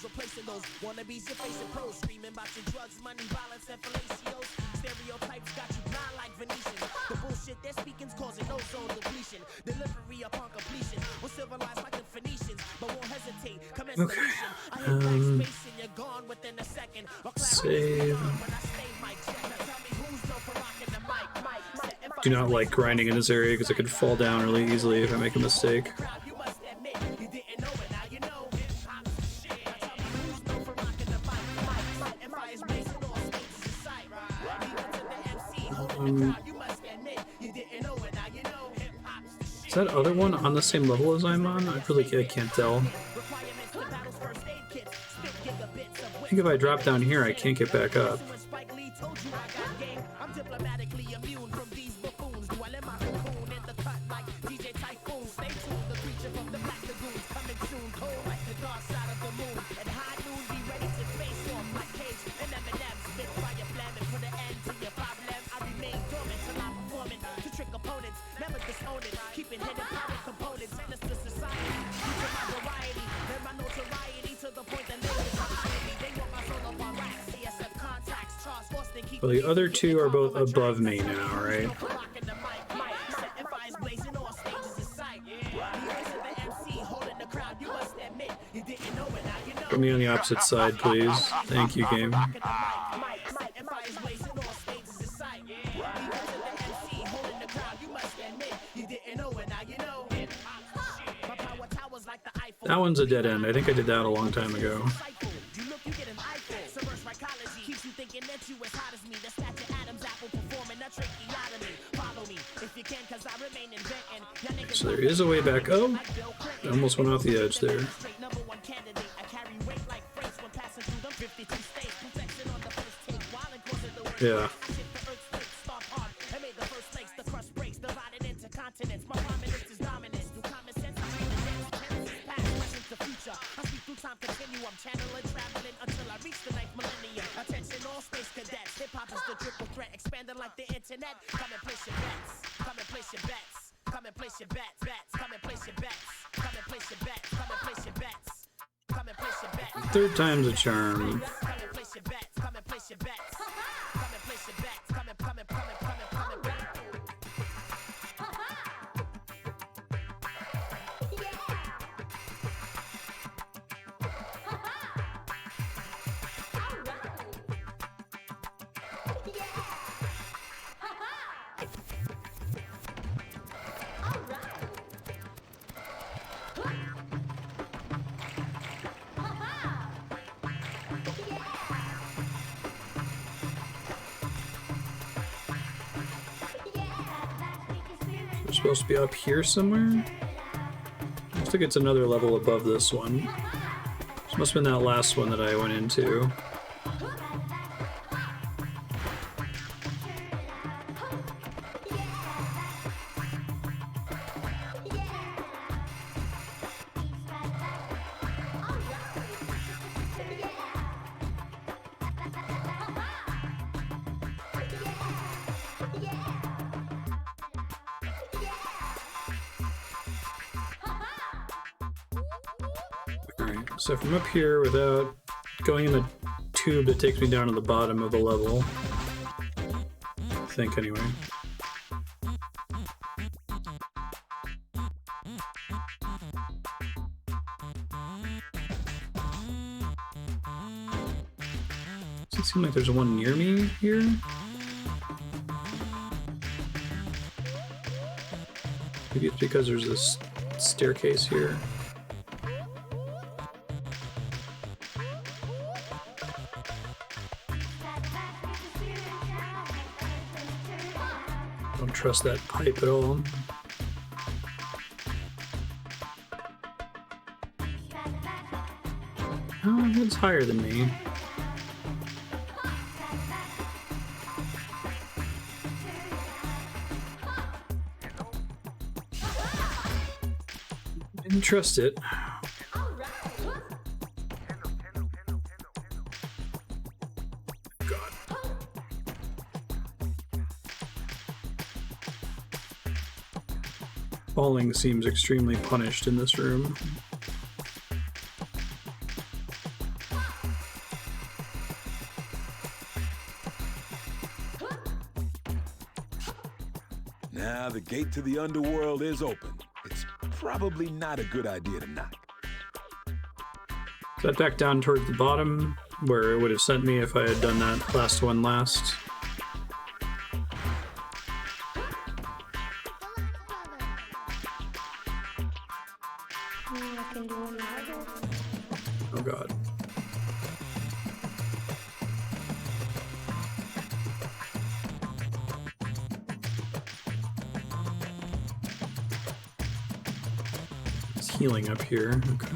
Replacing those wannabes, you're facing pros, screaming about your drugs, money, violence, and fellatios. Stereotypes got you blind like Venetians. The bullshit they're speaking's causing ozone depletion. Delivery upon completion. We're civilized like the Phoenicians, but won't hesitate. Commence deletion. I hit blank space and you're gone within a second. Save. Do not like grinding in this area because I could fall down really easily if I make a mistake. Is that other one on the same level as I'm on? I can't tell. I think if I drop down here, I can't get back up. Well, the other two are both above me now, right? Put me on the opposite side, please. Thank you, game. That one's a dead end. I think I did that a long time ago. So there is a way back. Oh, I almost went off the edge there. Yeah. Third time's a charm. Supposed to be up here somewhere? Looks like it's another level above this one. This must have been that last one that I went into. So from up here, without going in the tube that takes me down to the bottom of the level, I think anyway. Does it seem like there's one near me here? Maybe it's because there's this staircase here. Trust that pipe at all. Oh, it's higher than me. Didn't trust it. Falling seems extremely punished in this room. Now the gate to the underworld is open. It's probably not a good idea to knock. Is that back down towards the bottom, where it would have sent me if I had done that last one last? Oh god. It's healing up here. Okay.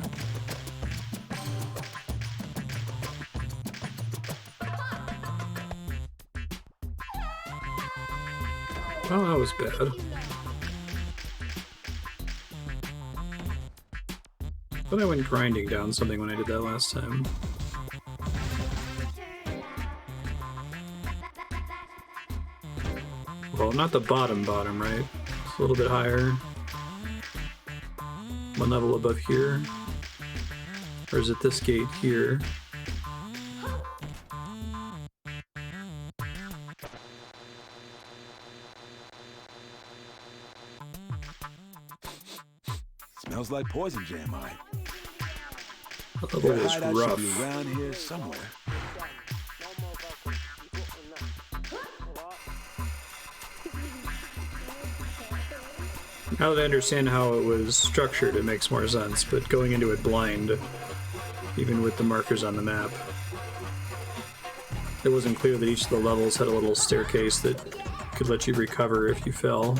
Oh, that was bad. I thought I went grinding down something when I did that last time. Well, not the bottom, right? It's a little bit higher. One level above here. Or is it this gate here? Smells like poison jam, all right. That level was rough. Should be around here somewhere. Now that I understand how it was structured, it makes more sense, but going into it blind, even with the markers on the map, it wasn't clear that each of the levels had a little staircase that could let you recover if you fell.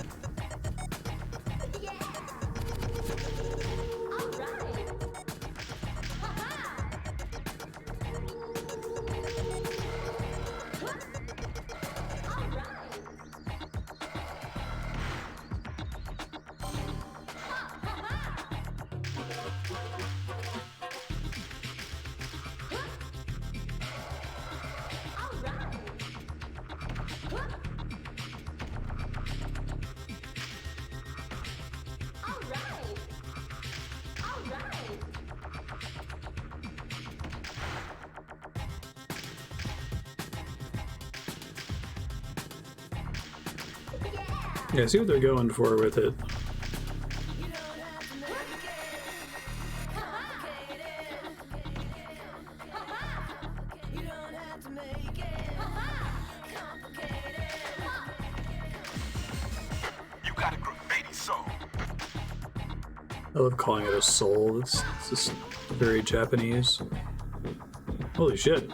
Yeah, see what they're going for with it. You got a graffiti soul. I love calling it a soul. It's just very Japanese. Holy shit.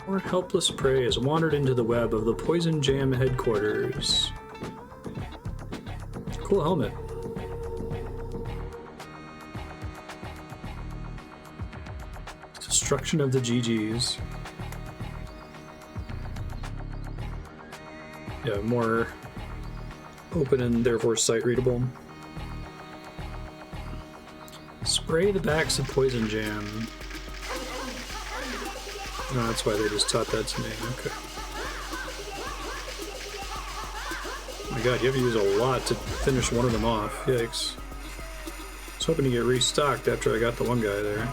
More helpless prey has wandered into the web of the Poison Jam headquarters. Cool helmet. Destruction of the GGs. Yeah, more open and therefore sight readable. Spray the backs of Poison Jam. Oh, that's why they just taught that to me. Okay. Oh my god, you have to use a lot to finish one of them off. Yikes. I was hoping to get restocked after I got the one guy there.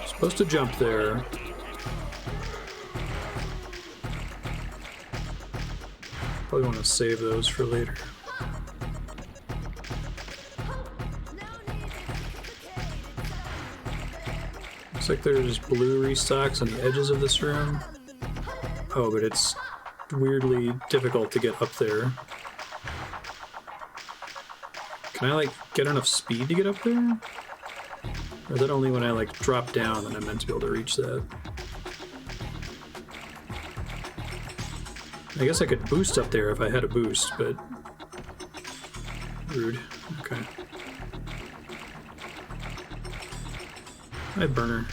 Supposed to jump there. Probably want to save those for later. Looks like there's blue restocks on the edges of this room. Oh, but it's weirdly difficult to get up there. Can I, like, get enough speed to get up there? Or is that only when I, like, drop down that I'm meant to be able to reach that? I guess I could boost up there if I had a boost, but... rude. Okay. Hi, burner.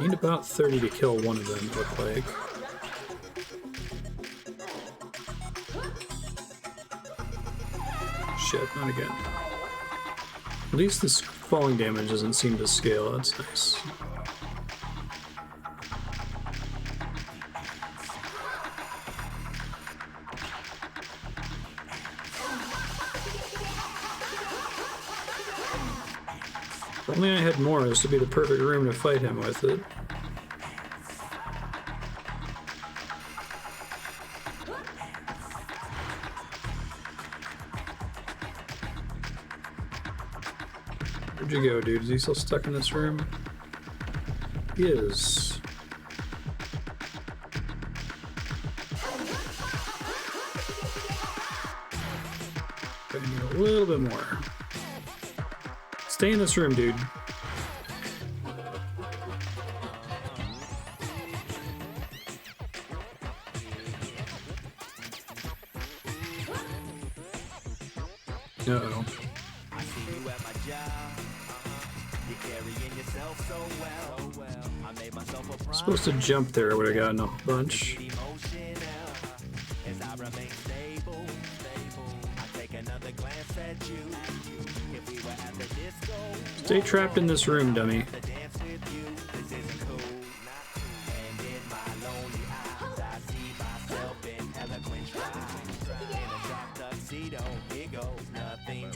Need about 30 to kill one of them, look like. Shit, not again. At least this falling damage doesn't seem to scale, that's nice. If only I had more, this would be the perfect room to fight him with it. Where'd you go, dude? Is he still stuck in this room? He is. I need a little bit more. Stay in this room, dude. Uh-oh. Supposed to jump there, I would have gotten a bunch. Stay trapped in this room, dummy.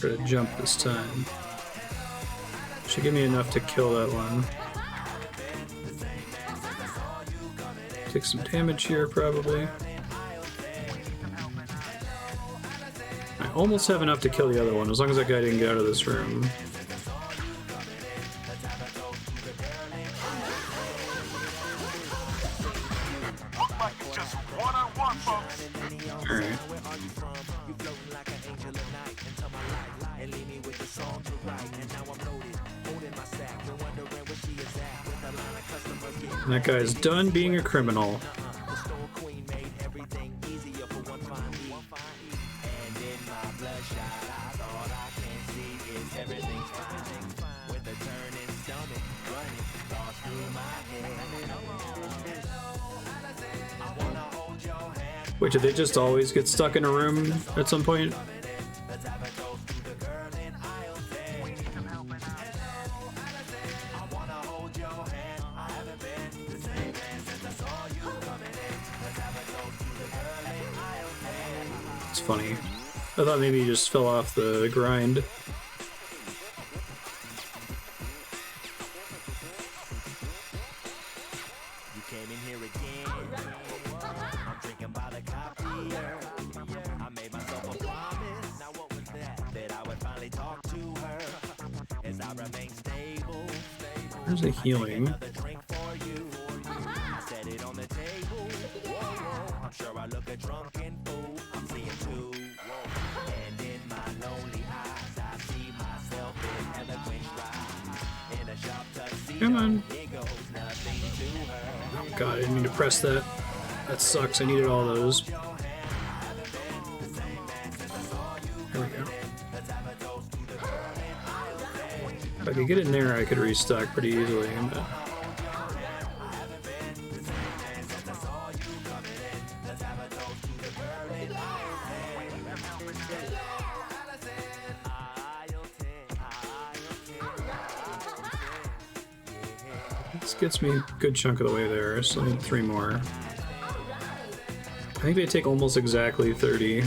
Try to jump this time. Should give me enough to kill that one. Take some damage here, probably. I almost have enough to kill the other one, as long as that guy didn't get out of this room. Alright. And that guy's done being a criminal. Wait, did they just always get stuck in a room at some point? It's funny. I thought maybe he just fell off the grind. There's a healing. Come on. Oh god, I didn't mean to press that. That sucks, I needed all those. There we go. If I could get in there, I could restock pretty easily. But... this gets me a good chunk of the way there, so I need 3 more. I think they take almost exactly 30.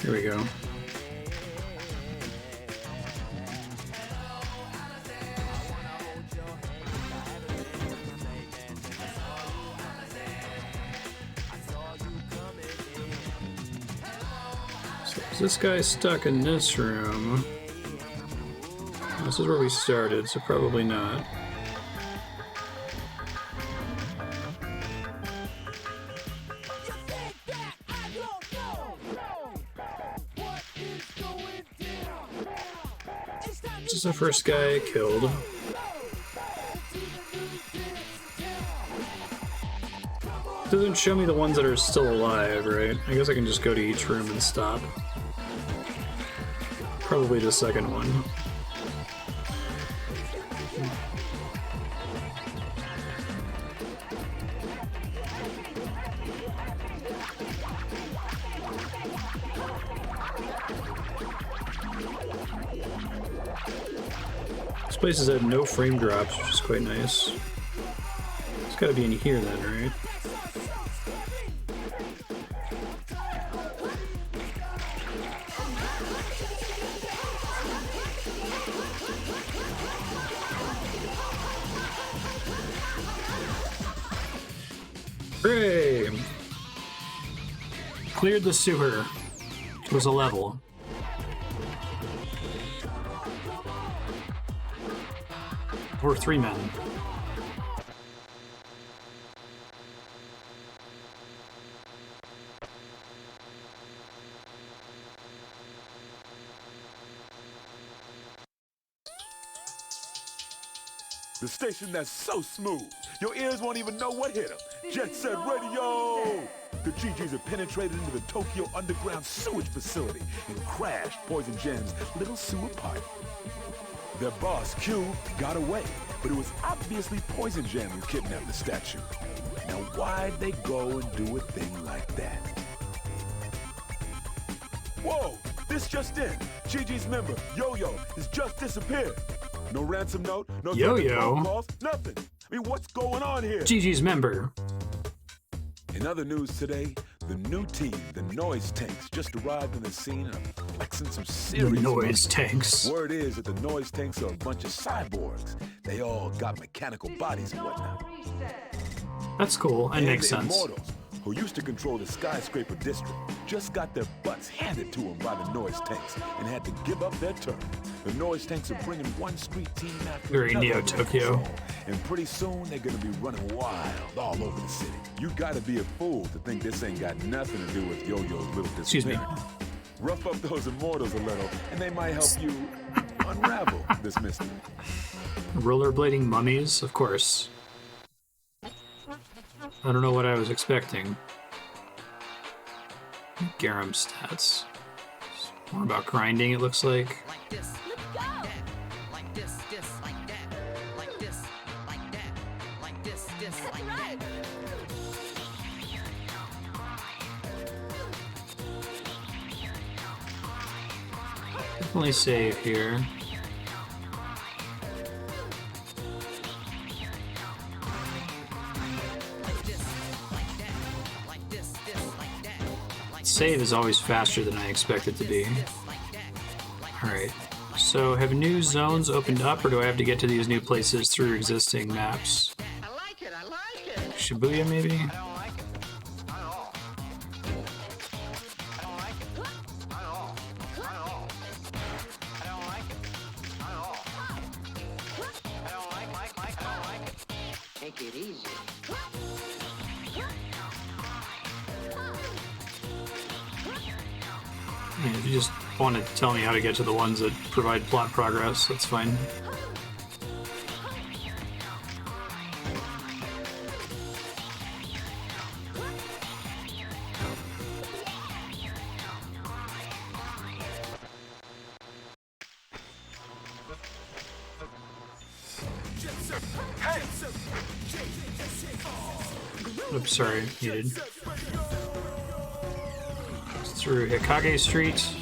Here we go. So is this guy stuck in this room? This is where we started, so probably not. This is the first guy killed. Doesn't show me the ones that are still alive, right? I guess I can just go to each room and stop. Probably the second one. This place has had no frame drops, which is quite nice. It's gotta be in here then, right? Hooray! Cleared the sewer. It was a level. We're 3 men. The station that's so smooth, your ears won't even know what hit them. Jet Set Radio! The GGs have penetrated into the Tokyo Underground Sewage Facility and crashed Poison Jam's little sewer party. Their boss, Q, got away, but it was obviously Poison Jam who kidnapped the statue. Now why'd they go and do a thing like that? Whoa! This just in! GG's member, Yo-Yo, has just disappeared. No ransom note, no phone calls, nothing. I mean, what's going on here? GG's member. In other news today, The new team, the Noise Tanks, just arrived on the scene and are flexing some serious The Noise muscle. Tanks. Word is that the Noise Tanks are a bunch of cyborgs. They all got mechanical bodies and whatnot. That's cool. That And makes the sense. Immortals, who used to control the skyscraper district, just got their butts handed to them by the Noise Tanks and had to give up their turn. The Noise Tanks are bringing one street team after Very another Neo under Tokyo. control. And pretty soon they're gonna be running wild all over the city. You gotta be a fool to think this ain't got nothing to do with Yo-Yo's little disappearance. Excuse me. Rough up those Immortals a little, and they might help you unravel this mystery. Rollerblading mummies, of course. I don't know what I was expecting. Garum stats. It's more about grinding, it looks like. Like this, like this, like that, like this, like that, like this, like that. Definitely save here. Save is always faster than I expect it to be. Alright, so have new zones opened up, or do I have to get to these new places through existing maps? I like it, I like it. Shibuya, maybe? I don't like it. Not at all. I don't like it. Not at all. Not at all. I don't like it. Not at all. I don't like, I don't like it. Take it easy. I mean, if you just want to tell me how to get to the ones that provide plot progress, that's fine. Oops, sorry, muted. Through Hikage Street.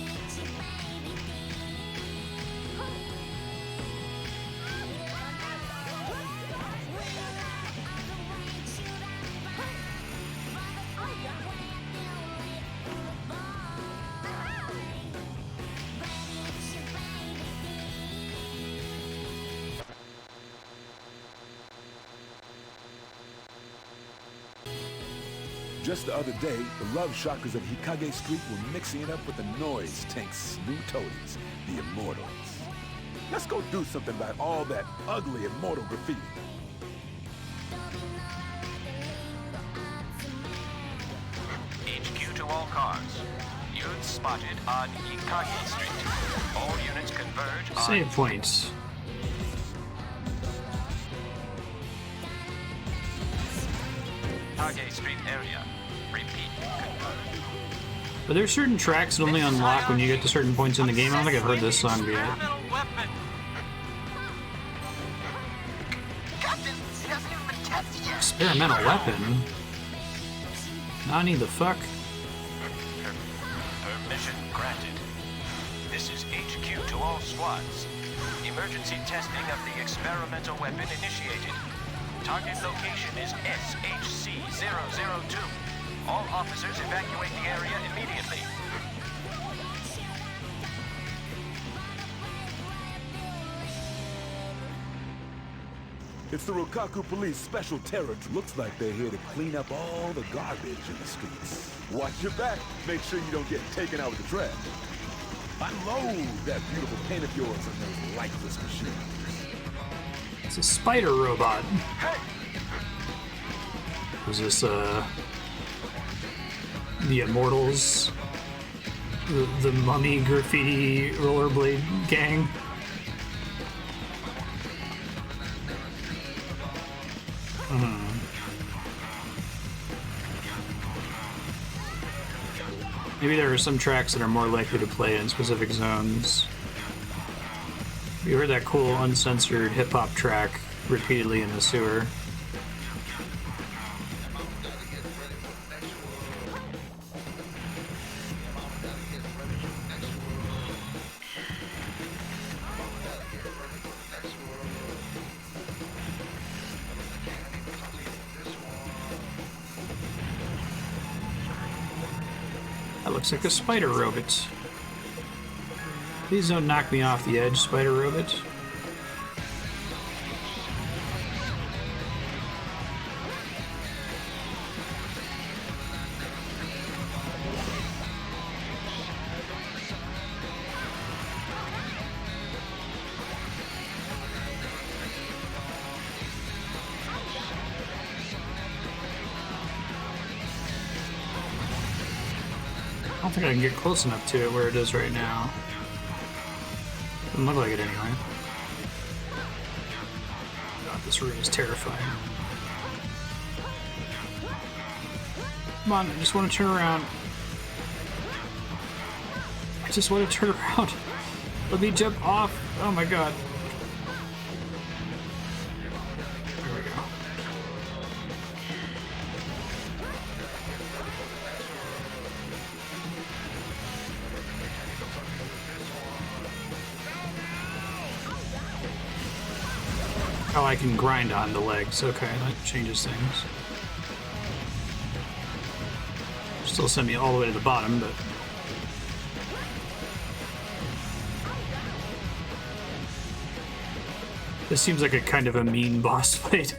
Just the other day, the love shockers of Hikage Street were mixing it up with the Noise Tanks' new toadies, the Immortals. Let's go do something about all that ugly Immortal graffiti. HQ to all cars. Youths spotted on Hikage Street. All units converge on... Save points. Hikage Street area. Repeat, converge. Are there certain tracks that only unlock when you get to certain points in the game? I don't think I've heard this song yet. Experimental weapon. Captain, it hasn't even been tested yet. Experimental weapon? Nani the fuck? Permission granted. This is HQ to all squads. Emergency testing of the experimental weapon initiated. Target location is SHC-002. All officers evacuate the area immediately. It's the Rokkaku Police Special Terror. Looks like they're here to clean up all the garbage in the streets. Watch your back. Make sure you don't get taken out with the trash. Unload that beautiful paint of yours on those lifeless machines. It's a spider robot. Was this, the Immortals? The mummy graffiti rollerblade gang? Maybe there are some tracks that are more likely to play in specific zones. We heard that cool uncensored hip-hop track repeatedly in the sewer. That looks like a spider robot. Please don't knock me off the edge, spider robot. I don't think I can get close enough to it where it is right now. Doesn't look like it anyway. God, this room is terrifying. Come on, I just want to turn around. I just want to turn around. Let me jump off. Oh my god. There we go. Oh, I can grind on the legs. Okay, that changes things. Still send me all the way to the bottom, but... This seems like a kind of a mean boss fight.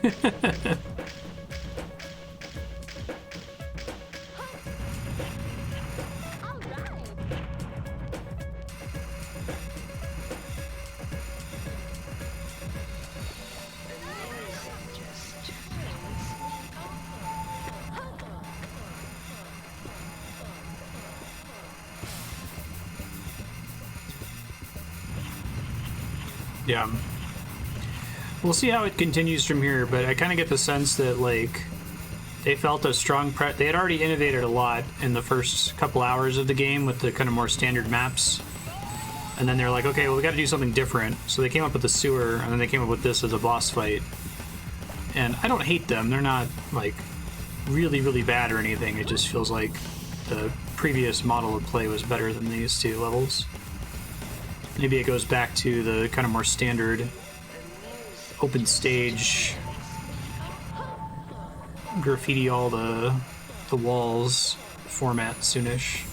Yeah. We'll see how it continues from here, but I kind of get the sense that, like, they felt a strong they had already innovated a lot in the first couple hours of the game with the kind of more standard maps. And then they're like, okay, well, we got to do something different. So they came up with the sewer, and then they came up with this as a boss fight. And I don't hate them. They're not, like, really, really bad or anything. It just feels like the previous model of play was better than these two levels. Maybe it goes back to the kind of more standard open stage, graffiti all the walls format soonish.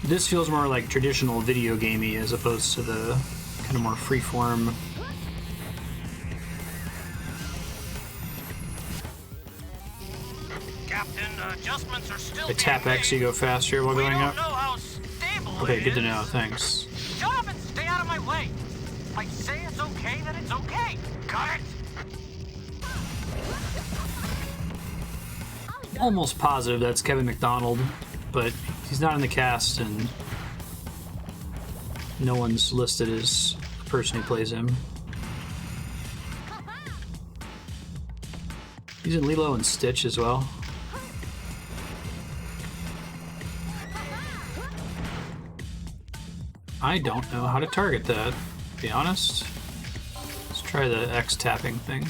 This feels more like traditional video gamey as opposed to the kind of more freeform. Captain, adjustments are still. I tap X, you go faster while going up. Okay, good to know. Thanks. Shut up and stay out of my way. If I say it's okay, then it's okay. Got it? Almost positive that's Kevin McDonald, but he's not in the cast and no one's listed as the person who plays him. He's in Lilo and Stitch as well. I don't know how to target that, to be honest. Let's try the X tapping thing.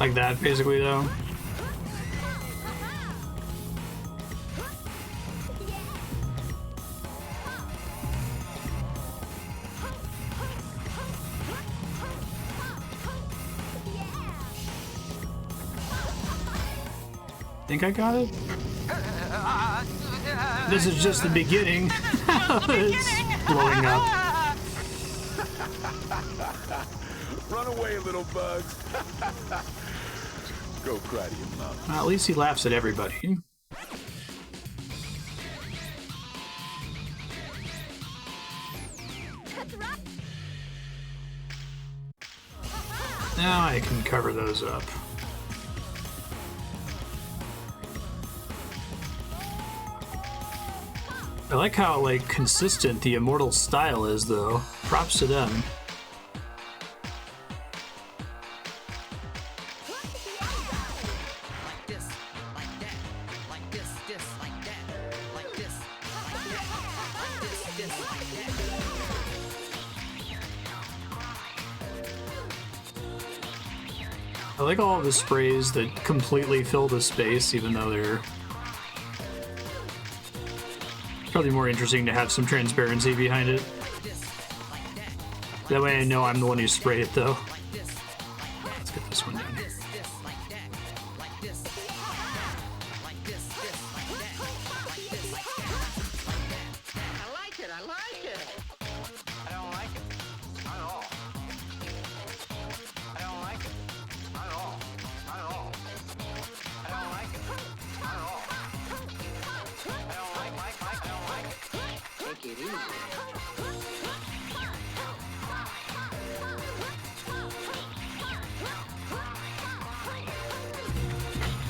Like that, basically, though. Think I got it? This is just the beginning. It's blowing up. Run away, little bugs. Go cry to your mom. Well, at least he laughs at everybody. Now I can cover those up. I like how like consistent the Immortal style is, though. Props to them. I like all of the sprays that completely fill the space, even though they're probably more interesting to have some transparency behind it. That way I know I'm the one who sprayed it, though. Let's get this one down.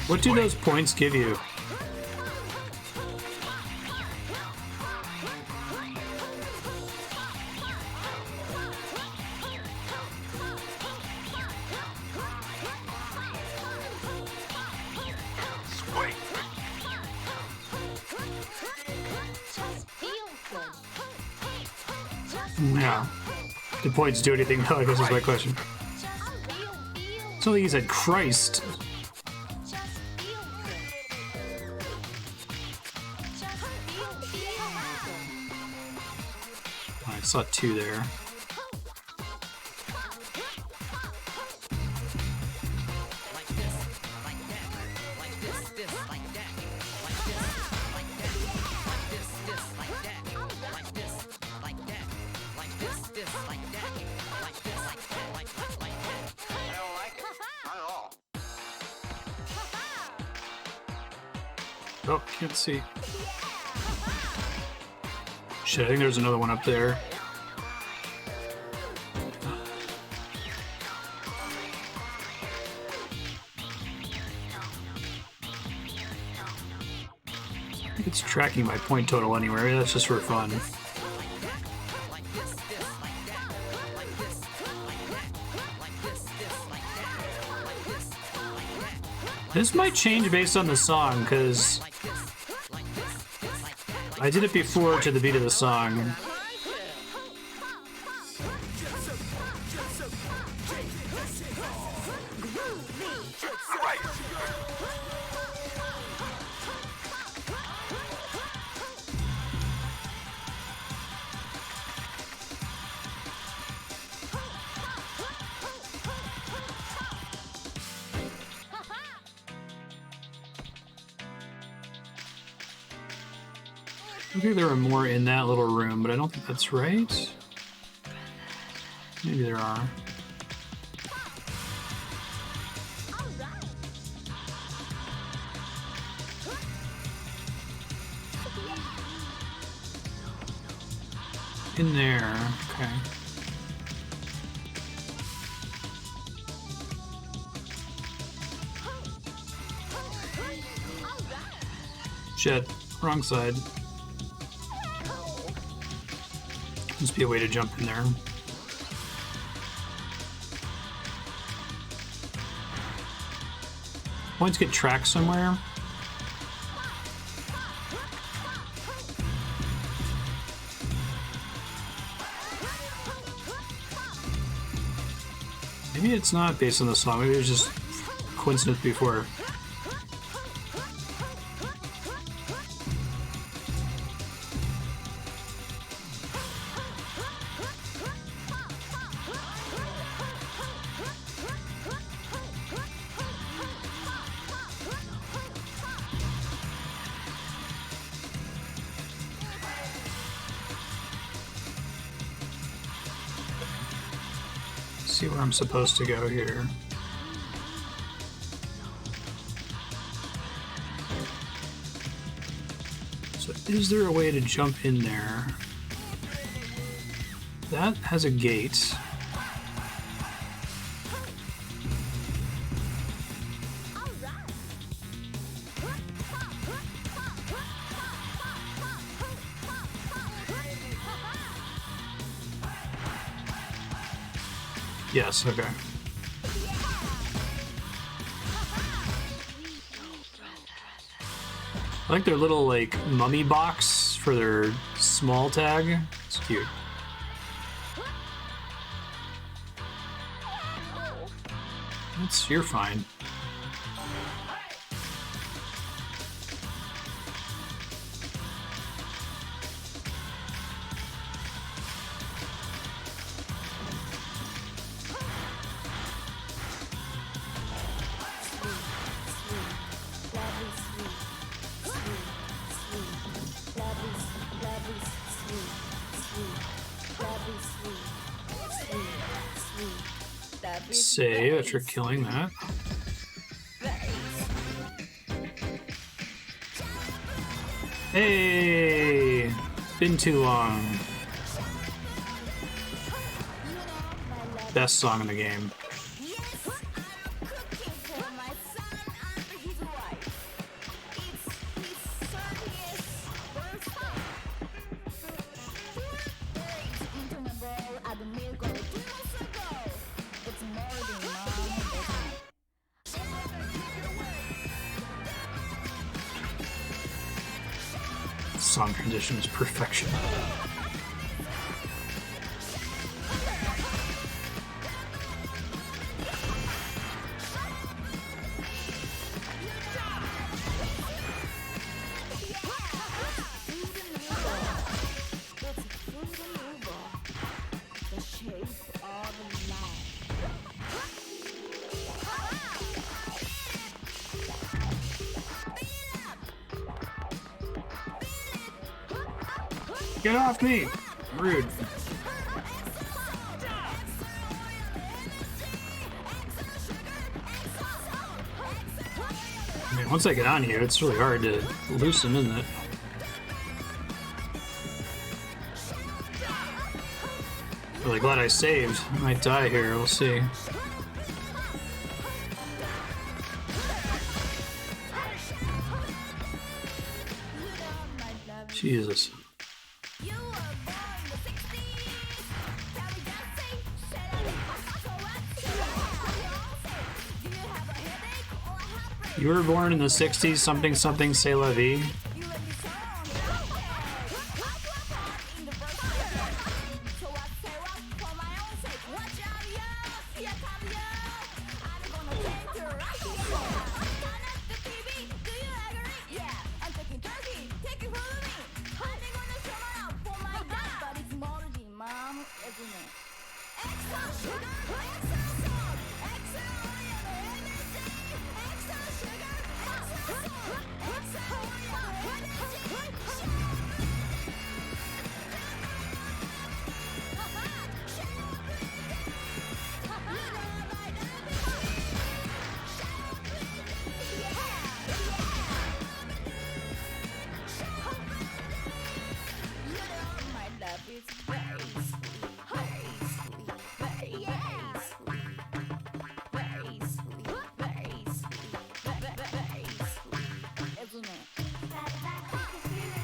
What do those points give you? Yeah. Do points do anything though, I guess is my question. So he said Christ. I saw two there. Oh, can't see. Shit, I think there's another one up there. I think it's tracking my point total anywhere. That's just for fun. This might change based on the song, because I did it before to the beat of the song. I think there are more in that little room, but I don't think that's right. Maybe there are. In there, okay. Shit, wrong side. Must be a way to jump in there. Points get tracked somewhere. Maybe it's not based on the song, maybe it was just coincidence before. See where I'm supposed to go here. So is there a way to jump in there? That has a gate. Yes, okay. I like their little, like, mummy box for their small tag. It's cute. You're fine. Save after killing that. Hey! Been too long. Best song in the game. Song transition is perfection. Get off me! Rude. I mean, once I get on here, it's really hard to loosen, isn't it? Really glad I saved. I might die here, we'll see. Jesus. You were born in the 60s, something something c'est la vie.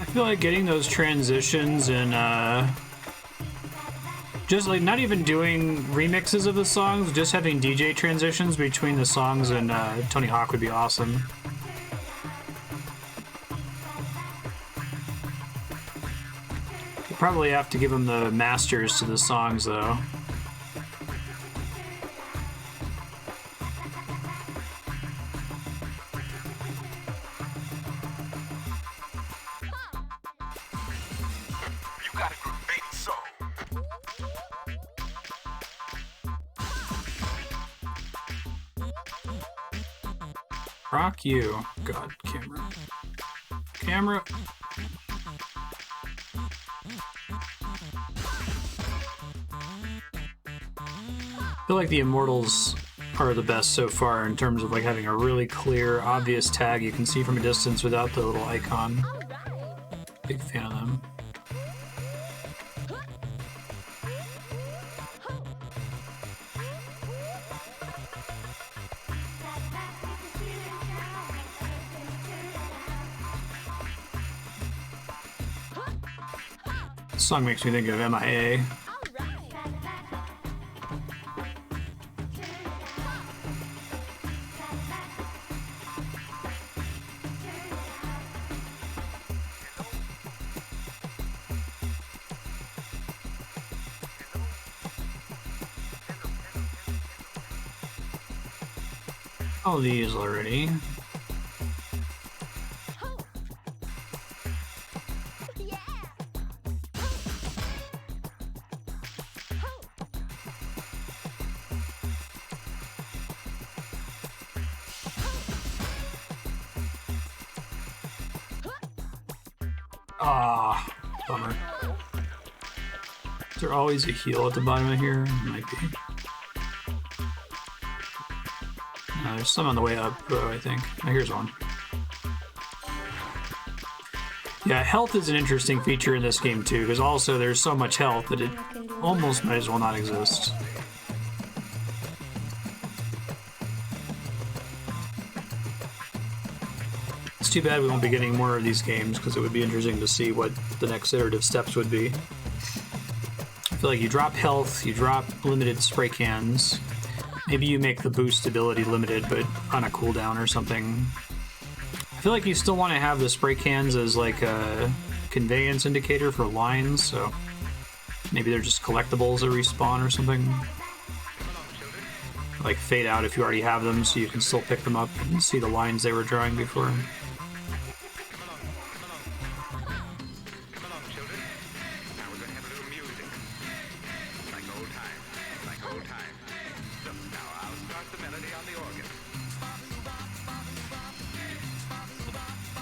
I feel like getting those transitions and just like not even doing remixes of the songs, just having DJ transitions between the songs and Tony Hawk would be awesome. You probably have to give them the masters to the songs though. Rock you. God, camera. Camera. I feel like the Immortals are the best so far in terms of like having a really clear, obvious tag you can see from a distance without the little icon. Big fan of them. This song makes me think of MIA. all these already. Ah, bummer. Is there always a heal at the bottom of here? Might be. No, there's some on the way up, though, I think. Oh, here's one. Yeah, health is an interesting feature in this game, too, because also there's so much health that it almost might as well not exist. It's too bad we won't be getting more of these games, because it would be interesting to see what the next iterative steps would be. I feel like you drop health, you drop limited spray cans. Maybe you make the boost ability limited, but on a cooldown or something. I feel like you still want to have the spray cans as like a conveyance indicator for lines, so maybe they're just collectibles that respawn or something. Like fade out if you already have them, so you can still pick them up and see the lines they were drawing before.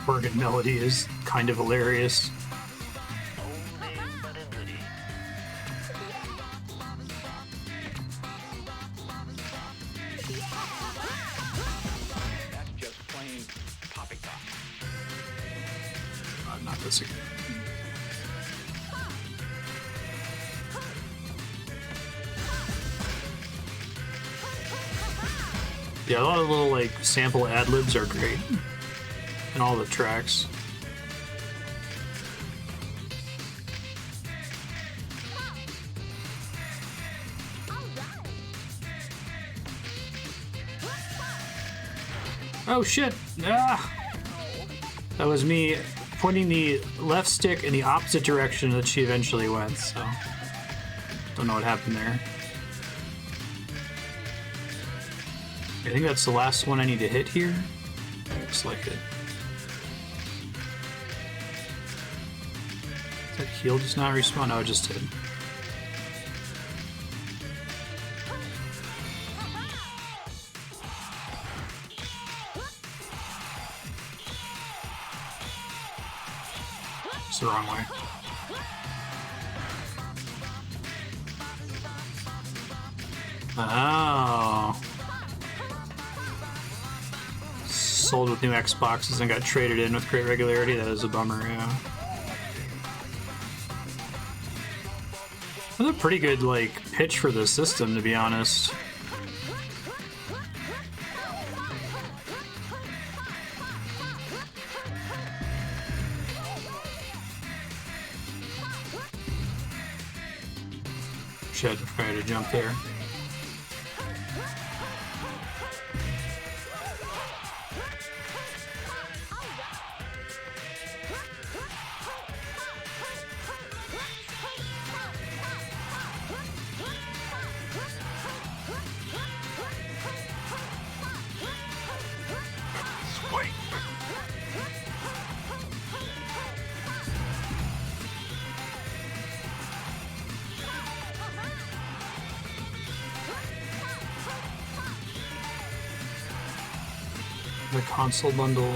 Organ melody is kind of hilarious. That's just plain poppycock. Not this again. Yeah, a lot of little like sample ad-libs are great. And all the tracks. Oh shit! Ah! That was me pointing the left stick in the opposite direction that she eventually went, so don't know what happened there. I think that's the last one I need to hit here. Looks like it. That heal does not respawn? No, it just did. It's the wrong way. Oh. Sold with new Xboxes and got traded in with great regularity. That is a bummer, yeah. That's a pretty good, like, pitch for the system, to be honest. Shit, I had to jump there. The console bundle.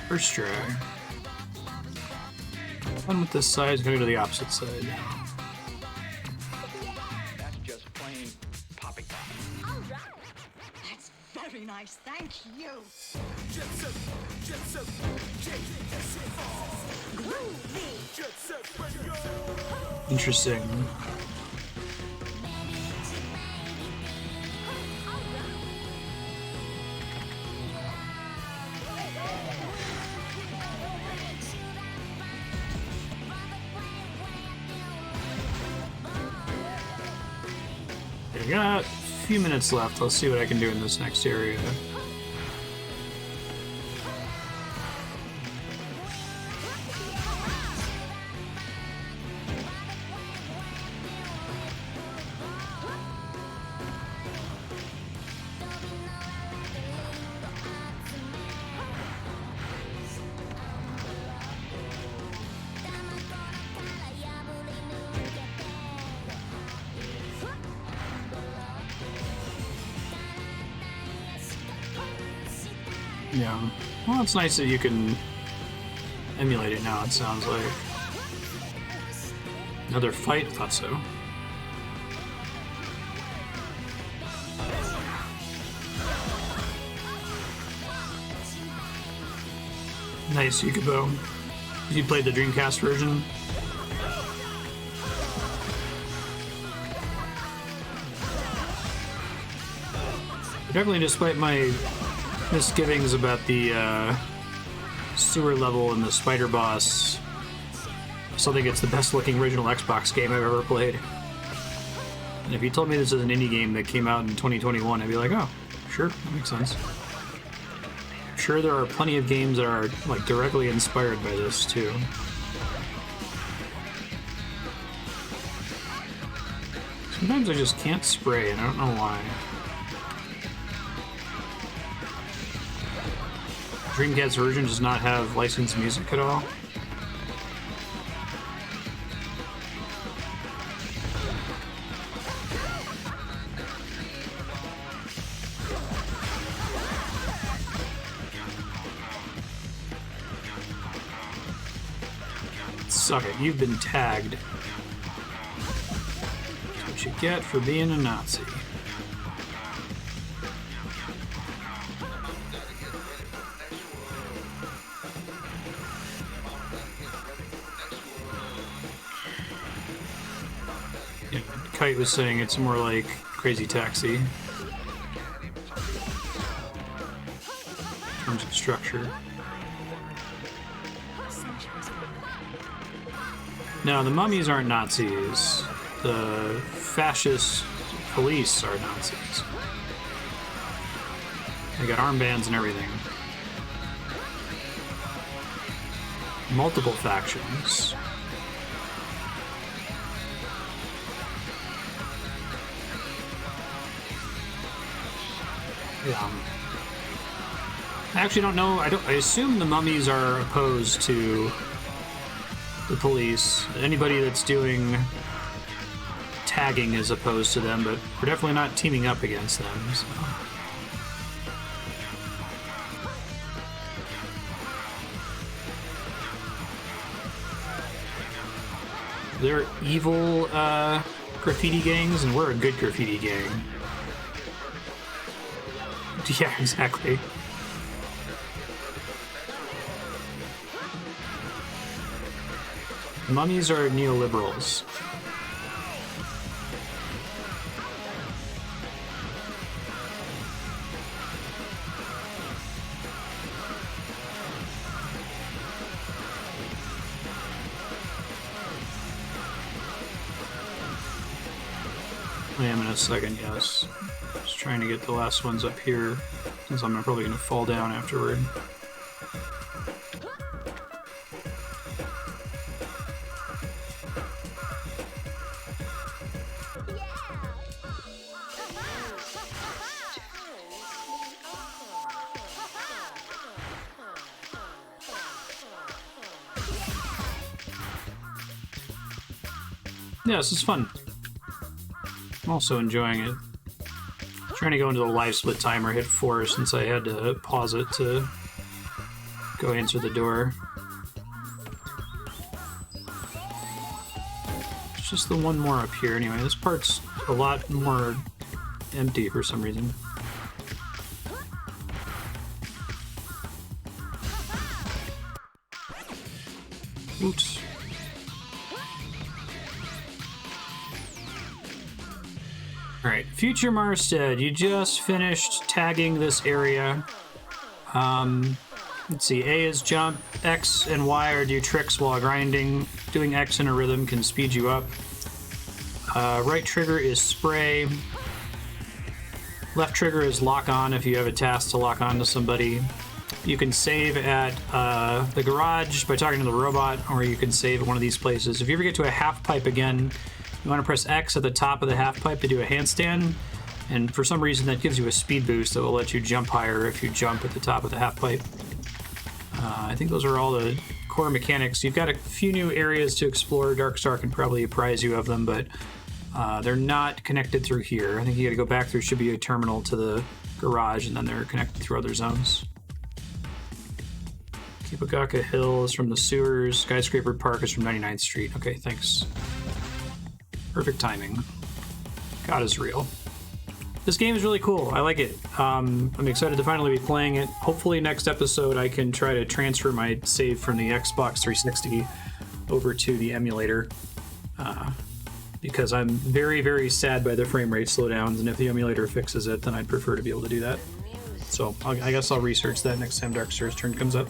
First try. One with this side is going to go to the opposite side. That's just plain poppycock. That's very nice, thank you. Interesting. I got a few minutes left. Let's see what I can do in this next area. Yeah. Well, it's nice that you can emulate it now, it sounds like. Another fight? I thought so. Nice, Yukibo. You played the Dreamcast version? Definitely, despite my misgivings about the sewer level and the spider boss, I still think it's the best looking original Xbox game I've ever played. And if you told me this is an indie game that came out in 2021, I'd be like, oh, sure, that makes sense. I'm sure there are plenty of games that are like directly inspired by this too. Sometimes I just can't spray and I don't know why. Dreamcast version does not have licensed music at all. Suck it, you've been tagged. That's what you get for being a Nazi. Yeah, Kite was saying it's more like Crazy Taxi in terms of structure. No, the mummies aren't Nazis. The fascist police are Nazis. They got armbands and everything. Multiple factions. Yeah. I actually don't know. I assume the mummies are opposed to the police. Anybody that's doing tagging is opposed to them, but we're definitely not teaming up against them. So. They're evil graffiti gangs, and we're a good graffiti gang. Yeah, exactly. Mummies are neoliberals. I am in a second, yes. Just trying to get the last ones up here, since I'm probably going to fall down afterward. Yeah, this is fun. I'm also enjoying it. Trying to go into the live split timer, hit 4 since I had to pause it to go answer the door. It's just the one more up here anyway. This part's a lot more empty for some reason. Oops. Alright, Future Marstead, you just finished tagging this area. Let's see, A is jump, X and Y are do tricks while grinding. Doing X in a rhythm can speed you up. Right trigger is spray. Left trigger is lock on if you have a task to lock on to somebody. You can save at the garage by talking to the robot, or you can save at one of these places. If you ever get to a half pipe again, you want to press X at the top of the half pipe to do a handstand, and for some reason that gives you a speed boost that will let you jump higher if you jump at the top of the half pipe. I think those are all the core mechanics. You've got a few new areas to explore. Darkstar can probably apprise you of them, but they're not connected through here. I think you got to go back through Shibuya Terminal to the garage, and then they're connected through other zones. Kibagaka Hill is from the sewers. Skyscraper Park is from 99th Street. Okay, thanks. Perfect timing. God is real. This game is really cool. I like it. I'm excited to finally be playing it. Hopefully next episode I can try to transfer my save from the Xbox 360 over to the emulator. Because I'm very, very sad by the frame rate slowdowns, and if the emulator fixes it, then I'd prefer to be able to do that. So I guess I'll research that next time Dark Souls turn comes up.